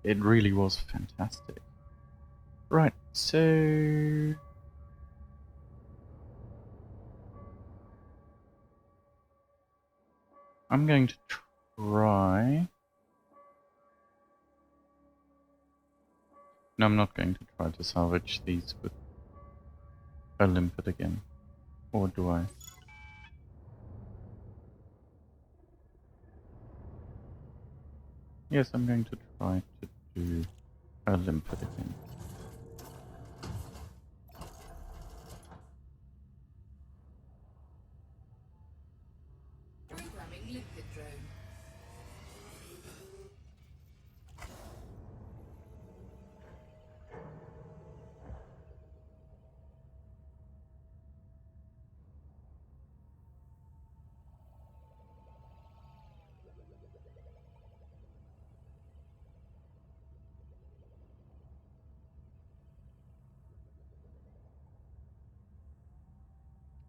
really was fantastic. Right, so I'm going to try. No, I'm not going to try to salvage these with a limpet again. Or do I? Yes, I'm going to try to do a limpet again. Programming limpet drone.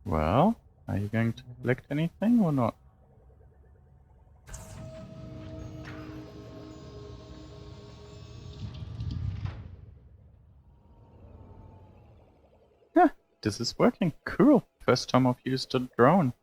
Well, are you going to collect anything or not? Yeah, this is working. Cool. First time I've used a drone.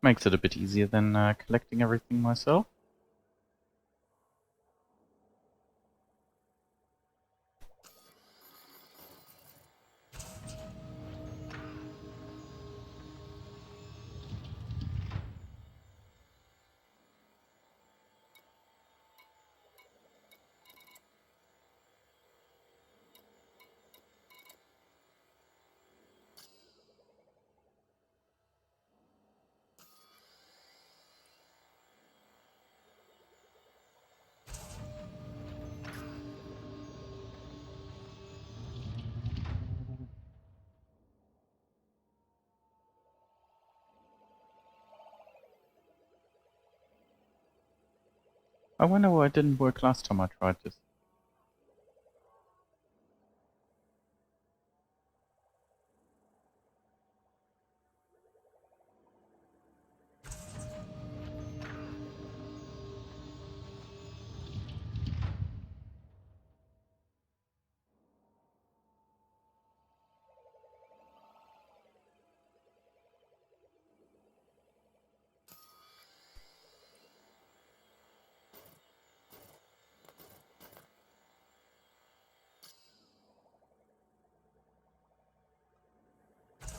Makes it a bit easier than collecting everything myself. I wonder why it didn't work last time I tried this.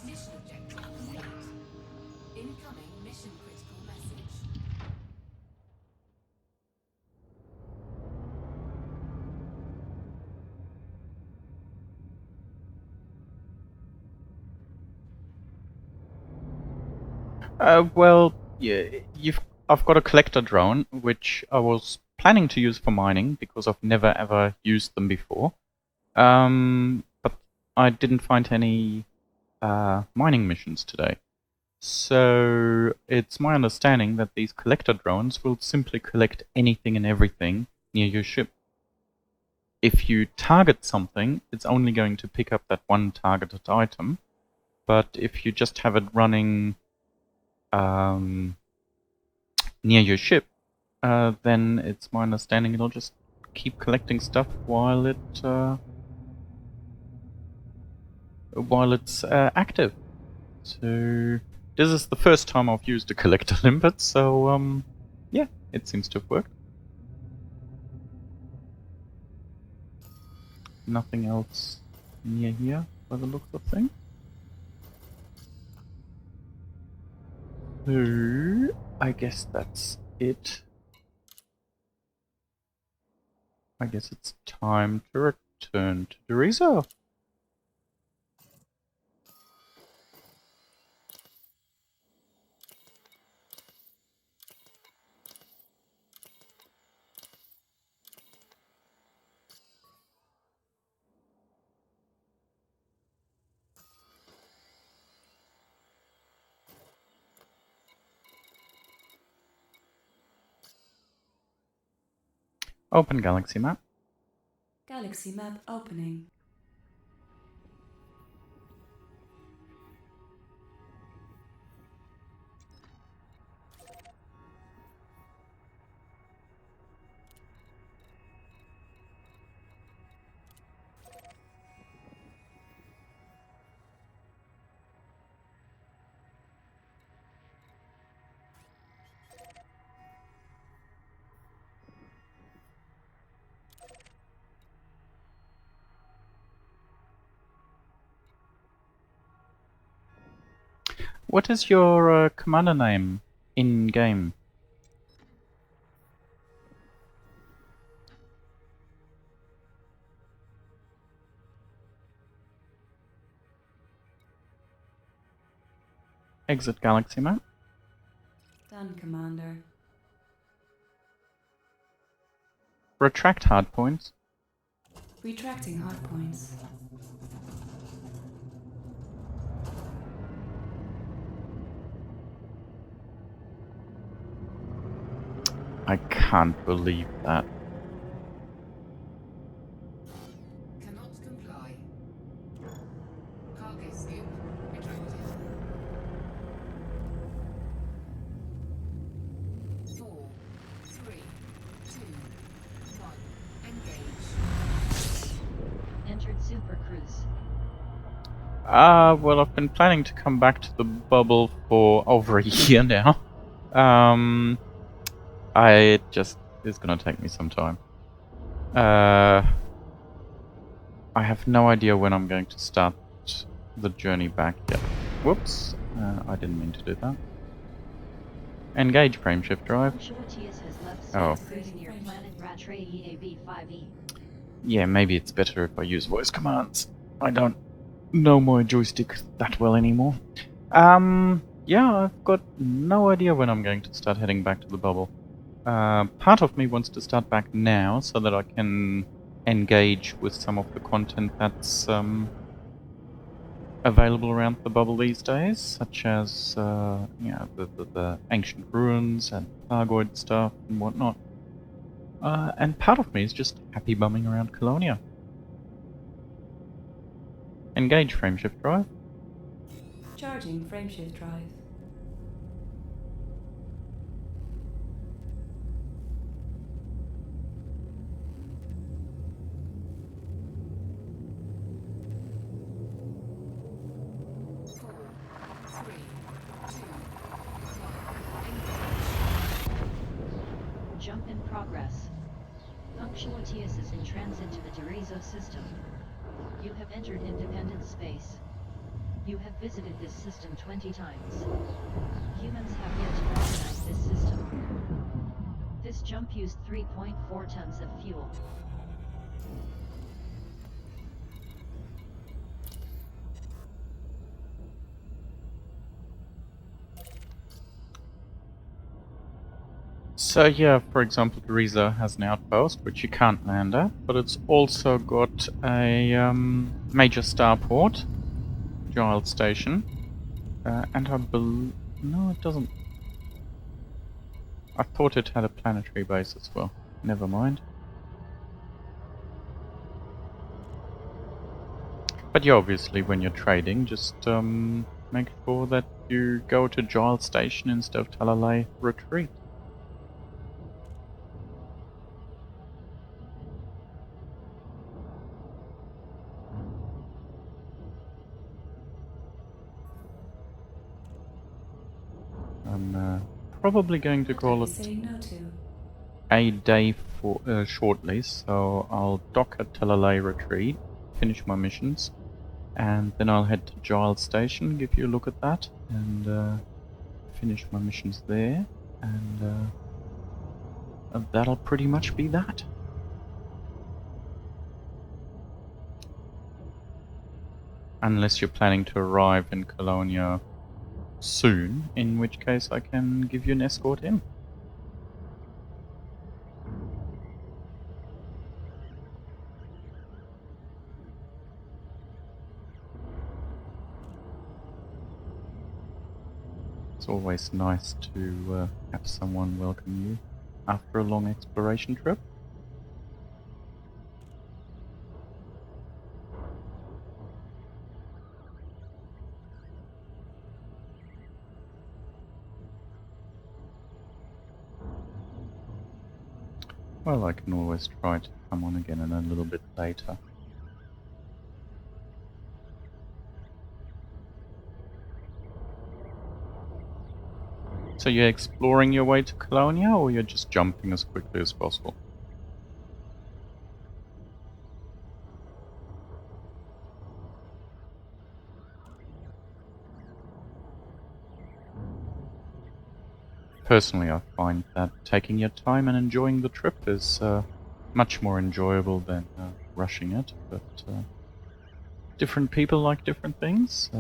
Mission objective complete. Incoming mission critical message. Well, yeah, I've got a collector drone, which I was planning to use for mining because I've never ever used them before. But I didn't find any mining missions today. So it's my understanding that these collector drones will simply collect anything and everything near your ship. If you target something, it's only going to pick up that one targeted item. But if you just have it running near your ship, then it's my understanding it'll just keep collecting stuff while it's active. So this is the first time I've used a collector limpet, so yeah, it seems to have worked. Nothing else near here by the looks of things. So I guess that's it. I guess it's time to return to Dorizo. Open galaxy map. Galaxy map opening. What is your commander name in game? Exit galaxy map. Done, Commander. Retract hardpoints. Retracting hardpoints. I can't believe that. Cannot comply. Cargo scoop retracted. 4, 3, 2, 1. Engage. Entered Super Cruise. Well, I've been planning to come back to the bubble for over a year now. It's gonna take me some time. I have no idea when I'm going to start the journey back yet. Whoops, I didn't mean to do that. Engage frameshift drive. Punctuatius has left Oh. Super Cruise near planet Rattray EAB-5E. Yeah, maybe it's better if I use voice commands. I don't know my joystick that well anymore. Yeah, I've got no idea when I'm going to start heading back to the bubble. Part of me wants to start back now so that I can engage with some of the content that's available around the bubble these days, such as the ancient ruins and Thargoid stuff and whatnot. And part of me is just happy bumming around Colonia. Engage frameshift drive. Charging frameshift drive. Jump in progress. Punctuatius is in transit to the Dorizo system. You have entered independent space. You have visited this system 20 times. Humans have yet to recognize this system. This jump used 3.4 tons of fuel. So yeah, for example, Teresa has an outpost which you can't land at, but it's also got a major starport, Giles Station, and I believe... no, it doesn't. I thought it had a planetary base as well. Never mind. But yeah, obviously when you're trading, just make sure that you go to Giles Station instead of Talalay Retreat. I'm probably going to What are call you it saying no to? a day for shortly, so I'll dock at Talalay Retreat, finish my missions, and then I'll head to Giles Station, give you a look at that, and finish my missions there, and that'll pretty much be that. Unless you're planning to arrive in Colonia soon, in which case I can give you an escort in. It's always nice to have someone welcome you after a long exploration trip. Well, I can always try to come on again in a little bit later. So you're exploring your way to Colonia, or you're just jumping as quickly as possible? Personally, I find that taking your time and enjoying the trip is much more enjoyable than rushing it, but different people like different things.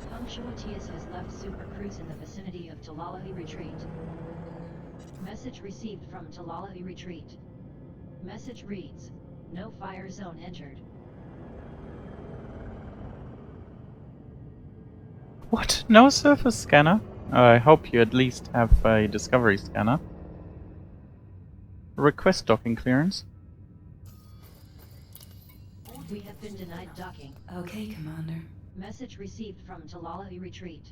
Punctuatius has left Super Cruise in the vicinity of Talalay Retreat. Message received from Talalay Retreat. Message reads, no fire zone entered. What? No surface scanner? I hope you at least have a discovery scanner. Request docking clearance. We have been denied docking. Okay, Commander. Message received from Talalay Retreat.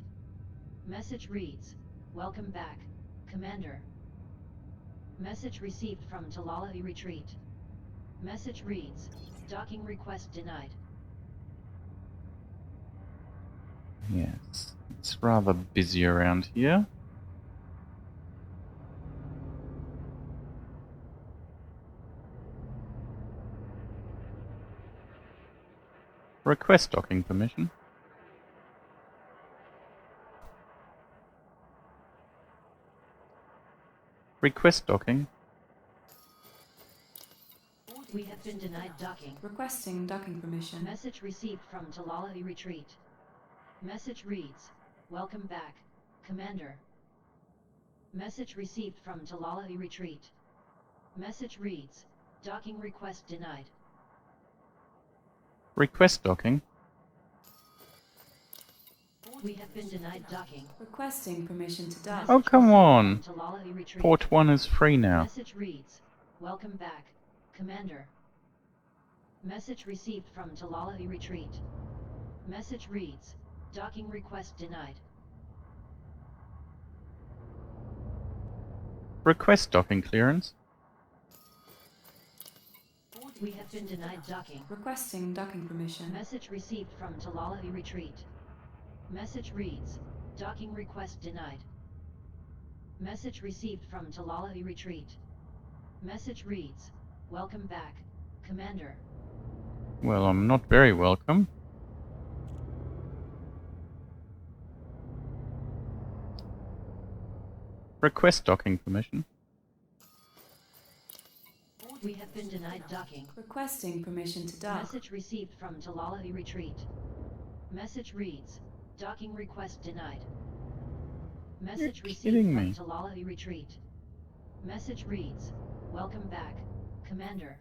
Message reads, welcome back, Commander. Message received from Talalay Retreat. Message reads, docking request denied. Yes, it's rather busy around here. Request docking permission. Request docking. We have been denied docking. Requesting docking permission. Message received from Talalay Retreat. Message reads, welcome back, Commander. Message received from Talalay Retreat. Message reads, docking request denied. Request docking. We have been denied docking. Requesting permission to dock. Oh, come on. From Talalay Retreat. Port 1 is free now. Message reads, welcome back, Commander. Message received from Talalay Retreat. Message reads, docking request denied. Request docking clearance. We have been denied docking. Requesting docking permission. Message received from Talalahi Retreat. Message reads, docking request denied. Message received from Talalahi Retreat. Message reads, welcome back, Commander. Well, I'm not very welcome. Request docking permission. We have been denied docking. Requesting permission to dock. Message received from Talalahi Retreat. Message reads, docking request denied. Message You're received kidding from me. Talalahi Retreat. Message reads, welcome back, Commander.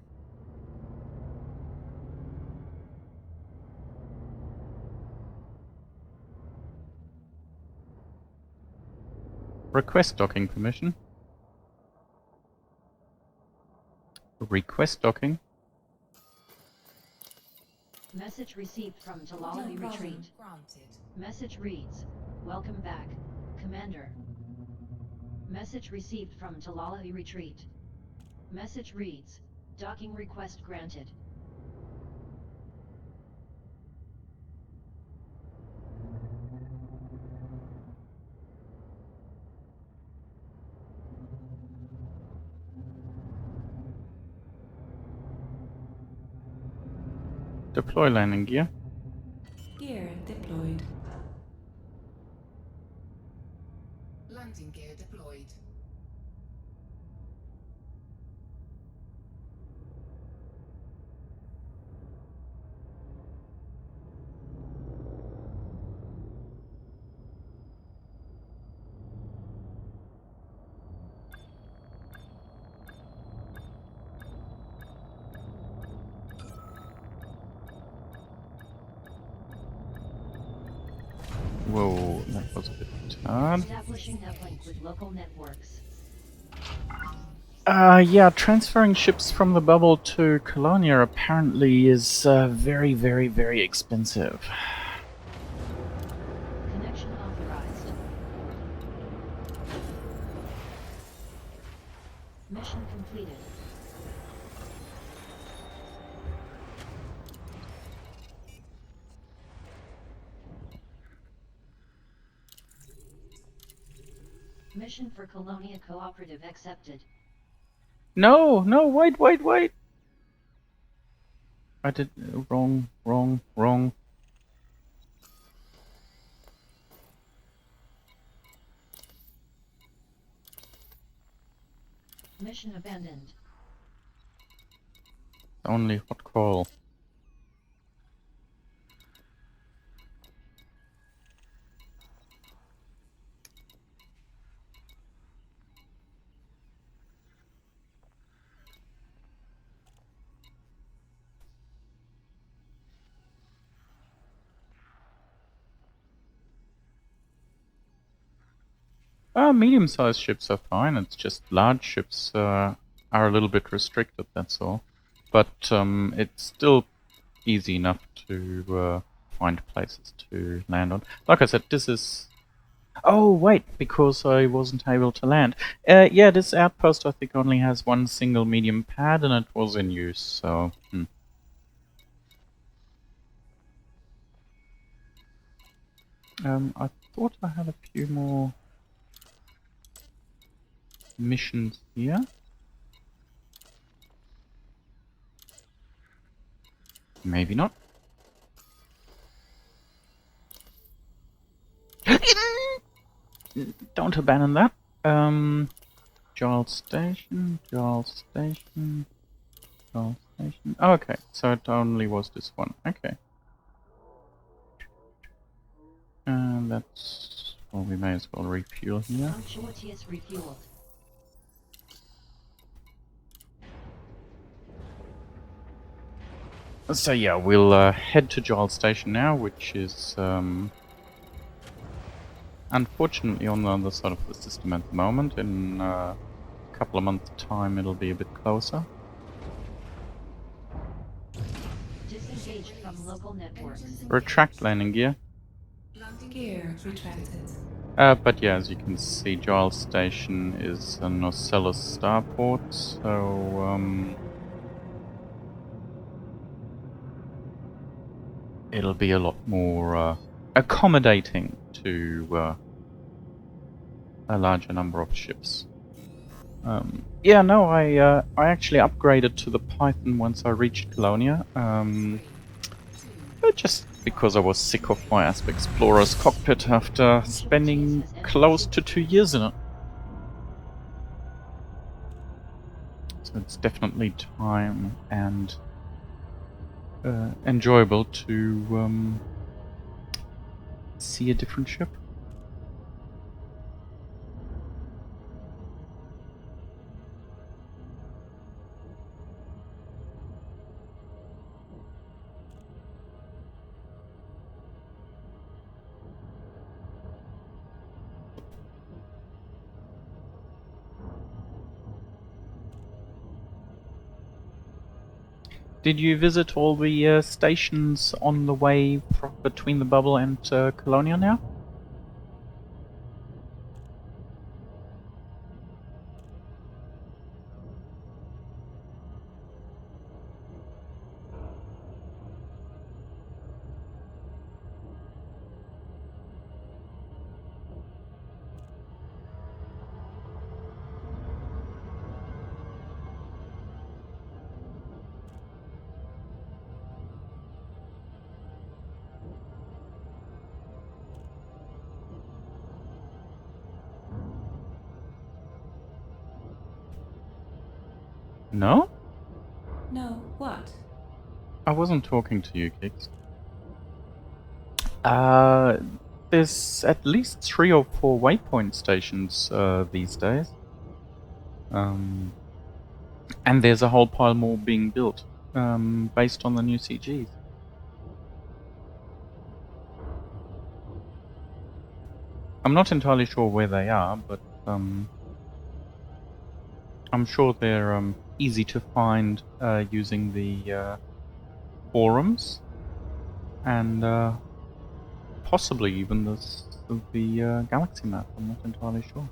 Request docking permission. Request docking. Message received from No Talalahi problem. Retreat. Granted. Message reads, welcome back, Commander. Message received from Talalahi Retreat. Message reads, docking request granted. Deploy landing gear. Gear deployed. Landing gear deployed. Whoa, that was a bit hard. Establishing uplink with local networks. Yeah, transferring ships from the bubble to Colonia apparently is very, very, very expensive. Connection authorized. Mission completed. Mission for Colonia Cooperative accepted. No, no, wait, wait, wait! I did wrong. Mission abandoned. Only hot call. Medium-sized ships are fine. It's just large ships are a little bit restricted, that's all. But it's still easy enough to find places to land on. Like I said, this is... Oh, wait, because I wasn't able to land. Yeah, this outpost I think only has one single medium pad and it was in use, so... I thought I had a few more missions here. Maybe not. Don't abandon that. Giles Station. Oh, okay, so it only was this one. Okay. And that's... Well, we may as well refuel here. Punctuatious refueled. So yeah, we'll head to Giles Station now, which is unfortunately on the other side of the system at the moment. In a couple of months' time it'll be a bit closer. Disengaged from local networks. Retract landing gear. Landing Gear retracted. But yeah, as you can see, Giles Station is an Ocellus starport, so it'll be a lot more accommodating to a larger number of ships. Yeah, no, I actually upgraded to the Python once I reached Colonia. Just because I was sick of my Asp Explorer's cockpit after spending close to 2 years in it. So it's definitely time and enjoyable to see a different ship. Did you visit all the stations on the way between the bubble and Colonia now? No? No, what? I wasn't talking to you, Kix. There's at least 3 or 4 waypoint stations these days. And there's a whole pile more being built based on the new CGs. I'm not entirely sure where they are, but I'm sure they're easy to find using the forums and possibly even the galaxy map. I'm not entirely sure.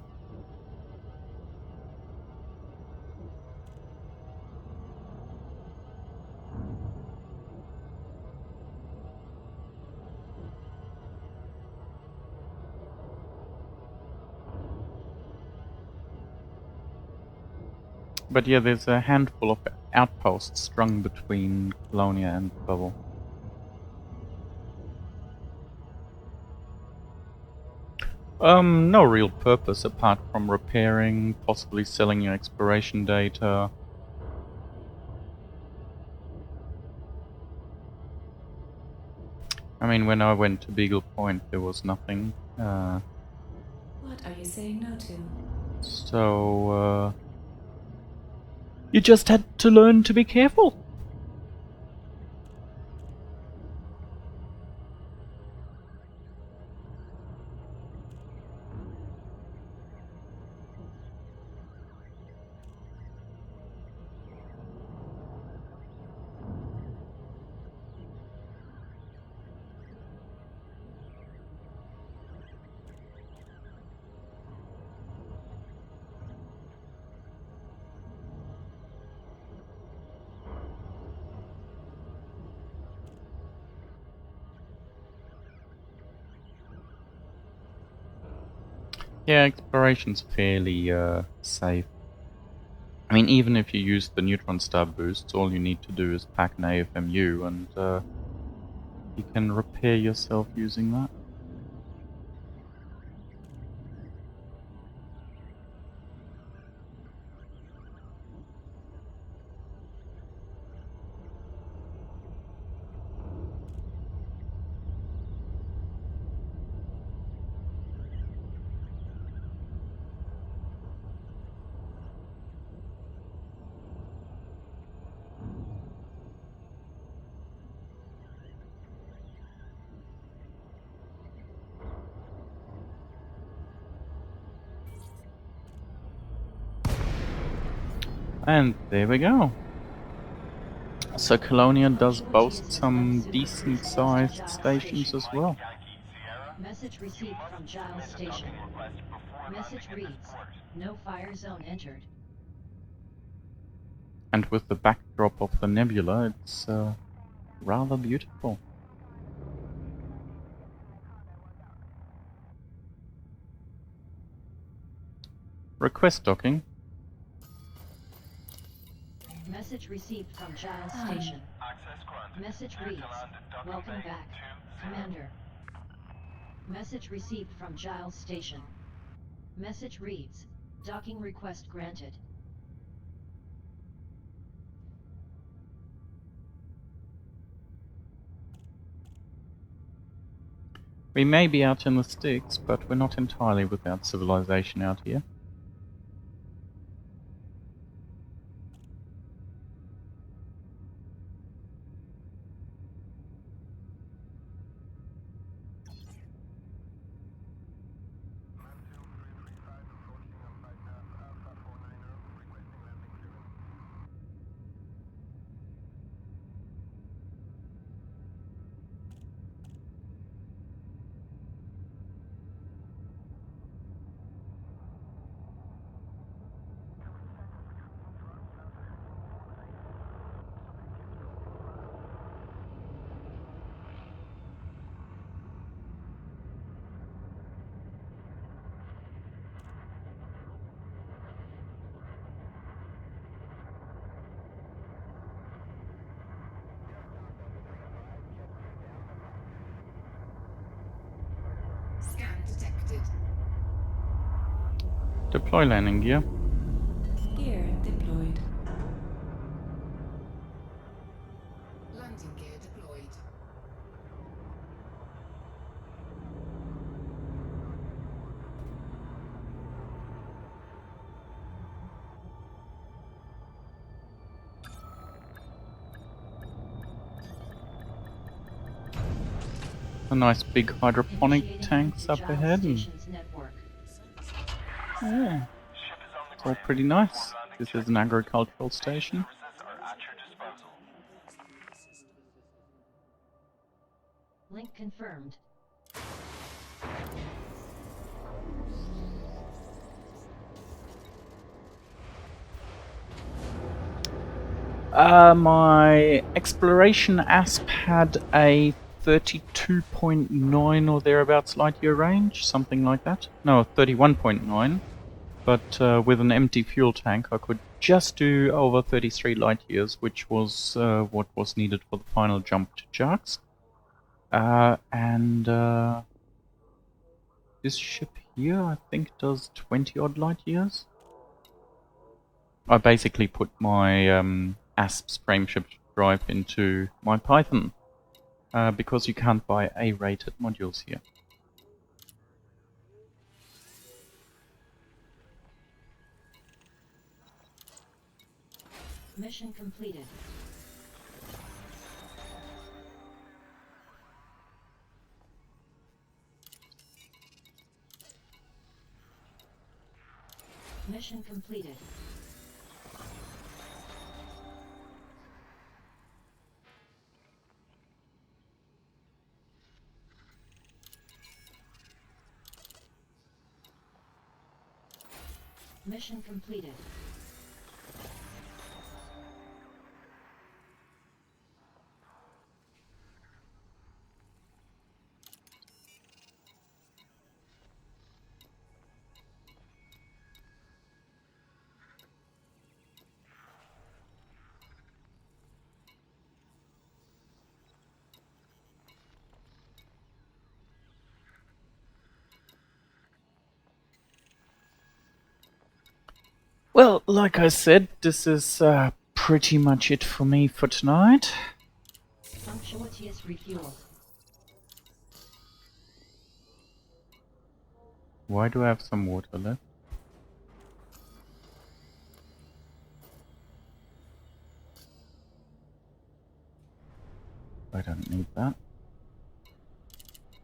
But yeah, there's a handful of outposts strung between Colonia and Bubble. No real purpose apart from repairing, possibly selling your exploration data. I mean, when I went to Beagle Point, there was nothing. What are you saying no to? So, you just had to learn to be careful. Yeah, exploration's fairly safe. I mean, even if you use the neutron star boosts, all you need to do is pack an AFMU and you can repair yourself using that. And there we go. So Colonia does boast some decent-sized stations as well. Message received from Giles Station. Message reads, no fire zone entered. And with the backdrop of the nebula, it's rather beautiful. Request docking. Message received from Giles Ah. Station. Access granted. Message Clear to reads, land at docking "Welcome bay back, 20. Commander." Message received from Giles Station. Message reads, "Docking request granted." We may be out in the sticks, but we're not entirely without civilization out here. Scan detected. Deploy landing gear. Gear deployed. Landing gear deployed. A nice big hydroponic Initiating tanks the up Giles ahead, and Station's network. yeah, Ship is on the it's all ground. pretty nice. Perform landing This check. is an agricultural station. Services are at your disposal. Link confirmed. My exploration asp had a 32.9 or thereabouts light year range, something like that. No, 31.9. But with an empty fuel tank, I could just do over 33 light years, which was what was needed for the final jump to Jarks. And this ship here, I think, does 20 odd light years. I basically put my ASP's frameshift drive into my Python, because you can't buy A-rated modules here. Mission completed. Mission completed. Mission completed. Well, like I said, this is pretty much it for me for tonight. Sumptuous refueled. Why do I have some water left? I don't need that.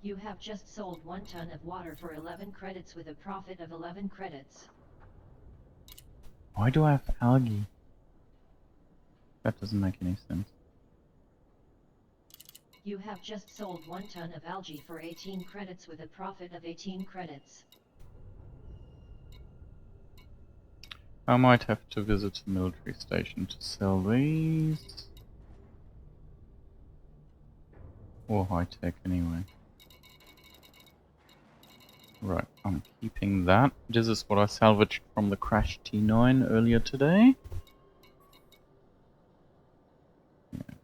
You have just sold 1 ton of water for 11 credits with a profit of 11 credits. Why do I have algae? That doesn't make any sense. You have just sold 1 ton of algae for 18 credits with a profit of 18 credits. I might have to visit a military station to sell these. Or high tech anyway. Right, I'm keeping that. This is what I salvaged from the Crash T9 earlier today. Yeah.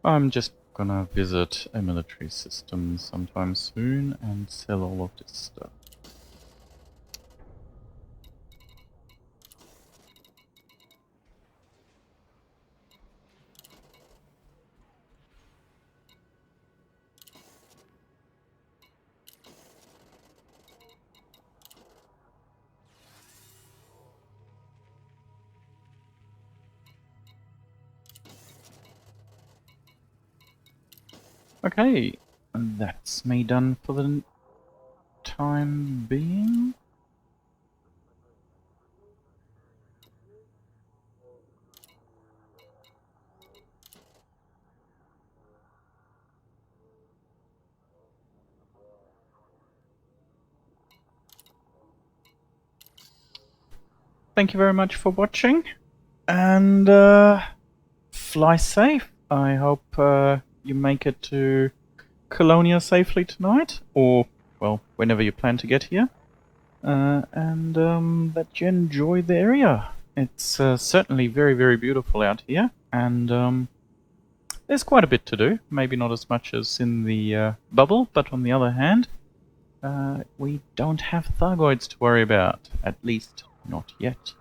I'm just gonna visit a military system sometime soon and sell all of this stuff. Okay, and that's me done for the time being. Thank you very much for watching, and fly safe. I hope you make it to Colonia safely tonight, or, well, whenever you plan to get here. And that you enjoy the area. It's certainly very, very beautiful out here, and there's quite a bit to do. Maybe not as much as in the bubble, but on the other hand, we don't have Thargoids to worry about. At least, not yet.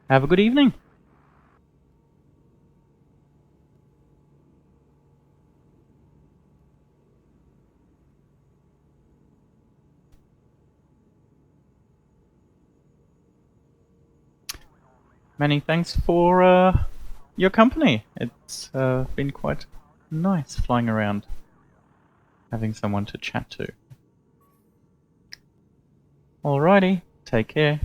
Have a good evening. Many thanks for your company. It's been quite nice flying around, having someone to chat to. Alrighty, take care.